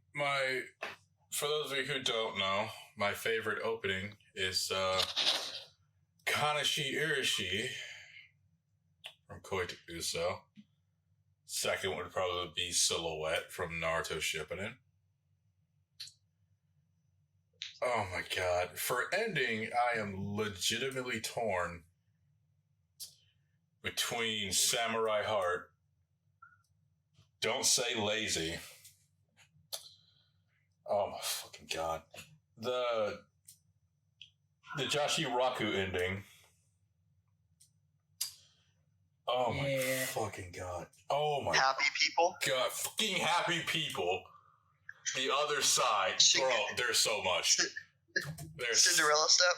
Speaker 3: For those of you who don't know, my favorite opening is Kanashi Irishi from Koi to Uso. Second would probably be Silhouette from Naruto Shippuden. Oh my god. For ending, I am legitimately torn between Samurai Heart, Don't Say Lazy. Oh my fucking god. The Joshiraku ending. Oh my fucking god. Oh my
Speaker 2: Happy People?
Speaker 3: god. Fucking Happy People. The other side. Bro, there's so much. There's
Speaker 2: Cinderella Step?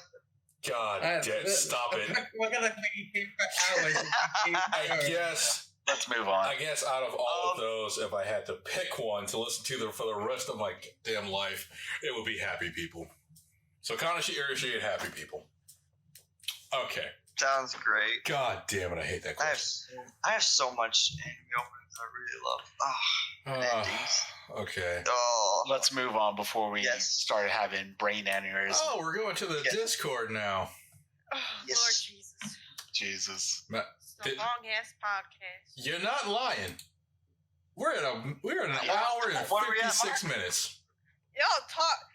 Speaker 3: God damn, stop it.
Speaker 4: We're gonna think for hours.
Speaker 3: I guess.
Speaker 5: Let's move on.
Speaker 3: I guess out of all of those, if I had to pick one to listen to for the rest of my damn life, it would be Happy People. So Kanashi Irishi and Happy People. Okay.
Speaker 2: Sounds great.
Speaker 3: God damn it, I hate that question.
Speaker 2: I have so much anime openings I really love. Endings.
Speaker 3: Okay.
Speaker 2: Oh.
Speaker 5: Let's move on before we start having brain aneurysm.
Speaker 3: Oh, we're going to the Discord now.
Speaker 6: Oh,
Speaker 2: Yes.
Speaker 6: Lord Jesus.
Speaker 5: Jesus.
Speaker 6: It's a long ass podcast.
Speaker 3: You're not lying. We're at an hour and 56 minutes.
Speaker 6: Y'all talk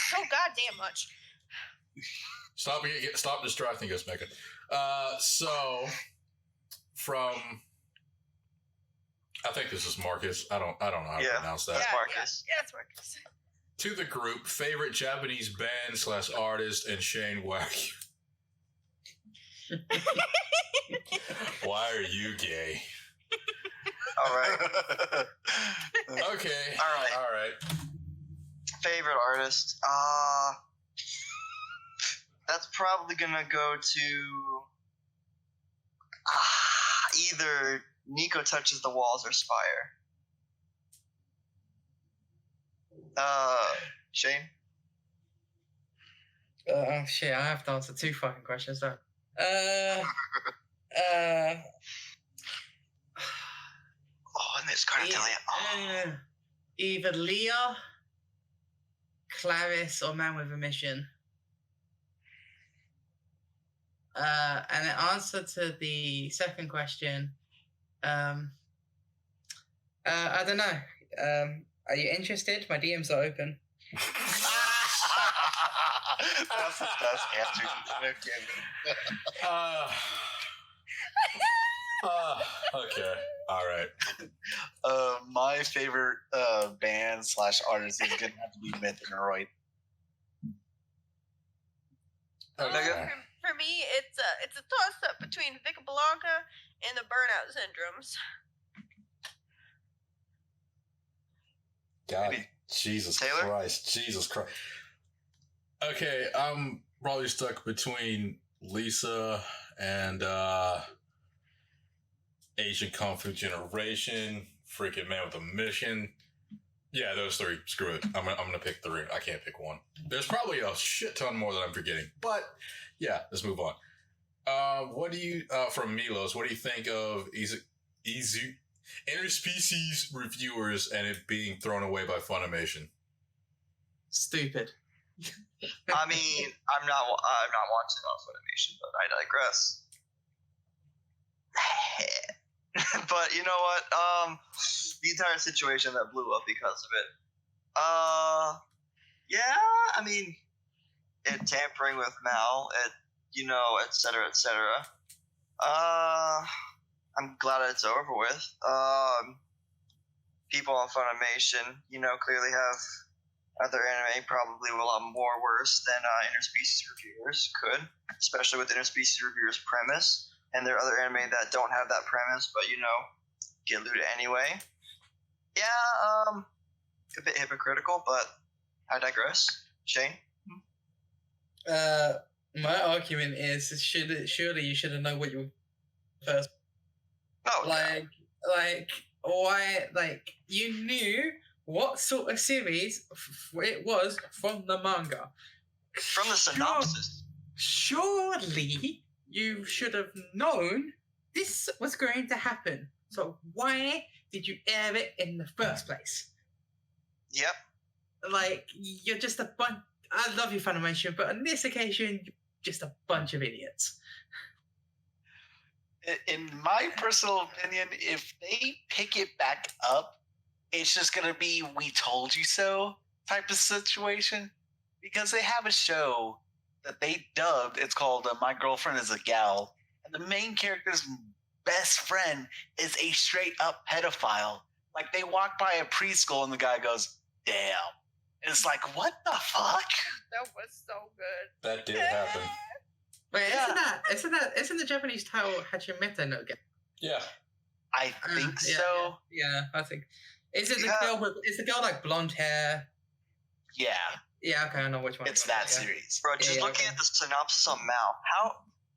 Speaker 6: so goddamn much.
Speaker 3: Stop distracting us, Megan. So from I think this is Marcus. I don't know how to pronounce that.
Speaker 2: That's Marcus.
Speaker 6: Yeah, it's Marcus.
Speaker 3: To the group, favorite Japanese band / artist, and Shane Wagyu. Why are you gay?
Speaker 2: All right.
Speaker 3: Okay.
Speaker 2: All right. Favorite artist? That's probably gonna go to either Nico Touches the Walls or Spire. Shane?
Speaker 4: Shit, I have to answer 2 fucking questions now.
Speaker 2: And it's kind of telling
Speaker 4: either Leah, Clarice, or Man with a Mission. And in answer to the second question, I don't know. Are you interested? My DMs are open.
Speaker 5: That's the best answer you could
Speaker 3: Okay. All right.
Speaker 5: My favorite band / artist is gonna have to be Myth and Roy.
Speaker 3: Okay.
Speaker 6: For me, it's a toss up between Vica Blanca and the Burnout Syndromes.
Speaker 3: God, Jesus
Speaker 2: Taylor?
Speaker 3: Christ. Okay, I'm probably stuck between Lisa and Asian Kung Fu Generation, freaking Man with a Mission. Yeah, those 3. Screw it. I'm gonna pick 3. I can't pick one. There's probably a shit ton more that I'm forgetting, but yeah, let's move on. What do you from Milos? What do you think of Interspecies reviewers and it being thrown away by Funimation.
Speaker 4: Stupid.
Speaker 2: I mean, I'm not watching on Funimation, but I digress. But you know what? The entire situation that blew up because of it. Yeah, I mean, it tampering with Mal, et cetera, et cetera. I'm glad it's over with. People on Funimation, clearly have other anime probably a lot more worse than interspecies reviewers could, especially with interspecies reviewers' premise. And there are other anime that don't have that premise, but get looted anyway. Yeah, a bit hypocritical, but I digress. Shane?
Speaker 4: My argument is surely you should have known what you were first.
Speaker 2: Oh,
Speaker 4: why? You knew what sort of series it was from the manga.
Speaker 2: From the synopsis.
Speaker 4: Surely you should have known this was going to happen. So why did you air it in the first place?
Speaker 2: Yep.
Speaker 4: You're just a bunch. I love you, Funimation, but on this occasion, you're just a bunch of idiots.
Speaker 5: In my personal opinion, if they pick it back up, it's just going to be "we told you so" type of situation. Because they have a show that they dubbed, it's called My Girlfriend is a Gal. And the main character's best friend is a straight up pedophile. Like, they walk by a preschool and the guy goes, "Damn." And it's like, what the fuck?
Speaker 6: That was so good.
Speaker 3: That did happen.
Speaker 4: Wait,
Speaker 5: Yeah.
Speaker 4: isn't the Japanese title Hachimeta no Ga?
Speaker 3: Yeah.
Speaker 5: I think so.
Speaker 4: Yeah, I think. Is it the
Speaker 2: Yeah.
Speaker 4: girl with? Is the girl like blonde hair?
Speaker 5: Yeah,
Speaker 4: Yeah, okay, I know which one.
Speaker 5: it's
Speaker 4: you want,
Speaker 5: that
Speaker 4: yeah.
Speaker 5: series.
Speaker 2: Bro, just
Speaker 4: Yeah,
Speaker 2: looking
Speaker 4: okay.
Speaker 2: at the synopsis on Mal,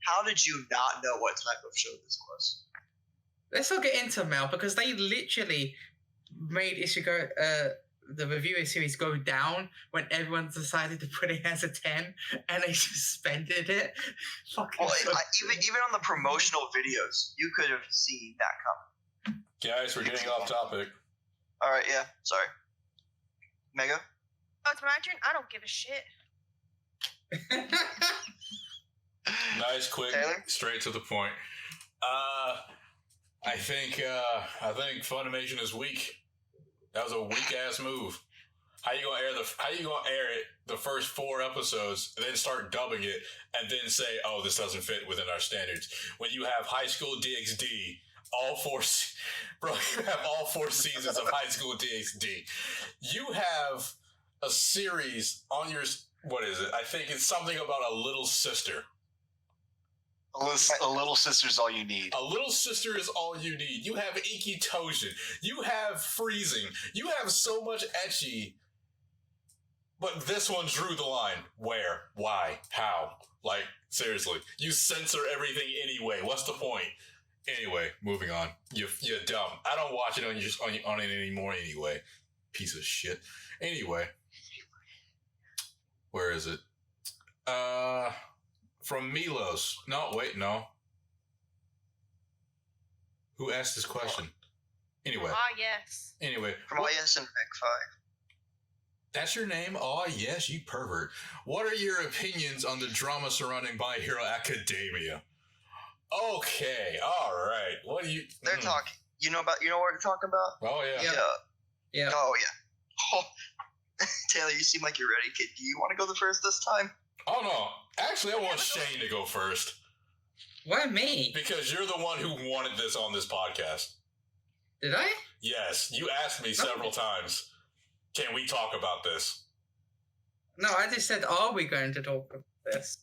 Speaker 2: how did you not know what type of show this was?
Speaker 4: Let's not get into Mal because they literally made Ishigo, the reviewer series go down when everyone decided to put it as a 10 and they suspended it. Fucking
Speaker 2: Well,
Speaker 4: so
Speaker 2: even on the promotional videos, you could have seen that coming.
Speaker 3: Guys, we're getting off topic.
Speaker 2: All right, yeah, sorry. Mega?
Speaker 6: Oh, it's my turn? I don't give a shit.
Speaker 3: Nice, quick,
Speaker 2: Taylor?
Speaker 3: straight to the point. I think Funimation is weak. That was a weak ass move. How you gonna air it the first 4 episodes, then start dubbing it, and then say, "Oh, this doesn't fit within our standards"? When you have High School DxD, you have all 4 seasons of High School DxD. You have a series on your, what is it? I think it's something about a little sister.
Speaker 5: A little sister's all you need.
Speaker 3: A little sister is all you need. You have Iki Toshin. You have freezing. You have so much ecchi. But this one drew the line. Where? Why? How? Like, seriously. You censor everything anyway. What's the point? Anyway, moving on. You're dumb. I don't watch it on it anymore anyway. Piece of shit. Anyway. Where is it? From Milos. No, wait, no. Who asked this question? Anyway.
Speaker 6: Ah, yes.
Speaker 3: Anyway.
Speaker 2: From IS and Pack 5.
Speaker 3: That's your name? Oh, yes, you pervert. What are your opinions on the drama surrounding My Hero Academia? Okay, all right. What do you...
Speaker 2: They're talking. You know what they're talking about?
Speaker 3: Oh, yeah.
Speaker 4: Yeah.
Speaker 2: Oh, yeah. Oh. Taylor, you seem like you're ready. Kid, do you want to go the first this time?
Speaker 3: Oh, no. Actually, I want Shane to go first.
Speaker 4: Why me?
Speaker 3: Because you're the one who wanted this on this podcast.
Speaker 4: Did I?
Speaker 3: Yes, you asked me several times. Can we talk about this?
Speaker 4: No, I just said, are we going to talk about this?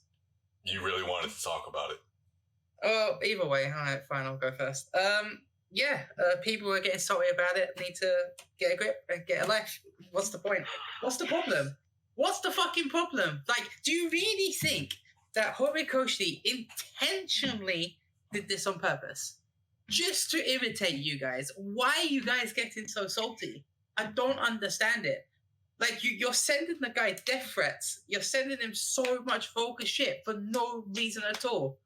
Speaker 3: You really wanted to talk about it.
Speaker 4: Oh, either way. All right, fine, I'll go first. People are getting salty about it. Need to get a grip and get a life. What's the point? What's the problem? What's the fucking problem? Like, do you really think that Horikoshi intentionally did this on purpose? Just to irritate you guys? Why are you guys getting so salty? I don't understand it. Like, you're sending the guy death threats. You're sending him so much vulgar shit for no reason at all.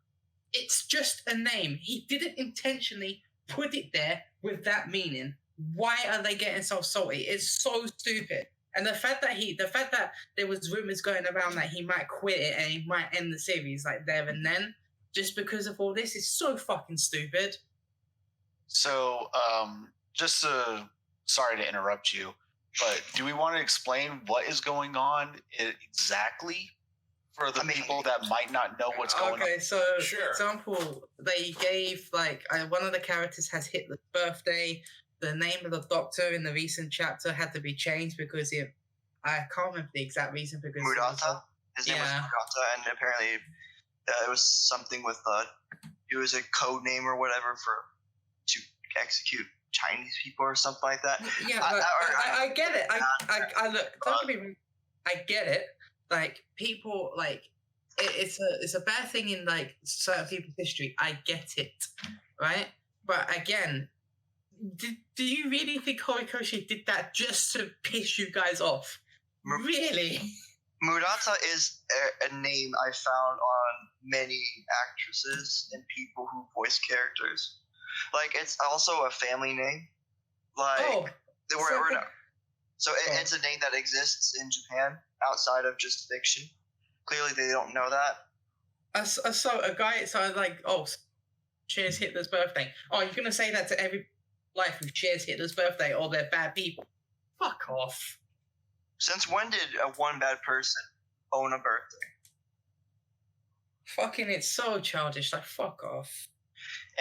Speaker 4: It's just a name. He did it intentionally put it there with that meaning. Why are they getting so salty? It's so stupid. And the fact that there was rumors going around that he might quit it and he might end the series like there and then, just because of all this, is so fucking stupid.
Speaker 5: So, sorry to interrupt you, but do we want to explain what is going on exactly for the people that might not know what's going on?
Speaker 4: Okay, so
Speaker 3: Sure.
Speaker 4: for example, they gave one of the characters has Hitler's birthday. The name of the doctor in the recent chapter had to be changed because I can't remember the exact reason because
Speaker 2: Murata. His name was
Speaker 4: Yeah.
Speaker 2: Murata, and apparently it was something with it was a code name or whatever to execute Chinese people or something like that.
Speaker 4: Yeah, but I get it. I look. Don't get me wrong. I get it. Like people, it's a bad thing in like certain people's history. I get it, right? But again, do you really think Horikoshi did that just to piss you guys off? Really?
Speaker 2: Murata is a name I found on many actresses and people who voice characters. Like, it's also a family name. Like, it's a name that exists in Japan outside of just fiction. Clearly, they don't know that.
Speaker 4: So a guy, shares Hitler's birthday. Oh, you're gonna say that to every life who shares Hitler's birthday, or they're bad people? Fuck off.
Speaker 2: Since when did one bad person own a birthday?
Speaker 4: Fucking, it's so childish. Like, fuck off.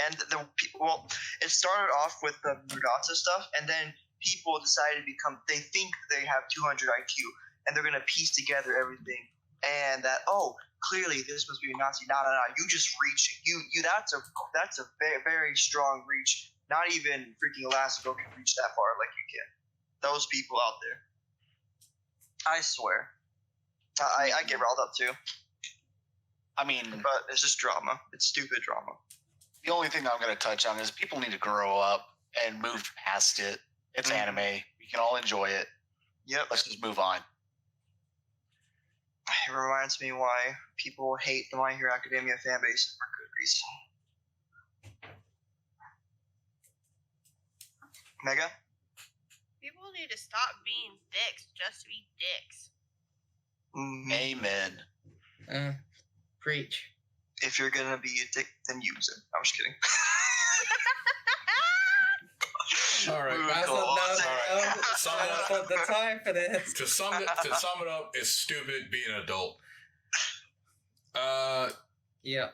Speaker 2: And it started off with the Murata stuff, and then people decided to they think they have 200 IQ, and they're gonna piece together everything, and that clearly this must be a Nazi. No, you just reach that's a very, very strong reach. Not even freaking Elastigirl can reach that far like you can. Those people out there. I swear. I get riled up too.
Speaker 5: I mean,
Speaker 2: but it's just drama. It's stupid drama.
Speaker 5: The only thing I'm going to touch on is people need to grow up and move past it. It's anime. We can all enjoy it.
Speaker 2: Yep.
Speaker 5: Let's just move on.
Speaker 2: It reminds me why people hate the My Hero Academia fanbase for good reason. Mega?
Speaker 6: People need to stop being dicks just to be dicks.
Speaker 2: Mm-hmm.
Speaker 5: Amen.
Speaker 4: Preach.
Speaker 2: If you're gonna be a dick, then use it. I'm just kidding.
Speaker 3: All right.
Speaker 4: That's not the time for this.
Speaker 3: To sum it up, it's stupid being an adult.
Speaker 4: Yeah.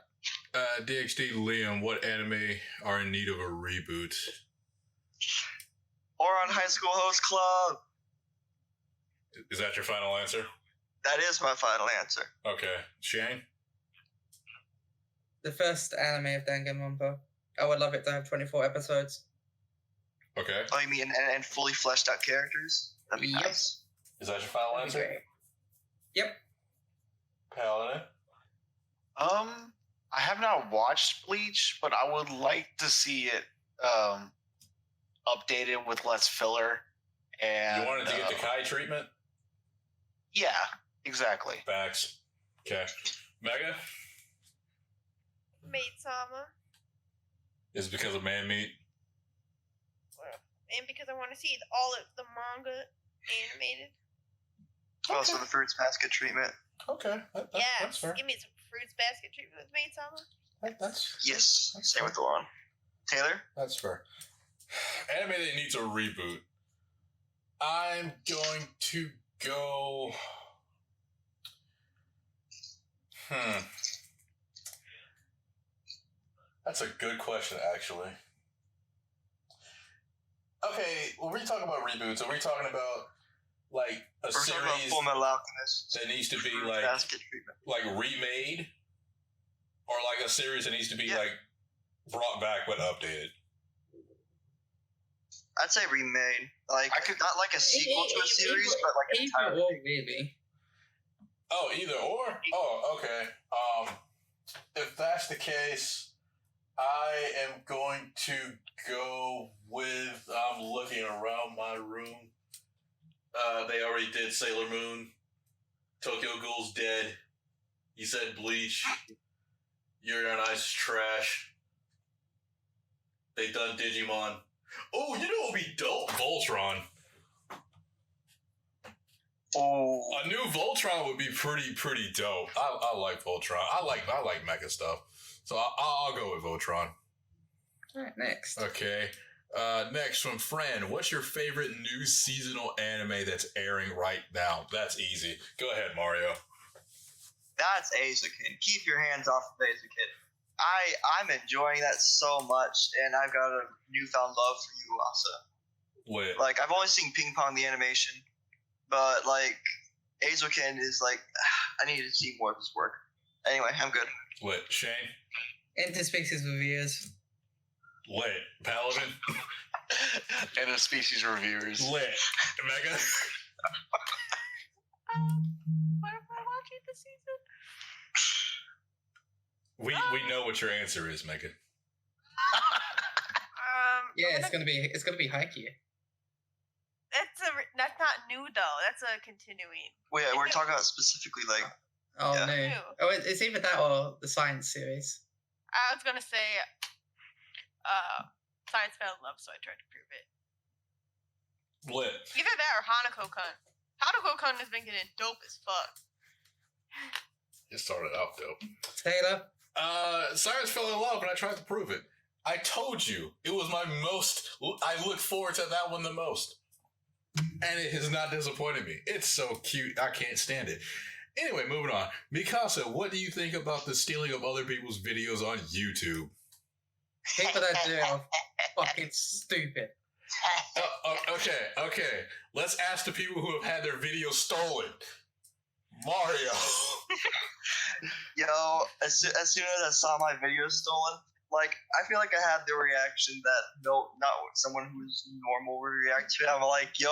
Speaker 3: DXD Liam, what anime are in need of a reboot?
Speaker 2: Or on High School Host Club.
Speaker 3: Is that your final answer?
Speaker 2: That is my final answer.
Speaker 3: Okay. Shane?
Speaker 4: The first anime of Danganronpa. I would love it to have 24 episodes.
Speaker 3: Okay.
Speaker 2: Oh, you mean and fully fleshed out characters? That'd be nice.
Speaker 3: Is that your final
Speaker 4: That'd be
Speaker 3: answer?
Speaker 4: great. Yep.
Speaker 3: Paladin?
Speaker 5: I have not watched Bleach, but I would like to see it updated with less filler. And
Speaker 3: You wanted to get the Kai treatment?
Speaker 5: Yeah, exactly.
Speaker 3: Facts. Okay. Mega?
Speaker 6: Maid-sama.
Speaker 3: Is it because of man meat?
Speaker 6: And because I want to see all of the manga animated.
Speaker 2: Also, the Fruits Basket treatment.
Speaker 3: Okay. That's fair.
Speaker 6: Give me some Fruits Basket treatment with Maid-sama.
Speaker 2: Yes. Same with the one. Taylor?
Speaker 3: That's fair. Anime that needs a reboot. I'm going to go. That's a good question, actually. Okay, when we talk about reboots, are we talking about like a series
Speaker 2: Full Metal Alchemist
Speaker 3: that needs to be
Speaker 2: Fruits
Speaker 3: like
Speaker 2: Basket treatment.
Speaker 3: remade, or like a series that needs to be like brought back but updated?
Speaker 2: I'd say remade. Like not like a sequel to a series, but like an entire
Speaker 4: Either or, really.
Speaker 3: Oh, either or? Oh, okay. If that's the case, I am going to go with, I'm looking around my room. They already did Sailor Moon. Tokyo Ghoul's dead. You said Bleach. You're Nice trash. They done Digimon. Oh, you know what would be dope? Voltron.
Speaker 5: Oh,
Speaker 3: A new Voltron would be pretty dope. I like Voltron. I like mecha stuff. So I'll go with Voltron.
Speaker 4: All right, next.
Speaker 3: Okay. Next from Fran, what's your favorite new seasonal anime that's airing right now? That's easy. Go ahead, Mario.
Speaker 2: That's Azukin. Keep your hands off of Azukin. I'm enjoying that so much, and I've got a newfound love for Yuasa.
Speaker 3: Lit.
Speaker 2: Like, I've only seen Ping Pong the animation, but like Azukin is like, I need to see more of his work. Anyway, I'm good.
Speaker 3: Lit. Shane?
Speaker 4: Interspecies reviewers.
Speaker 3: Lit. Paladin?
Speaker 5: Interspecies reviewers.
Speaker 3: Lit. Mega?
Speaker 6: What am I watching this season?
Speaker 3: We know what your answer is, Megan.
Speaker 4: Yeah, it's gonna be Haikyuu.
Speaker 6: That's not new though. That's a continuing.
Speaker 2: We're talking about specifically like,
Speaker 4: Oh
Speaker 2: Yeah.
Speaker 4: no!
Speaker 6: New.
Speaker 4: Oh, it's either that or the science series.
Speaker 6: I was gonna say, science fell in love, so I tried to prove it.
Speaker 3: Lit.
Speaker 6: Either that or Hanako-kun. Hanako-kun has been getting dope as fuck.
Speaker 3: It started out dope.
Speaker 4: Taylor.
Speaker 3: Science fell in love and I tried to prove it. I told you it was my most. I look forward to that one the most, and it has not disappointed me. It's so cute. I can't stand it. Anyway, moving on. Mikasa, what do you think about the stealing of other people's videos on YouTube?
Speaker 4: People that do it are fucking stupid.
Speaker 3: Okay. Let's ask the people who have had their videos stolen. Mario.
Speaker 2: yo, as soon as I saw my video stolen, like, I feel like I had the reaction that not someone who's normal would react to it. I'm like, yo,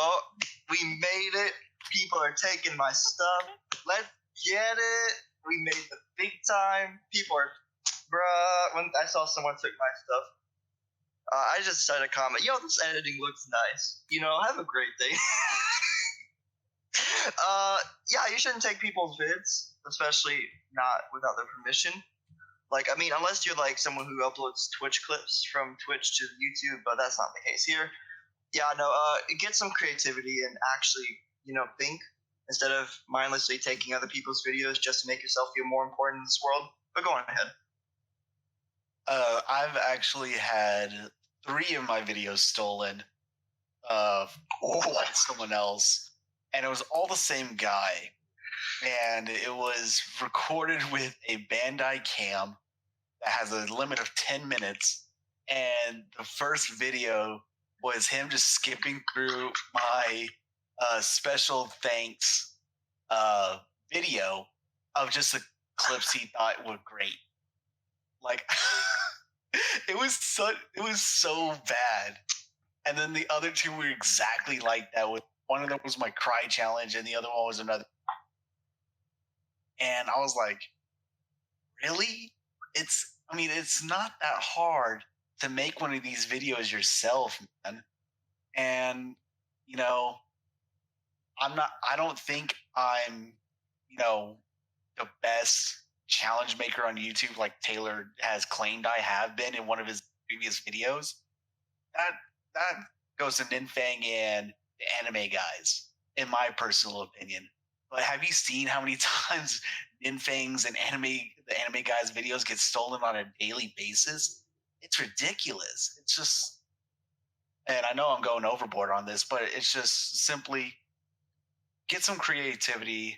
Speaker 2: we made it. People are taking my stuff. Let's get it. We made the big time. People are, bruh. When I saw someone took my stuff, I just said a comment. Yo, this editing looks nice. Have a great day. Yeah, you shouldn't take people's vids, especially not without their permission. Like, I mean, unless you're like someone who uploads Twitch clips from Twitch to YouTube, but that's not the case here. Yeah, no, get some creativity and actually, think instead of mindlessly taking other people's videos just to make yourself feel more important in this world. But go on ahead.
Speaker 5: I've actually had 3 of my videos stolen by someone else, and it was all the same guy. And it was recorded with a Bandai cam that has a limit of 10 minutes. And the first video was him just skipping through my special thanks video of just the clips he thought were great. Like, it was so bad. And then the other 2 were exactly like that. One of them was my cry challenge, and the other one was another. And I was like, really? It's not that hard to make one of these videos yourself, man. And, I don't think I'm, the best challenge maker on YouTube like Taylor has claimed I have been in one of his previous videos. That goes to Ninfang and the anime guys, in my personal opinion. But have you seen how many times Ninfang's and the anime guys' videos get stolen on a daily basis? It's ridiculous. It's just, and I know I'm going overboard on this, but it's just simply get some creativity.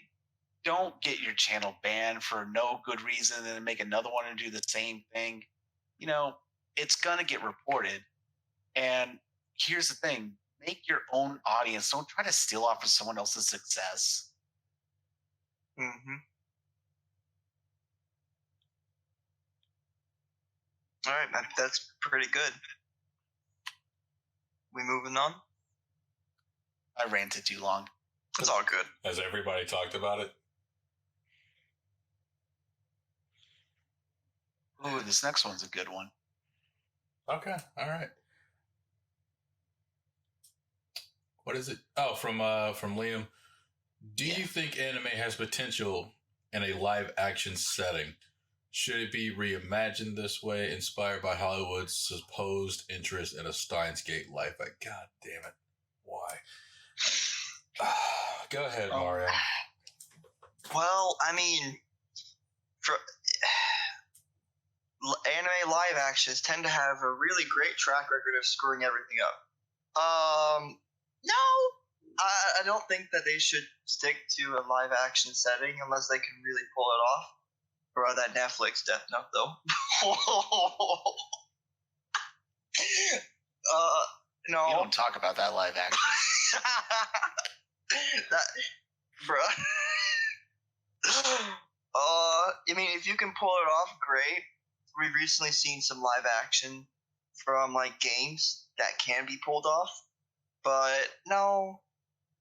Speaker 5: Don't get your channel banned for no good reason and then make another one and do the same thing. It's going to get reported. And here's the thing. Make your own audience. Don't try to steal off of someone else's success.
Speaker 2: Mm-hmm. All right, that's pretty good. We moving on?
Speaker 5: I ranted too long.
Speaker 2: It's all good.
Speaker 3: Has everybody talked about it?
Speaker 5: Ooh, this next one's a good one.
Speaker 3: Okay, all right. What is it? Oh, from Liam. Do you think anime has potential in a live action setting? Should it be reimagined this way, inspired by Hollywood's supposed interest in a Steins Gate life? God damn it. Why? Go ahead, Mario.
Speaker 2: Well, I mean, for anime live actions tend to have a really great track record of screwing everything up. No, I don't think that they should stick to a live action setting unless they can really pull it off. Bro, that Netflix Death Note though. No.
Speaker 5: You don't talk about that live action.
Speaker 2: That, bro. I mean, if you can pull it off, great. We've recently seen some live action from like games that can be pulled off, but no,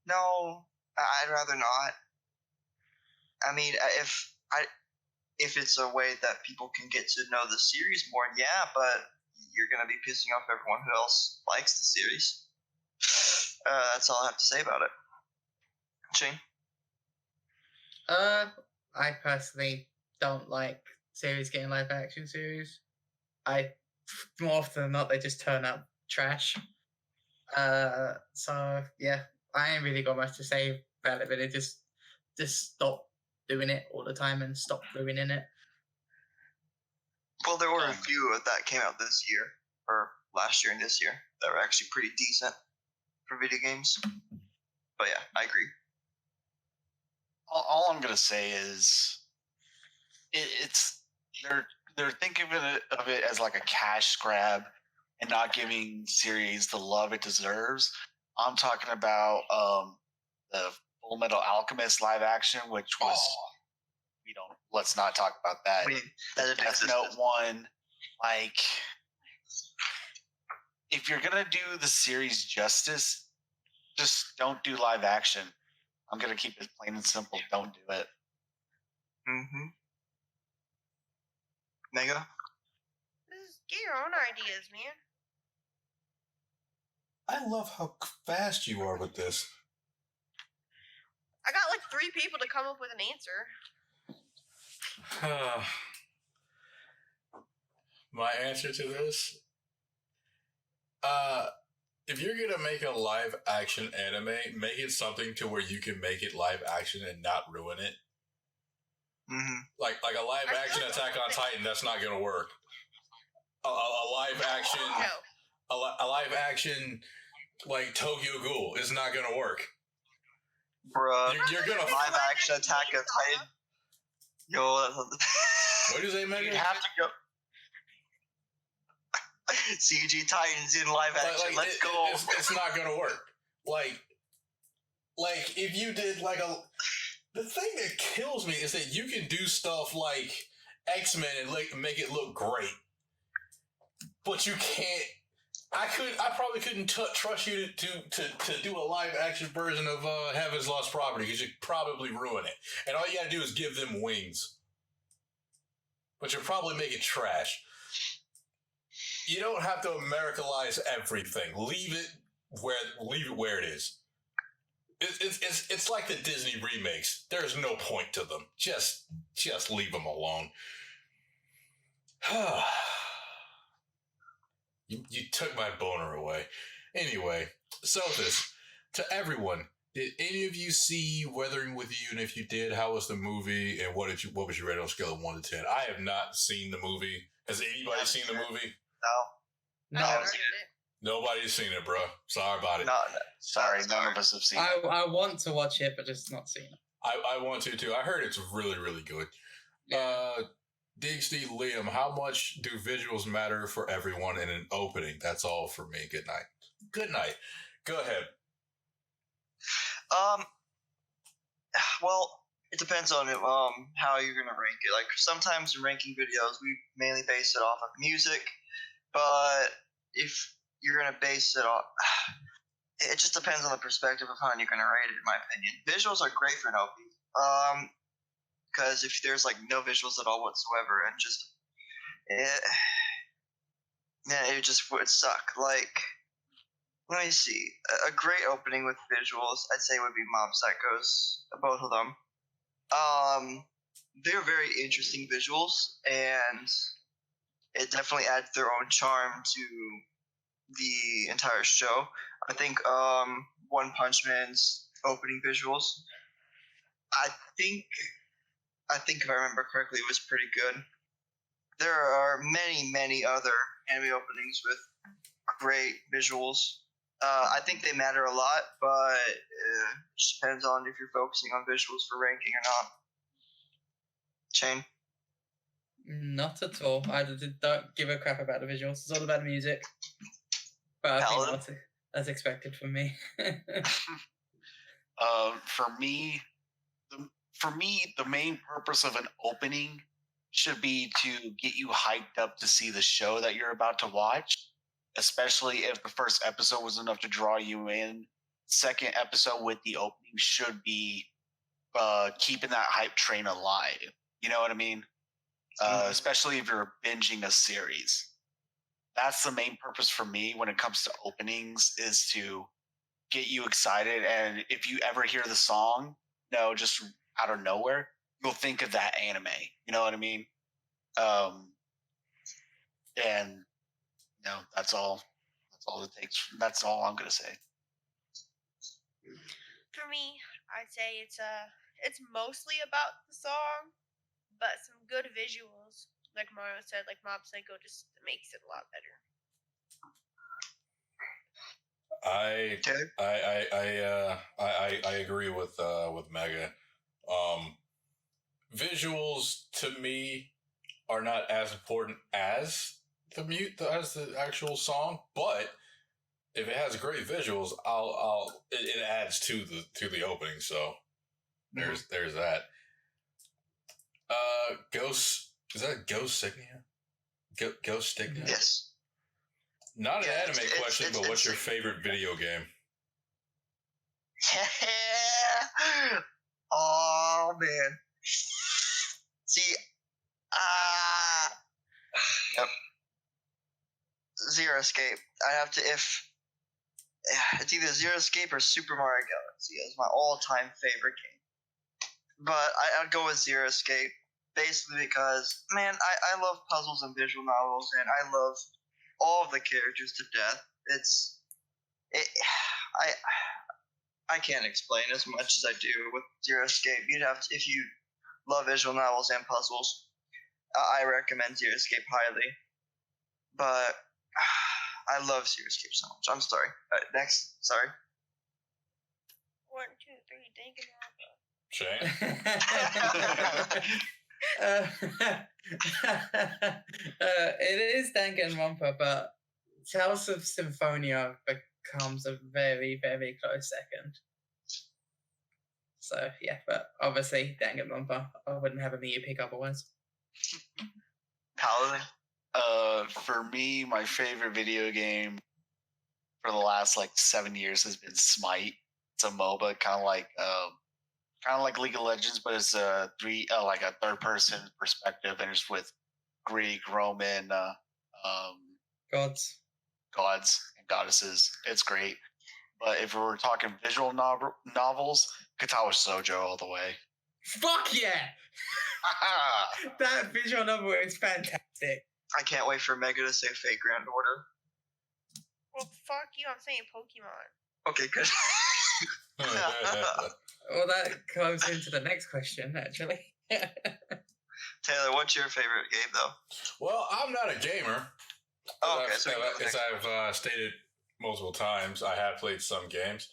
Speaker 2: I'd rather not. I mean, if it's a way that people can get to know the series more, yeah, but you're gonna be pissing off everyone who else likes the series. That's all I have to say about it. Shane?
Speaker 4: I personally don't like series getting live action series. More often than not, they just turn up trash. So yeah, I ain't really got much to say about it, but it just stop doing it all the time and stop ruining it.
Speaker 2: Well, there were a few that came out this year, or last year and this year, that were actually pretty decent for video games. But yeah, I agree.
Speaker 5: All I'm gonna say is, it's they're thinking of it as like a cash grab and not giving series the love it deserves. I'm talking about the Full Metal Alchemist live action, which was let's not talk about that. Death Note 1, like, if you're gonna do the series justice, just don't do live action. I'm gonna keep it plain and simple. Don't do it.
Speaker 2: Mm-hmm. Manga?
Speaker 6: Just get your own ideas, man.
Speaker 3: I love how fast you are with this.
Speaker 6: I got like 3 people to come up with an answer.
Speaker 3: My answer to this, if you're gonna make a live action anime, make it something to where you can make it live action and not ruin it.
Speaker 2: Mm-hmm.
Speaker 3: Like a live action Attack on Titan, that's not gonna work. A live action, a live action like Tokyo Ghoul is not gonna work.
Speaker 2: Bruh,
Speaker 3: you're gonna
Speaker 2: live action Attack on Titan. Yo,
Speaker 3: what do you say, Megan?
Speaker 2: You have to go. CG Titans in live action. Let's go.
Speaker 3: It's not gonna work. Like if you did like the thing that kills me is that you can do stuff like X-Men and make it look great, but you can't. I probably couldn't trust you to do a live action version of Heaven's Lost Property because you'd probably ruin it. And all you gotta do is give them wings, but you'll probably make it trash. You don't have to Americanize everything. Leave it where it is. It's like the Disney remakes. There's no point to them. Just leave them alone. You took my boner away. Anyway, so to everyone, did any of you see Weathering with You? And if you did, how was the movie? And what was your rating on a scale of 1 to 10? I have not seen the movie. Has anybody seen the movie?
Speaker 2: No.
Speaker 6: I haven't seen it.
Speaker 3: Nobody's seen it, bro. Sorry about it.
Speaker 2: No.
Speaker 5: Sorry, none of us have seen it.
Speaker 4: I want to watch it, but just not seen it.
Speaker 3: I want to too. I heard it's really, really good. Digsty Liam, how much do visuals matter for everyone in an opening? That's all for me. Good night. Good night. Go ahead.
Speaker 2: Well, it depends on how you're gonna rank it. Like sometimes in ranking videos, we mainly base it off of music, but if you're gonna base it off, it just depends on the perspective of how you're gonna rate it. In my opinion, visuals are great for an OP. Because if there's like no visuals at all whatsoever, and just it would suck. Like, let me see, a great opening with visuals, I'd say would be Mob Psychos, both of them. they're very interesting visuals, and it definitely adds their own charm to the entire show. I think One Punch Man's opening visuals. I think if I remember correctly, it was pretty good. There are many other anime openings with great visuals. I think they matter a lot, but it just depends on if you're focusing on visuals for ranking or not. Shane?
Speaker 4: Not at all. Don't give a crap about the visuals. It's all about the music. But I
Speaker 2: Paladin?
Speaker 4: think that's expected from me.
Speaker 5: For me, the main purpose of an opening should be to get you hyped up to see the show that you're about to watch, especially if the first episode was enough to draw you in. Second episode with the opening should be keeping that hype train alive. You know what I mean? Especially if you're binging a series. That's the main purpose for me when it comes to openings, is to get you excited. And if you ever hear the song, just out of nowhere, you'll think of that anime. You know what I mean? And that's all. That's all it takes. That's all I'm gonna say.
Speaker 6: For me, I'd say it's mostly about the song, but some good visuals, like Mario said, like Mob Psycho, just makes it a lot better.
Speaker 3: I agree with Mega. Visuals to me are not as important as the actual song, but if it has great visuals, it adds to the opening. So there's that. Ghost, is that Ghost Signia? Ghost Signia?
Speaker 2: Yes.
Speaker 3: Not an anime question, but what's your favorite video game?
Speaker 2: Oh man. See, yep. Zero Escape. I have to it's either Zero Escape or Super Mario Galaxy. It's my all-time favorite game. But I'd go with Zero Escape, basically because, man, I love puzzles and visual novels, and I love all of the characters to death. I can't explain as much as I do with Zero Escape. You'd have to, if you love visual novels and puzzles, I recommend Zero Escape highly. But I love Zero Escape so much. I'm sorry. Next, sorry.
Speaker 6: 1, 2, 3,
Speaker 3: Shane?
Speaker 4: It is Danganronpa, but Tales of Symphonia becomes a very, very close second. So, yeah, but obviously Danganronpa. I wouldn't have a Miyu pick otherwise.
Speaker 2: Paladin?
Speaker 5: For me, my favorite video game for the last 7 years has been Smite. It's a MOBA, kind of like League of Legends, but it's a third-person perspective, and it's with Greek, Roman,
Speaker 4: Gods
Speaker 5: and goddesses. It's great. But if we're talking visual novels, Katawa Shoujo all the way.
Speaker 4: Fuck yeah! That visual novel is fantastic.
Speaker 2: I can't wait for Mega to say Fate Grand Order.
Speaker 6: Well, fuck you, I'm saying Pokemon.
Speaker 2: Okay, good.
Speaker 4: Well, that goes into the next question, actually.
Speaker 2: Taylor, what's your favorite game, though?
Speaker 3: Well, I'm not a gamer.
Speaker 2: Oh, okay, so
Speaker 3: as I've stated multiple times, I have played some games.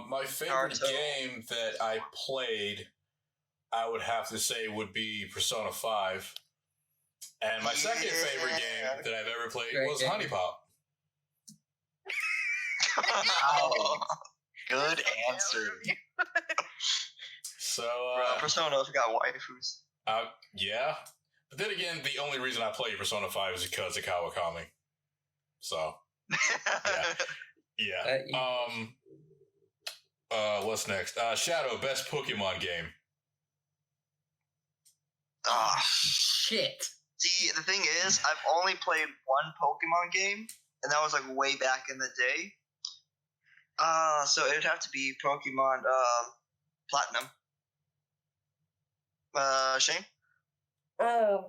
Speaker 3: My favorite
Speaker 2: Naruto.
Speaker 3: game that I played, I would have to say, would be Persona 5. And my second favorite game that I've ever played was
Speaker 4: game.
Speaker 3: Honey Pop.
Speaker 2: Oh,
Speaker 5: Good answer.
Speaker 3: So,
Speaker 2: Persona's got waifus.
Speaker 3: yeah. But then again, the only reason I played Persona 5 is because of Kawakami. So, yeah. What's next? Shadow, best Pokemon game.
Speaker 4: Shit.
Speaker 2: See, the thing is, I've only played one Pokemon game, and that was way back in the day. So it'd have to be Pokemon Platinum. Shane.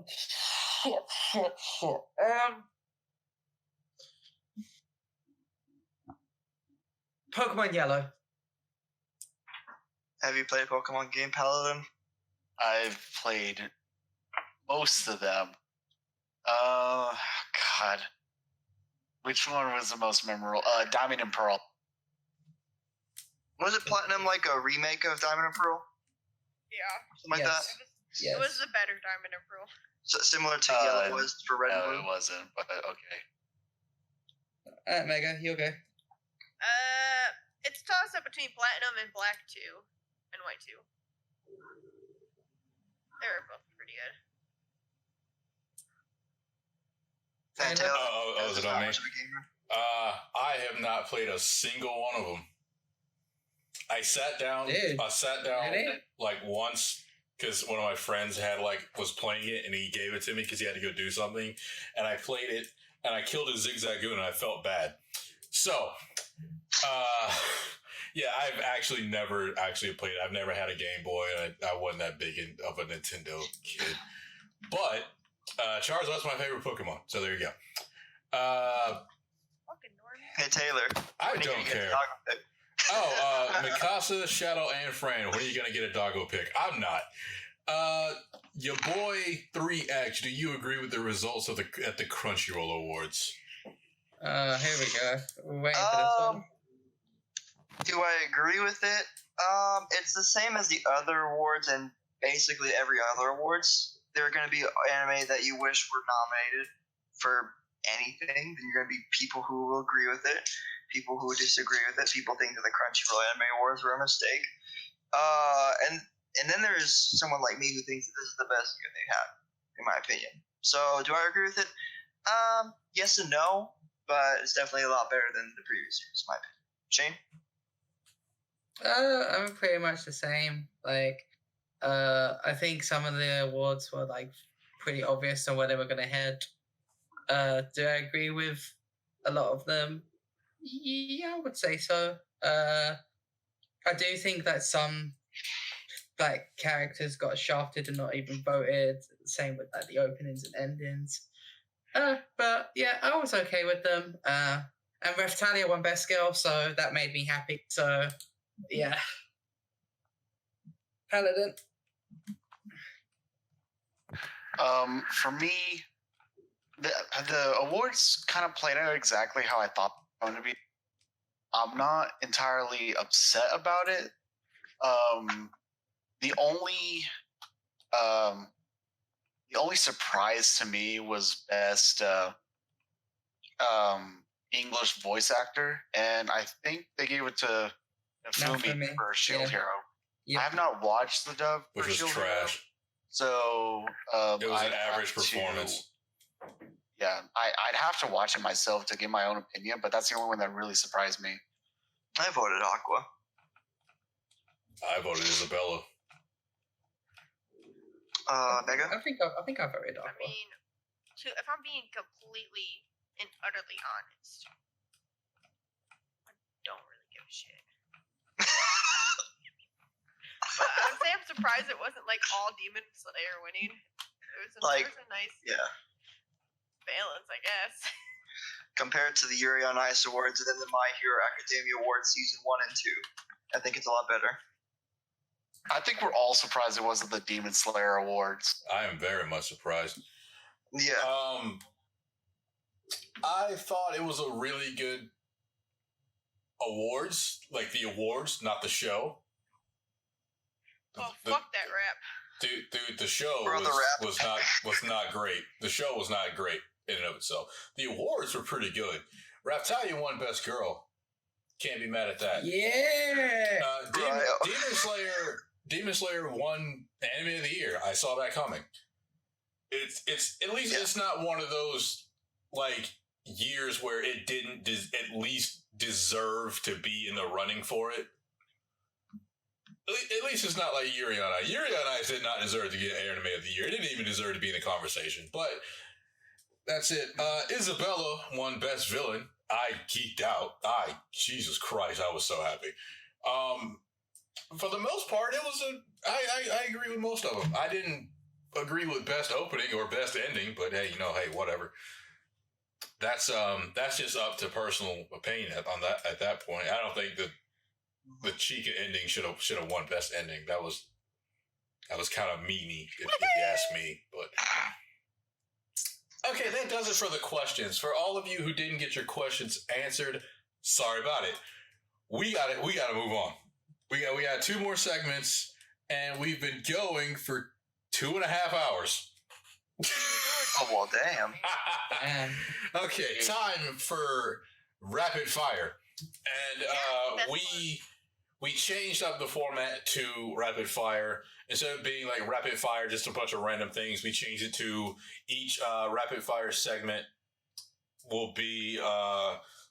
Speaker 4: Shit. Pokemon Yellow.
Speaker 2: Have you played a Pokemon game, Paladin?
Speaker 5: I've played most of them. God. Which one was the most memorable? Diamond and Pearl.
Speaker 2: Was it Platinum like a remake of Diamond and Pearl?
Speaker 6: Yeah.
Speaker 2: Something like that?
Speaker 4: Yes.
Speaker 6: It was the better Diamond and Pearl.
Speaker 2: So, similar to Yellow was for Red and
Speaker 5: No,
Speaker 2: Blue?
Speaker 5: it wasn't, but okay.
Speaker 4: Mega, you okay?
Speaker 6: It's tossed up between Platinum and Black 2 and White 2. They were both pretty good.
Speaker 2: And Taylor,
Speaker 3: Oh, is it on
Speaker 2: not
Speaker 3: me?
Speaker 2: much of a gamer.
Speaker 3: I have not played a single one of them. I sat down
Speaker 4: Really?
Speaker 3: like once because one of my friends was playing it and he gave it to me because he had to go do something, and I played it and I killed a Zigzagoon and I felt bad. So, yeah, I've actually never played it. I've never had a Game Boy. I wasn't that big of a Nintendo kid. But Charizard's my favorite Pokemon, so there you go.
Speaker 6: Fucking normie.
Speaker 2: Hey, Taylor.
Speaker 3: I
Speaker 2: when are you
Speaker 3: don't
Speaker 2: gonna get the
Speaker 3: care.
Speaker 2: doggo pick?
Speaker 3: Mikasa, Shadow, and Fran, when are you gonna get a doggo pick? I'm not. Your boy 3X, do you agree with the results of at the Crunchyroll Awards?
Speaker 4: Here we go. We're waiting for this one.
Speaker 2: Do I agree with it? It's the same as the other awards and basically every other awards. There are going to be anime that you wish were nominated for anything. Then you're going to be people who will agree with it, people who disagree with it, people think that the Crunchyroll Anime Awards were a mistake. And then there's someone like me who thinks that this is the best year they had, in my opinion. So do I agree with it? Yes and no, but it's definitely a lot better than the previous years, in my opinion. Shane?
Speaker 4: I'm pretty much the same. Like, I think some of the awards were like pretty obvious on where they were going to head. Do I agree with a lot of them? Yeah, I would say so. I do think that some like characters got shafted and not even voted. Same with like the openings and endings. But yeah, I was okay with them. And Raphtalia won Best Girl, so that made me happy. So yeah, Paladin.
Speaker 5: For me, the awards kind of played out exactly how I thought they were going to be. I'm not entirely upset about it. The only surprise to me was best English voice actor, and I think they gave it to Fumi for Shield Hero.
Speaker 4: Yep.
Speaker 5: I have not watched the dub
Speaker 3: Which
Speaker 5: for
Speaker 3: was
Speaker 5: Shield Hero,
Speaker 3: trash.
Speaker 5: so
Speaker 3: It was an
Speaker 5: I'd
Speaker 3: average
Speaker 5: have to-
Speaker 3: performance.
Speaker 5: Yeah, I'd have to watch it myself to give my own opinion, but that's the only one that really surprised me.
Speaker 2: I voted Aqua.
Speaker 3: I voted Isabella.
Speaker 2: Mega?
Speaker 4: I think I voted
Speaker 6: I
Speaker 4: Aqua.
Speaker 6: mean, if I'm being completely and utterly honest, I don't really give a shit. But I'd say I'm surprised it wasn't like all Demon Slayer winning. There was a nice balance, I guess.
Speaker 2: Compared to the Yuri on Ice Awards and then the My Hero Academia Awards Season 1 and 2, I think it's a lot better.
Speaker 5: I think we're all surprised it wasn't the Demon Slayer Awards.
Speaker 3: I am very much surprised.
Speaker 2: Yeah.
Speaker 3: I thought it was a really good awards, like the awards, not the show.
Speaker 6: Oh, fuck that rap.
Speaker 3: Dude, the show was not great. The show was not great in and of itself. The awards were pretty good. Raphtalia won Best Girl. Can't be mad at that.
Speaker 4: Yeah.
Speaker 3: Demon Slayer won Anime of the Year. I saw that coming. It's at least it's not one of those like years where it didn't at least deserve to be in the running for it. At least it's not like Yuri on Ice. Yuri on Ice did not deserve to get Anime of the Year. It didn't even deserve to be in the conversation. But that's it. Isabella won Best Villain. I geeked out. Jesus Christ, I was so happy. For the most part, it was I agree with most of them. I didn't agree with best opening or best ending, but hey, hey, whatever. That's just up to personal opinion on that at that point. I don't think the Chica ending should have won best ending. That was kind of meany, if you ask me. But okay, that does it for the questions. For all of you who didn't get your questions answered, sorry about it. We got to move on. We got 2 more segments, and we've been going for 2.5 hours.
Speaker 2: Oh well, damn.
Speaker 4: Man.
Speaker 3: Okay, time for rapid fire, and we changed up the format to rapid fire. Instead of being like rapid fire, just a bunch of random things, we changed it to each rapid fire segment will be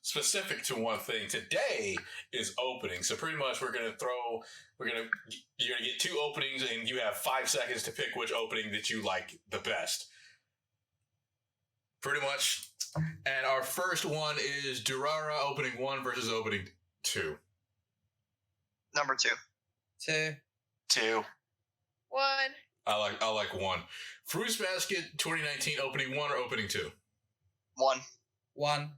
Speaker 3: specific to one thing. Today is opening, so pretty much you're gonna get 2 openings, and you have 5 seconds to pick which opening that you like the best. Pretty much. And our first one is Durara opening 1 versus opening 2.
Speaker 2: Number 2.
Speaker 4: 2.
Speaker 5: 2.
Speaker 6: 1.
Speaker 3: I like 1. Fruits Basket 2019 opening 1 or opening 2?
Speaker 2: 1.
Speaker 4: 1.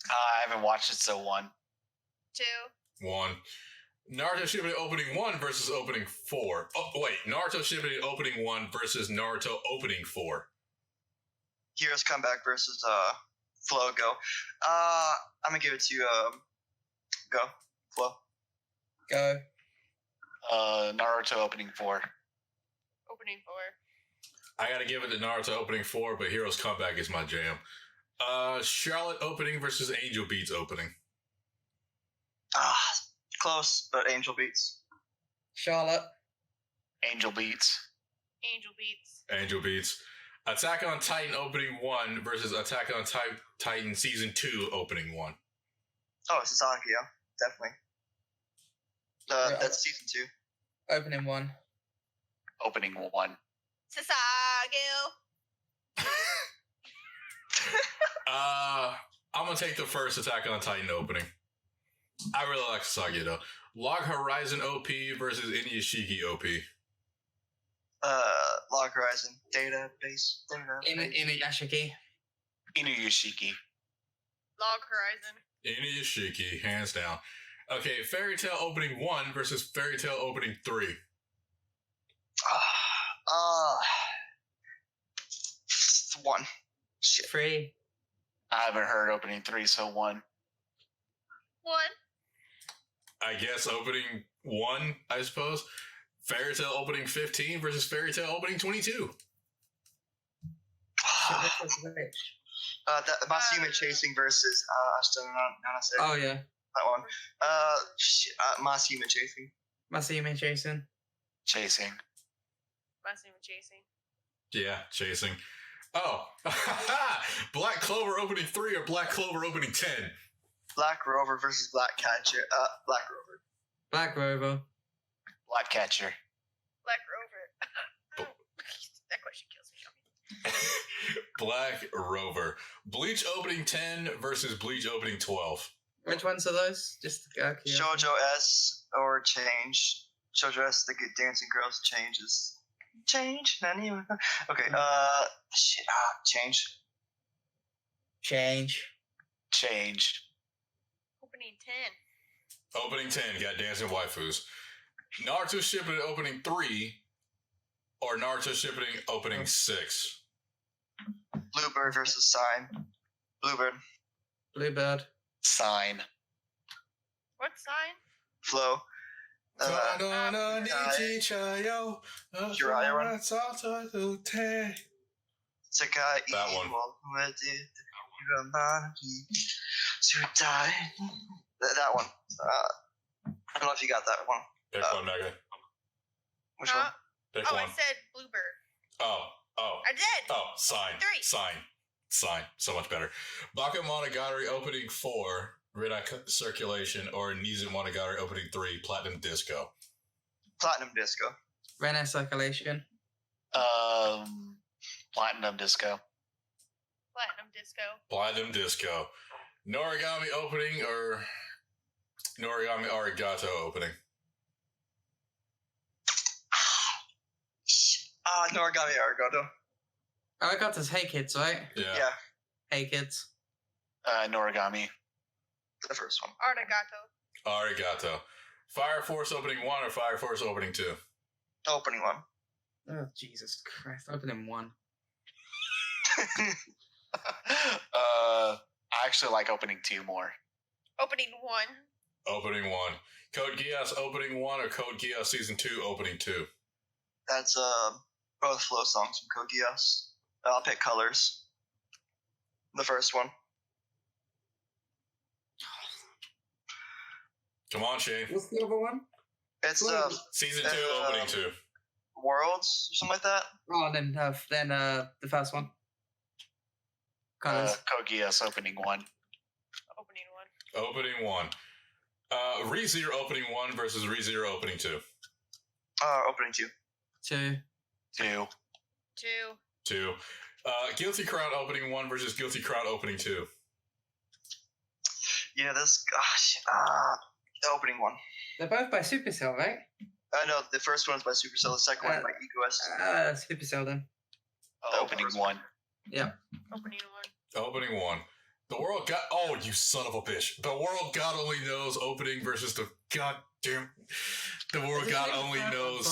Speaker 5: I haven't watched it, so 1.
Speaker 6: 2.
Speaker 3: 1. Naruto Shippuden opening 1 versus opening 4. Oh, wait. Naruto Shippuden opening 1 versus Naruto opening 4.
Speaker 2: Hero's Comeback versus Flo. Go. I'm gonna give it to Go. Flo.
Speaker 4: Go.
Speaker 5: Naruto opening 4.
Speaker 6: Opening 4.
Speaker 3: I gotta give it to Naruto opening 4, but Hero's Comeback is my jam. Charlotte opening versus Angel Beats opening.
Speaker 2: Close, but Angel Beats.
Speaker 4: Charlotte.
Speaker 5: Angel Beats.
Speaker 6: Angel Beats.
Speaker 3: Angel Beats. Attack on Titan opening 1 versus Attack on Titan season 2 opening 1.
Speaker 2: Oh, Sasaki, yeah, definitely. That's season 2.
Speaker 4: Opening 1.
Speaker 5: Opening 1.
Speaker 6: Sasagil.
Speaker 3: I'm gonna take the first Attack on Titan opening. I really like Sasagi though. Log Horizon OP versus Inuyashiki OP.
Speaker 2: Log Horizon database.
Speaker 4: Inuyashiki.
Speaker 5: Inuyashiki.
Speaker 6: Log Horizon.
Speaker 3: Inuyashiki, hands down. Okay, Fairy Tail opening 1 versus Fairy Tail opening 3.
Speaker 2: 1. Shit.
Speaker 4: 3.
Speaker 5: I haven't heard opening 3, so 1.
Speaker 6: 1.
Speaker 3: I guess opening 1, I suppose. Fairy Tail opening 15 versus Fairy Tail opening 22.
Speaker 2: Masumi Chasing versus Ashton Nanase.
Speaker 4: Oh, yeah.
Speaker 2: That one. Masumi Chasing.
Speaker 4: Masumi Jason.
Speaker 5: Chasing.
Speaker 6: Masumi Chasing.
Speaker 3: Yeah, chasing. Oh, Black Clover opening 3 or Black Clover opening 10?
Speaker 2: Black Rover versus Black Catcher. Black Rover.
Speaker 4: Black Rover.
Speaker 5: Black Catcher.
Speaker 6: Black Rover. That question kills me.
Speaker 3: Black Rover. Bleach opening 10 versus Bleach opening 12.
Speaker 4: Which ones are those? Just
Speaker 2: Shoujo S or Change. Shoujo S, the good dancing girls. Changes. Change. Okay. Change.
Speaker 4: Change.
Speaker 5: Change.
Speaker 6: Opening 10.
Speaker 3: Opening 10, got dancing waifus. Naruto Shippuden opening 3 or Naruto Shippuden opening 6.
Speaker 2: Bluebird versus Sign. Bluebird.
Speaker 4: Bluebird.
Speaker 5: Sign.
Speaker 6: What sign?
Speaker 2: Flo.
Speaker 3: Jiraiya
Speaker 2: run. Sakai.
Speaker 3: That one.
Speaker 2: That one. I don't know if you got that one.
Speaker 3: Pick one, Mega.
Speaker 2: Which one?
Speaker 3: Pick
Speaker 6: Oh,
Speaker 3: one.
Speaker 6: I said Bluebird.
Speaker 3: Oh.
Speaker 6: I did.
Speaker 3: Oh, sign.
Speaker 6: 3.
Speaker 3: Sign. So much better. Bakemonogatari opening 4, Red Eye Circulation, or Nizu Monogatari opening 3, Platinum Disco.
Speaker 2: Platinum Disco.
Speaker 4: Rene Circulation.
Speaker 5: Platinum Disco.
Speaker 6: Platinum Disco.
Speaker 3: Platinum Disco. Noragami opening or Noragami Arigato opening?
Speaker 2: Noragami Arigato.
Speaker 4: Arigato's Hey Kids, right?
Speaker 2: Yeah,
Speaker 4: Hey Kids.
Speaker 5: Noragami.
Speaker 2: the first one.
Speaker 6: Arigato.
Speaker 3: Arigato. Fire Force opening 1 or Fire Force opening 2?
Speaker 2: Opening one.
Speaker 4: Oh, Jesus Christ. Opening 1.
Speaker 5: I actually like opening 2 more.
Speaker 6: Opening 1.
Speaker 3: Opening 1. Code Geass opening 1 or Code Geass Season 2 opening 2?
Speaker 2: That's both flow songs from Code Geass. I'll pick colors. The first one.
Speaker 3: Come on, Shane.
Speaker 4: What's the other one?
Speaker 2: It's
Speaker 3: Season 2 opening 2.
Speaker 2: Worlds or something like that.
Speaker 4: Oh, then the first one. Colors.
Speaker 5: Code Geass opening 1.
Speaker 6: Opening 1.
Speaker 3: Opening 1. ReZero opening 1 versus ReZero opening 2.
Speaker 2: Opening 2.
Speaker 4: 2.
Speaker 5: 2.
Speaker 6: 2.
Speaker 3: 2. Guilty Crown opening 1 versus Guilty Crown opening 2.
Speaker 2: Yeah, this. Opening one.
Speaker 4: They're both by Supercell, right?
Speaker 2: No, the first one's by Supercell. The second one by EcoS.
Speaker 4: Supercell then.
Speaker 5: Opening 1.
Speaker 4: Yeah.
Speaker 6: Opening 1.
Speaker 3: Opening 1. The world got. Oh, you son of a bitch. The world God only knows opening versus the goddamn. The world God only knows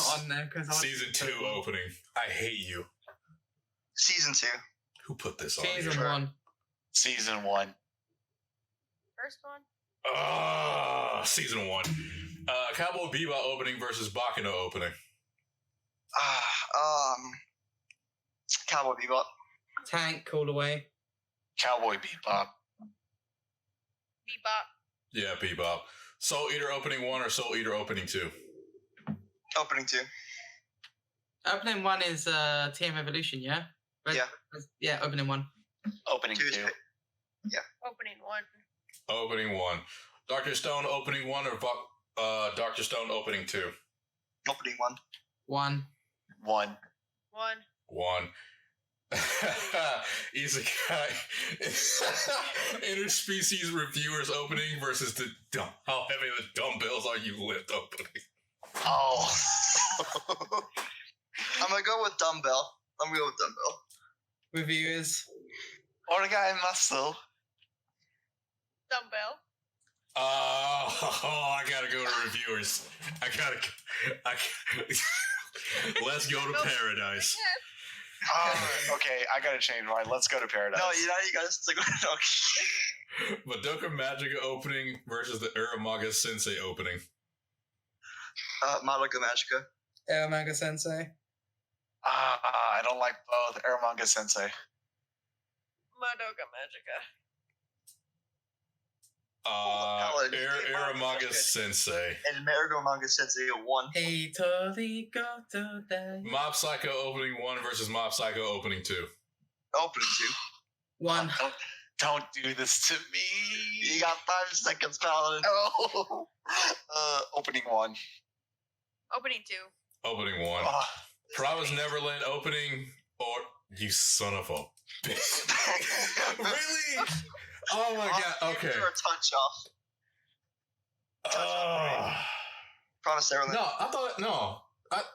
Speaker 3: season 2 opening. I hate you.
Speaker 2: Season 2.
Speaker 3: Who put this on?
Speaker 4: Season
Speaker 3: here?
Speaker 4: 1.
Speaker 5: Season 1.
Speaker 6: First one.
Speaker 3: Season 1. Cowboy Bebop opening versus Baccano opening.
Speaker 2: Cowboy Bebop.
Speaker 4: Tank all the way.
Speaker 5: Cowboy Bebop.
Speaker 6: Bebop.
Speaker 3: Yeah, Bebop. Soul Eater opening 1 or Soul Eater opening 2?
Speaker 2: Opening 2.
Speaker 4: Opening 1 is Team Evolution, yeah? Right?
Speaker 2: Yeah.
Speaker 4: Yeah, opening 1.
Speaker 5: Opening 2.
Speaker 6: Opening 1.
Speaker 3: Opening 1. Dr. Stone opening 1 or Dr. Stone opening 2?
Speaker 2: Opening 1.
Speaker 4: 1.
Speaker 5: 1.
Speaker 6: 1.
Speaker 3: 1. Isekai interspecies reviewers opening versus the how heavy the dumbbells are you lift opening.
Speaker 5: Oh.
Speaker 2: I'm gonna go with dumbbell.
Speaker 4: Reviewers.
Speaker 5: Oregai muscle.
Speaker 6: Dumbbell.
Speaker 3: I gotta go to reviewers. Let's go to paradise.
Speaker 5: Okay, I gotta change mine. Let's go to Paradise.
Speaker 2: No, you gotta stick with
Speaker 3: Madoka Magica opening versus the Uramaga Sensei opening.
Speaker 2: Madoka Magica.
Speaker 4: Manga Sensei.
Speaker 5: I don't like both. Aramanga Sensei.
Speaker 6: Madoka Magica.
Speaker 3: Uramaga Sensei.
Speaker 2: And Marigo Manga Sensei 1.
Speaker 4: Hey, Tori, go to the...
Speaker 3: Mob Psycho opening 1 versus Mob Psycho opening 2.
Speaker 2: Opening
Speaker 4: 1.
Speaker 5: Don't do this to me.
Speaker 2: 2. You got 5 seconds, Paladin.
Speaker 5: No. Opening 1.
Speaker 6: Opening 2.
Speaker 3: Opening 1. Promise Neverland opening or you son of a bitch. Really? Oh my god. Okay.
Speaker 2: You're a touch off. Promise Neverland.
Speaker 3: No, I thought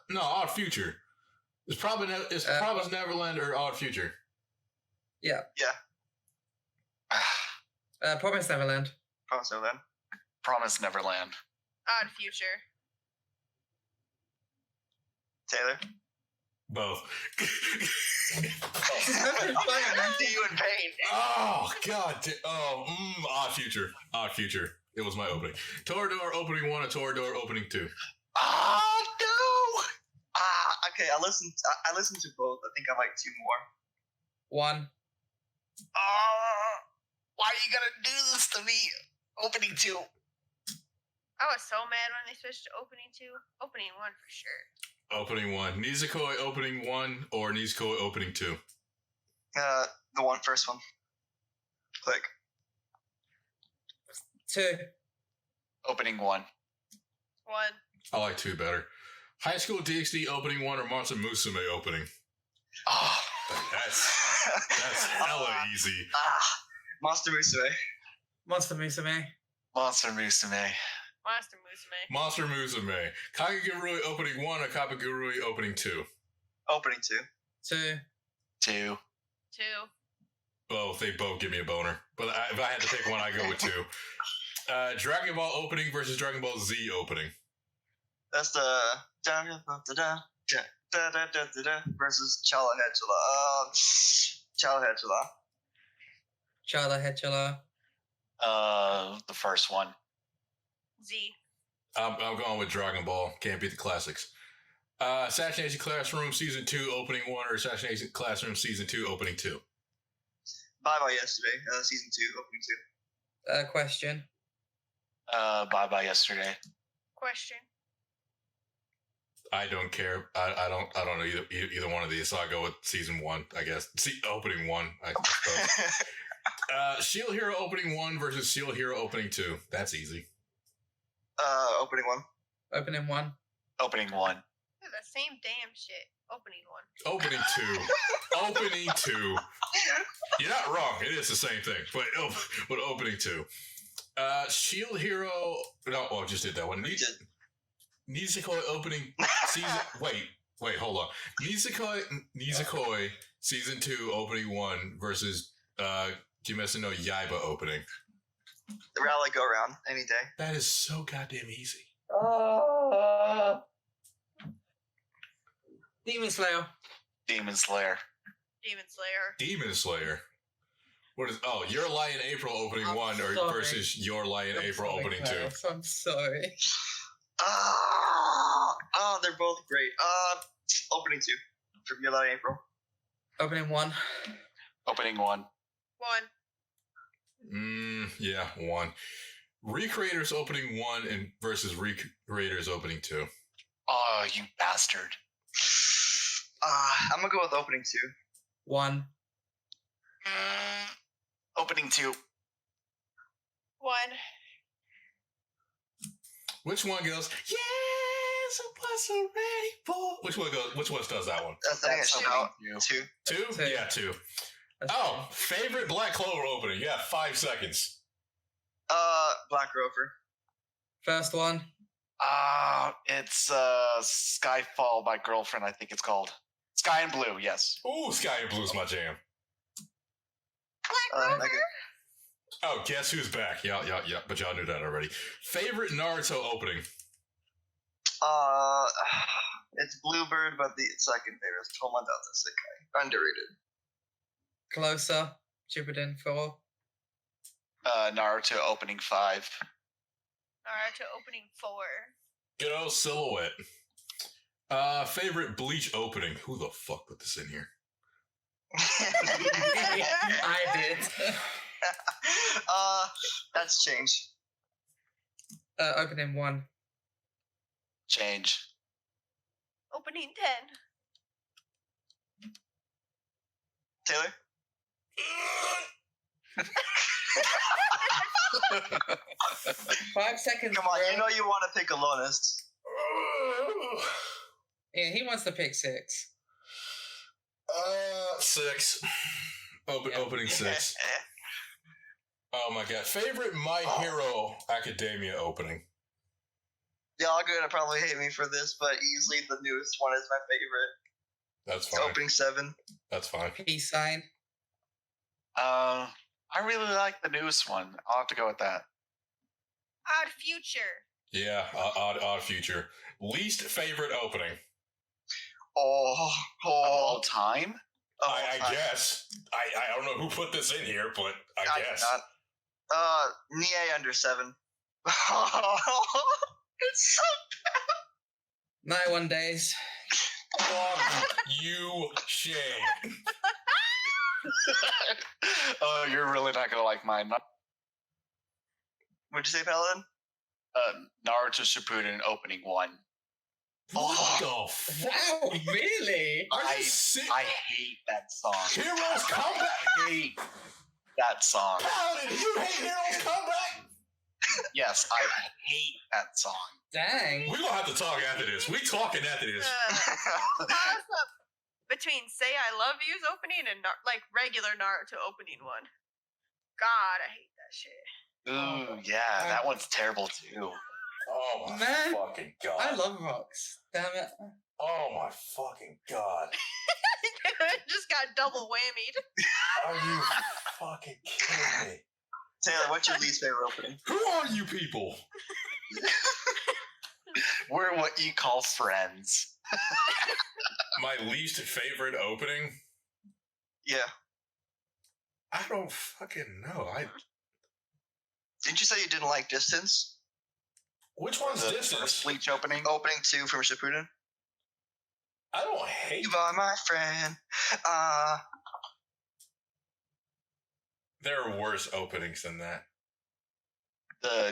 Speaker 3: no. Odd Future. It's probably Promise Neverland or Odd Future.
Speaker 4: Yeah.
Speaker 2: Yeah.
Speaker 4: Promise Neverland.
Speaker 2: Promise Neverland.
Speaker 5: Promise Neverland.
Speaker 6: Odd Future.
Speaker 2: Taylor.
Speaker 3: Both.
Speaker 2: See you in pain.
Speaker 3: Oh god. Odd Future. Odd Future. It was my opening. Torador opening 1 and Torador opening 2.
Speaker 5: Oh no!
Speaker 2: Okay. I listened to both. I think I like 2 more.
Speaker 4: 1.
Speaker 5: Why are you gonna do this to me? Opening 2.
Speaker 6: I was so mad when they switched to opening 2. Opening 1 for sure.
Speaker 3: Opening 1. Nizukoi opening 1 or Nizukoi opening 2?
Speaker 2: The first one. Click.
Speaker 4: 2.
Speaker 5: Opening 1.
Speaker 6: 1.
Speaker 3: I like 2 better. High School DxD opening 1 or Monster Musume opening?
Speaker 5: Oh.
Speaker 3: That's hella easy.
Speaker 2: Monster Musume.
Speaker 4: Monster Musume.
Speaker 5: Monster Musume.
Speaker 6: Monster Musume.
Speaker 3: Monster Musume. Kakagurui opening 1 or Kapagurui opening 2?
Speaker 2: Opening 2.
Speaker 4: 2.
Speaker 5: 2.
Speaker 6: 2.
Speaker 3: Both. They both give me a boner. But if I had to pick one, I go with 2. Dragon Ball opening versus Dragon Ball Z opening.
Speaker 2: That's the versus Chala Hedgela. Chala Hedgela.
Speaker 4: Chala Hedgela.
Speaker 5: The first one.
Speaker 6: Z.
Speaker 3: I'm going with Dragon Ball. Can't beat the classics. Assassination Classroom Season 2 opening 1 or Assassination Classroom Season 2 opening 2?
Speaker 2: Bye Bye Yesterday. Season 2 opening 2.
Speaker 4: Question.
Speaker 5: Bye Bye Yesterday.
Speaker 6: Question.
Speaker 3: I don't care. I don't know either one of these, so I go with Season 1, I guess. Opening 1, I suppose. Shield Hero opening 1 versus Shield Hero opening 2. That's easy.
Speaker 2: Opening 1.
Speaker 4: Opening 1.
Speaker 5: Opening 1.
Speaker 6: They're the same damn shit. Opening 1.
Speaker 3: Opening 2. Opening 2. You're not wrong. It is the same thing, but opening 2. Shield Hero. No, oh, just did that one. Nisekoi opening season. Wait, hold on. Nisekoi season 2 opening 1 versus Kimetsu no Yaiba opening.
Speaker 2: The rally go around any day.
Speaker 3: That is so goddamn easy.
Speaker 4: Demon Slayer.
Speaker 5: Demon Slayer.
Speaker 6: Demon Slayer.
Speaker 3: Demon Slayer. What is? Oh, Your Lie in April opening
Speaker 4: I'm
Speaker 3: 1 or
Speaker 4: sorry.
Speaker 3: versus Your Lie in April opening 2.
Speaker 4: I'm sorry.
Speaker 2: They're both great. Opening 2 from Your Lie in April.
Speaker 4: Opening 1.
Speaker 5: Opening 1.
Speaker 6: 1.
Speaker 3: Yeah, 1. Recreators opening 1 and versus Recreators opening 2.
Speaker 5: Oh, you bastard.
Speaker 2: I'm gonna go with opening 2.
Speaker 4: 1.
Speaker 5: Opening 2.
Speaker 6: 1.
Speaker 3: Which one goes? Yes, I was ready for. Which one goes? Which one does that one?
Speaker 2: I think it's about
Speaker 5: opening 2.
Speaker 2: 2.
Speaker 3: 2? Yeah, 2. Oh, favorite Black Clover opening? Yeah, 5 seconds.
Speaker 2: Black Rover.
Speaker 4: First one.
Speaker 5: It's Skyfall by Girlfriend, I think it's called. Sky and Blue, yes.
Speaker 3: Ooh, Sky and Blue's my jam.
Speaker 6: Black Rover?
Speaker 2: Okay.
Speaker 3: Oh, guess who's back? Yeah, but y'all knew that already. Favorite Naruto opening?
Speaker 2: It's Bluebird, but the second favorite is Tomodachi Sekai. Underrated.
Speaker 4: Closer. Shippuden 4.
Speaker 5: Naruto opening 5.
Speaker 6: Naruto opening 4.
Speaker 3: Good old Silhouette. Favorite Bleach opening? Who the fuck put this in here?
Speaker 4: I did.
Speaker 2: That's change.
Speaker 4: Opening 1.
Speaker 5: Change.
Speaker 6: Opening 10.
Speaker 2: Taylor?
Speaker 4: 5 seconds.
Speaker 2: Come on,
Speaker 4: bro.
Speaker 2: you know you want to pick a lowest.
Speaker 4: Yeah, he wants to pick 6.
Speaker 3: 6.
Speaker 4: Yeah.
Speaker 3: Opening 6. Oh my god. Favorite My Hero Academia opening?
Speaker 2: Y'all are gonna probably hate me for this, but easily the newest one is my favorite.
Speaker 3: That's
Speaker 2: It's
Speaker 3: fine.
Speaker 2: opening 7.
Speaker 3: That's fine.
Speaker 4: Peace sign.
Speaker 5: I really like the newest one. I'll have to go with that.
Speaker 6: Odd Future.
Speaker 3: Yeah, odd future. Least favorite opening?
Speaker 2: Oh,
Speaker 5: Of all time?
Speaker 3: I guess. I don't know who put this in here, but I guess.
Speaker 2: Nie under 7. It's so
Speaker 4: 91 days.
Speaker 3: Fuck you, Shane.
Speaker 5: Oh, you're really not gonna like mine.
Speaker 2: What'd you say, Paladin?
Speaker 5: Naruto Shippuden opening 1.
Speaker 3: What the fuck?
Speaker 4: Wow, really?
Speaker 3: Are
Speaker 5: I
Speaker 3: you sick?
Speaker 5: I hate that song.
Speaker 3: Heroes Comeback?
Speaker 5: I hate that song.
Speaker 3: Paladin, you hate Heroes Comeback?
Speaker 5: Yes, I hate that song.
Speaker 4: Dang.
Speaker 3: We're gonna have to talk after this. We talking after this.
Speaker 6: Toss up between Say I Love You's opening and regular Naruto opening 1. God, I hate that shit.
Speaker 5: Ooh, yeah, that one's terrible too.
Speaker 3: Oh my
Speaker 4: Man,
Speaker 3: fucking god.
Speaker 4: I love rocks. Damn it.
Speaker 3: Oh my fucking god.
Speaker 6: Just got double whammied.
Speaker 3: Are you fucking kidding me?
Speaker 2: Taylor, what's your least favorite opening?
Speaker 3: Who are you people?
Speaker 5: We're what you call friends.
Speaker 3: My least favorite opening?
Speaker 2: Yeah.
Speaker 3: I don't fucking know.
Speaker 2: Didn't you say you didn't like Distance?
Speaker 3: Which one's
Speaker 5: The
Speaker 3: Distance?
Speaker 5: first Bleach opening.
Speaker 2: Opening 2 from Shippuden.
Speaker 3: I don't hate.
Speaker 2: You are my friend.
Speaker 3: There are worse openings than that.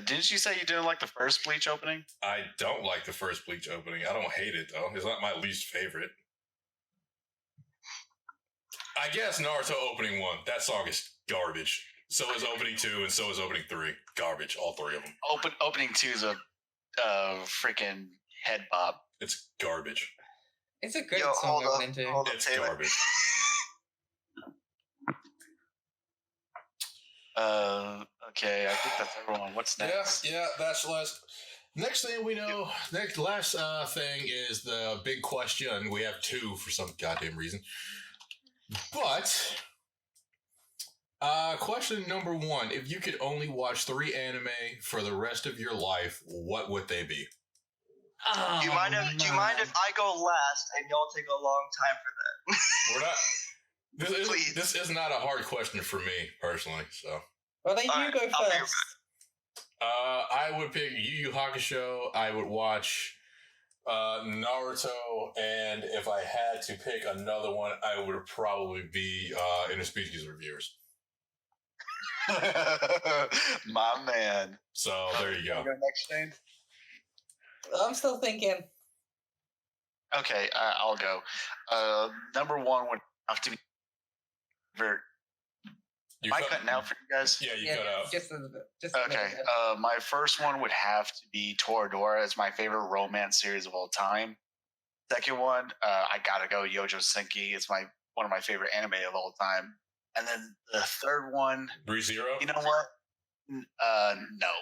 Speaker 5: Didn't you say you didn't like the first Bleach opening?
Speaker 3: I don't like the first Bleach opening. I don't hate it though. It's not my least favorite. I guess Naruto opening 1. That song is garbage. So is opening 2, and so is opening 3. Garbage. All 3 of them.
Speaker 5: Opening 2 is a freaking head bob.
Speaker 3: It's garbage.
Speaker 4: It's a good
Speaker 2: Yo,
Speaker 4: song
Speaker 2: hold up,
Speaker 4: opening too.
Speaker 2: hold up,
Speaker 3: It's
Speaker 2: Taylor.
Speaker 3: garbage.
Speaker 5: Okay, I think that's everyone. What's next?
Speaker 3: Yeah, that's last. Next thing we know, last thing is the big question. We have 2 for some goddamn reason. But, question number 1. If you could only watch 3 anime for the rest of your life, what would they be?
Speaker 4: Oh,
Speaker 2: Do you mind if I go last and y'all take a long time for that?
Speaker 3: We're not.
Speaker 2: Please.
Speaker 3: This is not a hard question for me, personally, so.
Speaker 4: Well, then you
Speaker 2: Alright,
Speaker 4: go
Speaker 2: I'll be
Speaker 4: first.
Speaker 3: I would pick Yu Yu Hakusho. I would watch Naruto, and if I had to pick another one, I would probably be Interspecies Reviewers.
Speaker 5: My man.
Speaker 3: So there you go.
Speaker 2: next, Shane.
Speaker 4: I'm still thinking.
Speaker 5: Okay, I'll go. Number 1 would have to be Vert.
Speaker 3: You
Speaker 5: Am I
Speaker 3: cut-
Speaker 5: cutting out for you guys?
Speaker 3: Yeah, you cut out.
Speaker 4: Just a little bit. Just a little
Speaker 5: Okay.
Speaker 4: bit.
Speaker 5: My first one would have to be Toradora. It's my favorite romance series of all time. Second one, I gotta go Yojo Senki. It's one of my favorite anime of all time. And then the third one,
Speaker 3: ReZero?
Speaker 5: you know what? No.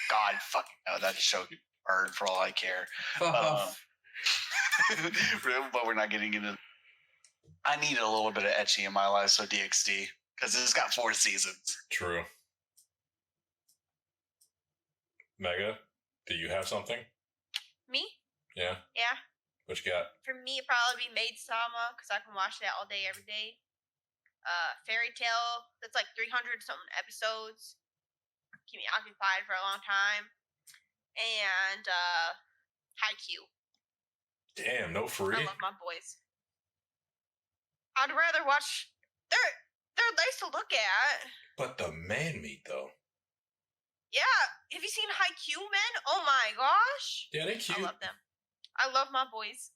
Speaker 5: God fucking no. That show could burn for all I care.
Speaker 4: Fuck off.
Speaker 5: But we're not getting into. I need a little bit of ecchi in my life, so DxD, because it's got 4 seasons.
Speaker 3: True. Mega, do you have something?
Speaker 6: Me?
Speaker 3: Yeah?
Speaker 6: Yeah.
Speaker 3: What you got?
Speaker 6: For me, it'd probably be Maid Sama, because I can watch that all day, every day. Fairy Tale, that's like 300 something episodes. Keep me occupied for a long time. And Haikyuu.
Speaker 3: Damn, no free?
Speaker 6: I love my boys. I'd rather watch. They're nice to look at.
Speaker 3: But the man meat, though.
Speaker 6: Yeah, have you seen Haikyuu, men? Oh my gosh,
Speaker 3: Yeah, they cute.
Speaker 6: I love them. I love my boys.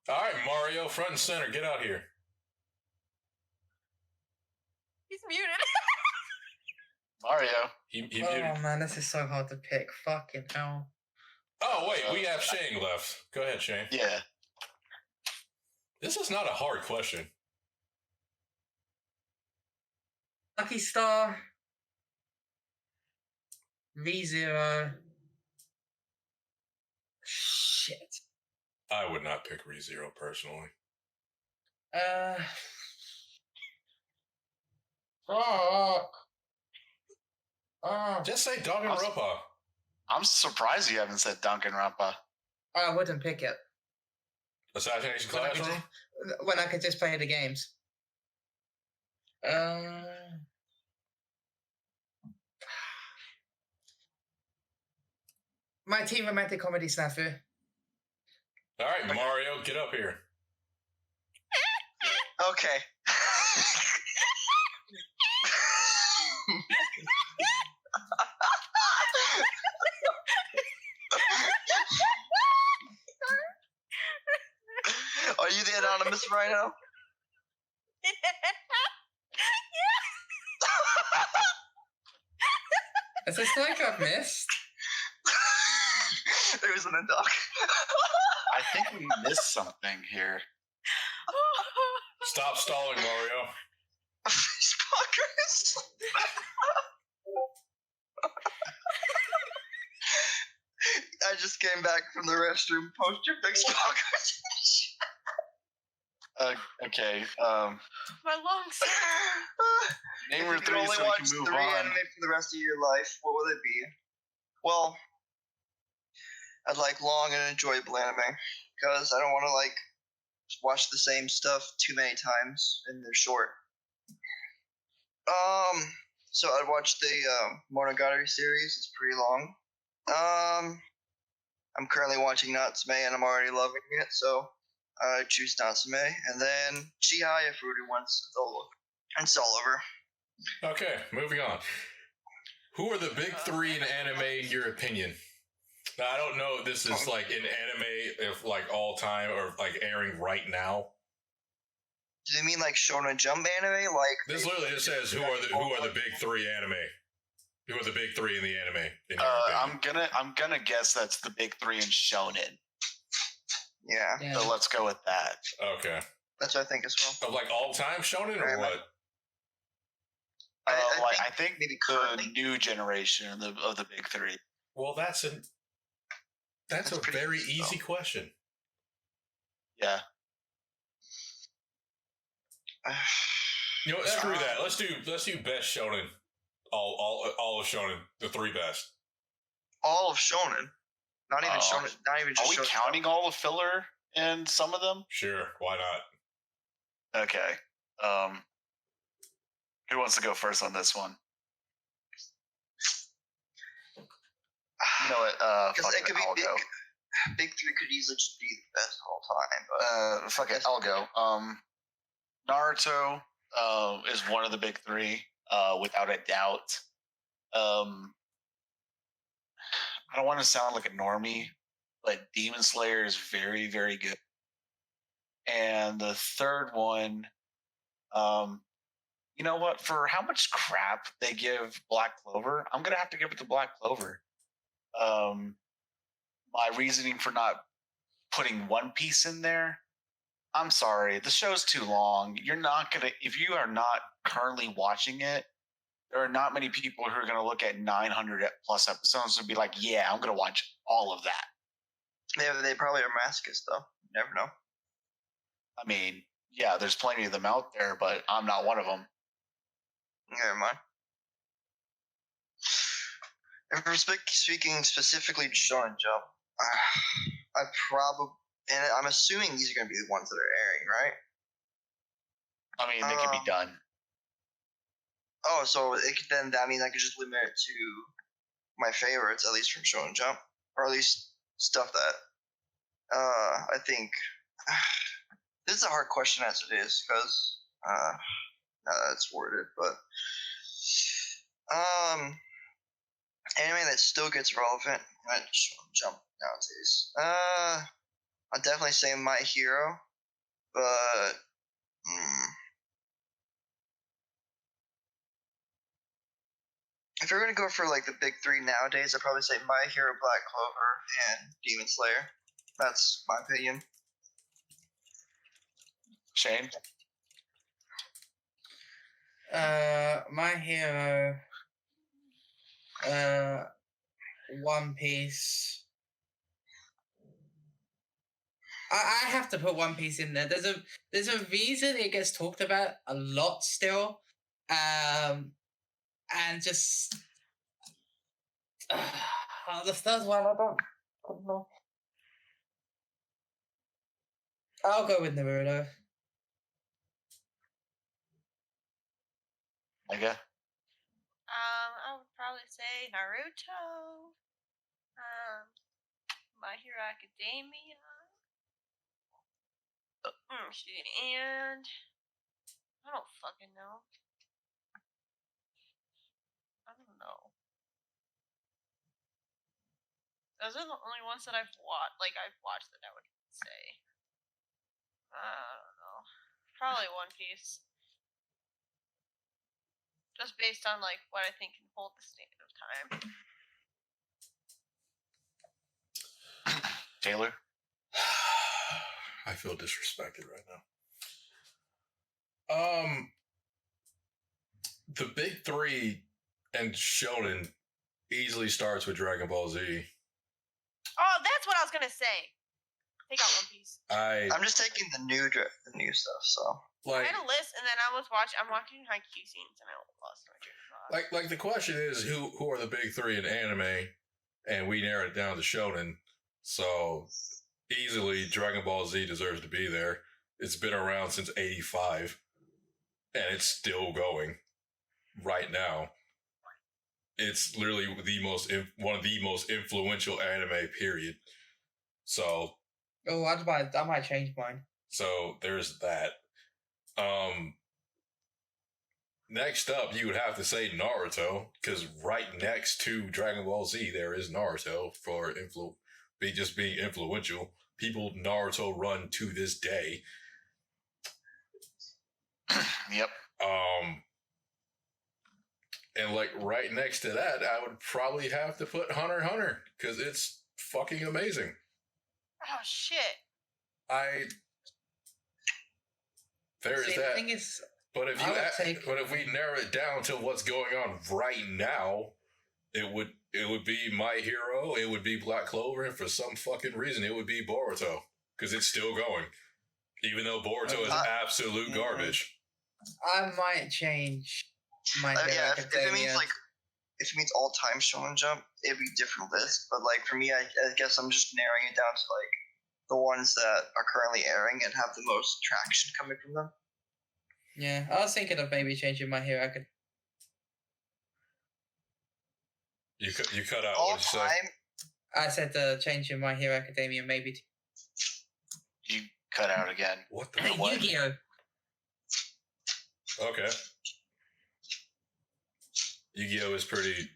Speaker 3: All right, Mario, front and center. Get out here.
Speaker 6: He's muted.
Speaker 5: Mario.
Speaker 3: He
Speaker 4: Oh
Speaker 3: muted.
Speaker 4: man, this is so hard to pick. Fucking hell.
Speaker 3: Oh, wait, we have Shane left. Go ahead, Shane.
Speaker 5: Yeah.
Speaker 3: This is not a hard question.
Speaker 4: Lucky Star. V0. Shit.
Speaker 3: I would not pick ReZero personally.
Speaker 4: Fuck.
Speaker 3: Just say Danganronpa.
Speaker 5: I'm surprised you haven't said Danganronpa.
Speaker 4: I wouldn't pick it.
Speaker 3: Assassination
Speaker 4: When I could
Speaker 3: Classroom?
Speaker 4: when I could just play the games. My teen romantic comedy snafu.
Speaker 3: All right, Mario, get up here.
Speaker 2: Okay. Are you the anonymous rhino?
Speaker 4: Is this like I've missed?
Speaker 2: There isn't a dog.
Speaker 5: I think we missed something here.
Speaker 3: Stop stalling, Mario.
Speaker 2: Fish fuckers. I just came back from the restroom. Post your fish fuckers.
Speaker 5: Okay.
Speaker 6: My lungs.
Speaker 5: Name
Speaker 2: If
Speaker 5: her
Speaker 2: you could
Speaker 5: three
Speaker 2: only
Speaker 5: so we
Speaker 2: watch
Speaker 5: can move
Speaker 2: 3
Speaker 5: on.
Speaker 2: anime for the rest of your life, what would it be? Well, I'd like long and enjoyable anime because I don't want to like watch the same stuff too many times and they're short. So I'd watch the Monogatari series. It's pretty long. I'm currently watching Natsume and I'm already loving it, so I choose Natsume. And then Chihaya Fruity once it's all over.
Speaker 3: Okay, moving on. Who are the big three in anime in your opinion? Now, I don't know if this is like in anime, if like all time or like airing right now.
Speaker 2: Do you mean like Shonen Jump anime? Like
Speaker 3: This literally just says who are the big three anime? Who are the big three in the anime? In your opinion?
Speaker 5: I'm gonna guess that's the big three in shonen.
Speaker 2: Yeah,
Speaker 5: So let's go with that.
Speaker 3: Okay.
Speaker 2: that's what I think as well.
Speaker 3: Of like all time shonen or what?
Speaker 5: I think
Speaker 2: maybe
Speaker 5: the
Speaker 2: currently.
Speaker 5: new generation of the big three.
Speaker 3: Well, that's a
Speaker 2: pretty
Speaker 3: very
Speaker 2: easy,
Speaker 3: easy question.
Speaker 5: Yeah.
Speaker 3: You know what? Screw that. Let's do best shonen. All of shonen. The three best.
Speaker 2: All of Shonen. Not even Shonen. Not even just
Speaker 5: Are we
Speaker 2: Shonen.
Speaker 5: counting all the filler in some of them?
Speaker 3: Sure. Why not?
Speaker 5: Okay. Who wants to go first on this one? You know what?
Speaker 2: Because it could be
Speaker 5: I'll
Speaker 2: big.
Speaker 5: go.
Speaker 2: Big three could easily just be the best of all time. But
Speaker 5: Fuck it, I'll go. Naruto is one of the big three, without a doubt. I don't want to sound like a normie, but Demon Slayer is very, very good. And the third one, you know what? For how much crap they give Black Clover, I'm gonna have to give it to Black Clover. My reasoning for not putting One Piece in there, I'm sorry, the show's too long. You're not gonna, if you are not currently watching it, there are not many people who are gonna look at 900 plus episodes and be like, yeah, I'm gonna watch all of that.
Speaker 2: they probably are masochists, though. You never know.
Speaker 5: I mean, yeah, there's plenty of them out there, but I'm not one of them.
Speaker 2: Never mind. If we're speaking specifically to Shonen Jump, I probably, and I'm assuming these are going to be the ones that are airing, right?
Speaker 5: I mean, they could be done.
Speaker 2: Oh, so then that means I could just limit it to my favorites, at least from Shonen Jump, or at least stuff that I think. This is a hard question as it is because that's worded, but anime that still gets relevant at Shonen Jump nowadays. I'd definitely say My Hero, but if you're gonna go for like the big three nowadays, I'd probably say My Hero, Black Clover, and Demon Slayer. That's my opinion.
Speaker 5: Shane?
Speaker 4: My Hero, One Piece. I have to put One Piece in there. There's a reason it gets talked about a lot still, and just the third one I don't know. I'll go with Naruto.
Speaker 5: Manga?
Speaker 6: I would probably say Naruto. My Hero Academia. And I don't fucking know. I don't know. Those are the only ones that I've watched that I would say. I don't know. Probably One Piece. Just based on like what I think can hold the standard of time.
Speaker 5: Taylor?
Speaker 3: I feel disrespected right now. The big three and shonen easily starts with Dragon Ball Z.
Speaker 6: Oh, that's what I was gonna say. Take out One Piece.
Speaker 2: I'm just taking the new stuff. So
Speaker 6: I had a list, and then I'm watching Haikyuu scenes, and I lost my train of thought.
Speaker 3: like the question is who are the big three in anime, and we narrowed it down to shonen. So easily, Dragon Ball Z deserves to be there. It's been around since '85, and it's still going right now. It's literally one of the most influential anime. Period. So.
Speaker 4: Oh, I might change mine.
Speaker 3: So there's that. Next up, you would have to say Naruto, because right next to Dragon Ball Z, there is Naruto for just being influential. People Naruto run to this day.
Speaker 5: Yep.
Speaker 3: And like right next to that, I would probably have to put Hunter x Hunter, because it's fucking amazing.
Speaker 6: Oh shit!
Speaker 3: There's
Speaker 4: See,
Speaker 3: that.
Speaker 4: The thing is,
Speaker 3: but if we narrow it down to what's going on right now, it would be My Hero, it would be Black Clover, and for some fucking reason, it would be Boruto, because it's still going, even though Boruto is absolute garbage.
Speaker 4: I might change my Hero
Speaker 2: yeah,
Speaker 4: Academia.
Speaker 2: if it means all time Shonen Jump, it'd be a different list. But like for me, I guess I'm just narrowing it down to like the ones that are currently airing and have the most traction coming from them.
Speaker 4: Yeah, I was thinking of maybe changing My Hero Academia.
Speaker 3: You cut out.
Speaker 2: All
Speaker 3: What did you
Speaker 2: time.
Speaker 3: say?
Speaker 4: I said changing My Hero Academia maybe to
Speaker 5: You cut out again.
Speaker 3: What the what?
Speaker 4: Yu-Gi-Oh!
Speaker 3: Okay. Yu-Gi-Oh is pretty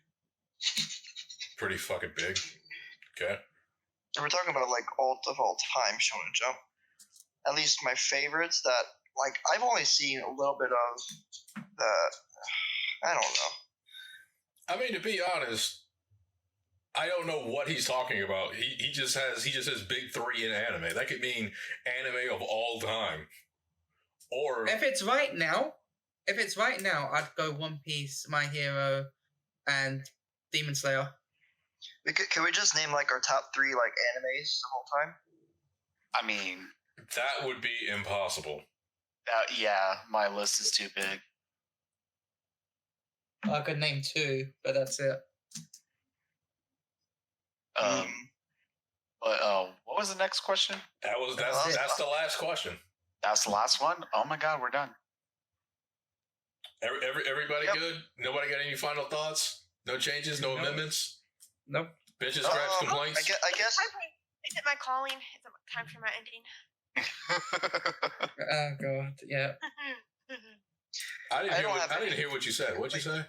Speaker 3: fucking big. Okay.
Speaker 2: We're talking about like all time Shonen Jump. At least my favorites that like I've only seen a little bit of the. I don't know.
Speaker 3: I mean, to be honest, I don't know what he's talking about. He just says big three in anime. That could mean anime of all time. Or
Speaker 4: If it's right now, I'd go One Piece, My Hero, and Demon Slayer.
Speaker 2: Can we just name like our top three like animes the whole time?
Speaker 5: I mean,
Speaker 3: that would be impossible.
Speaker 5: yeah, my list is too big.
Speaker 4: I could name two, but that's it.
Speaker 5: But what was the next question?
Speaker 3: That's the last question.
Speaker 5: That's the last one. Oh my god, we're done.
Speaker 3: Everybody
Speaker 2: Yep.
Speaker 3: good? Nobody got any final thoughts? No changes? No
Speaker 4: Nope.
Speaker 3: amendments?
Speaker 4: Nope.
Speaker 3: Bitches scratch complaints?
Speaker 2: I guess
Speaker 6: Is it my calling? Is it time for my ending?
Speaker 4: Oh god, yeah.
Speaker 3: I
Speaker 2: don't have
Speaker 3: didn't hear what you said. What'd you say?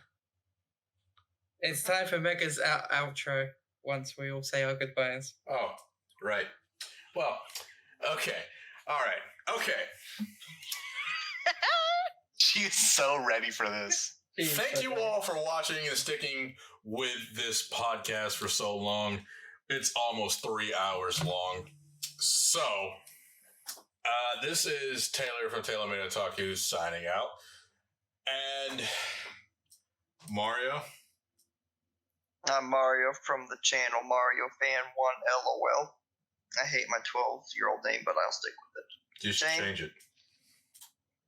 Speaker 4: It's time for Mega's outro once we all say our goodbyes.
Speaker 3: Oh, right. Well, okay. All right. Okay.
Speaker 5: She's so ready for this.
Speaker 3: Thank you all for watching and sticking with this podcast for so long. It's almost 3 hours long. So, this is Taylor from Taylor Made Otaku signing out. And Mario.
Speaker 2: I'm Mario from the channel Mario Fan 1 LOL. I hate my 12-year-old name, but I'll stick with it.
Speaker 3: Just
Speaker 2: Shane?
Speaker 3: change it.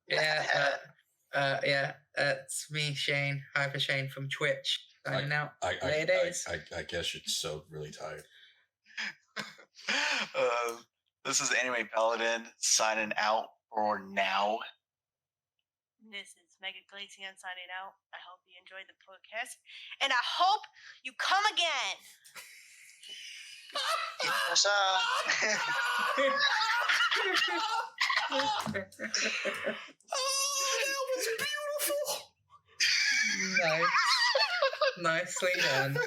Speaker 4: Yeah, it's me, Shane, Hyper Shane from Twitch. Signing out. Later days.
Speaker 3: I guess you're so really tired.
Speaker 5: This is Anime Paladin signing out for now.
Speaker 6: This is Mega Glacian signing out. I hope you enjoyed the podcast, and I hope you come again.
Speaker 3: That was beautiful.
Speaker 4: Nice. Nicely done.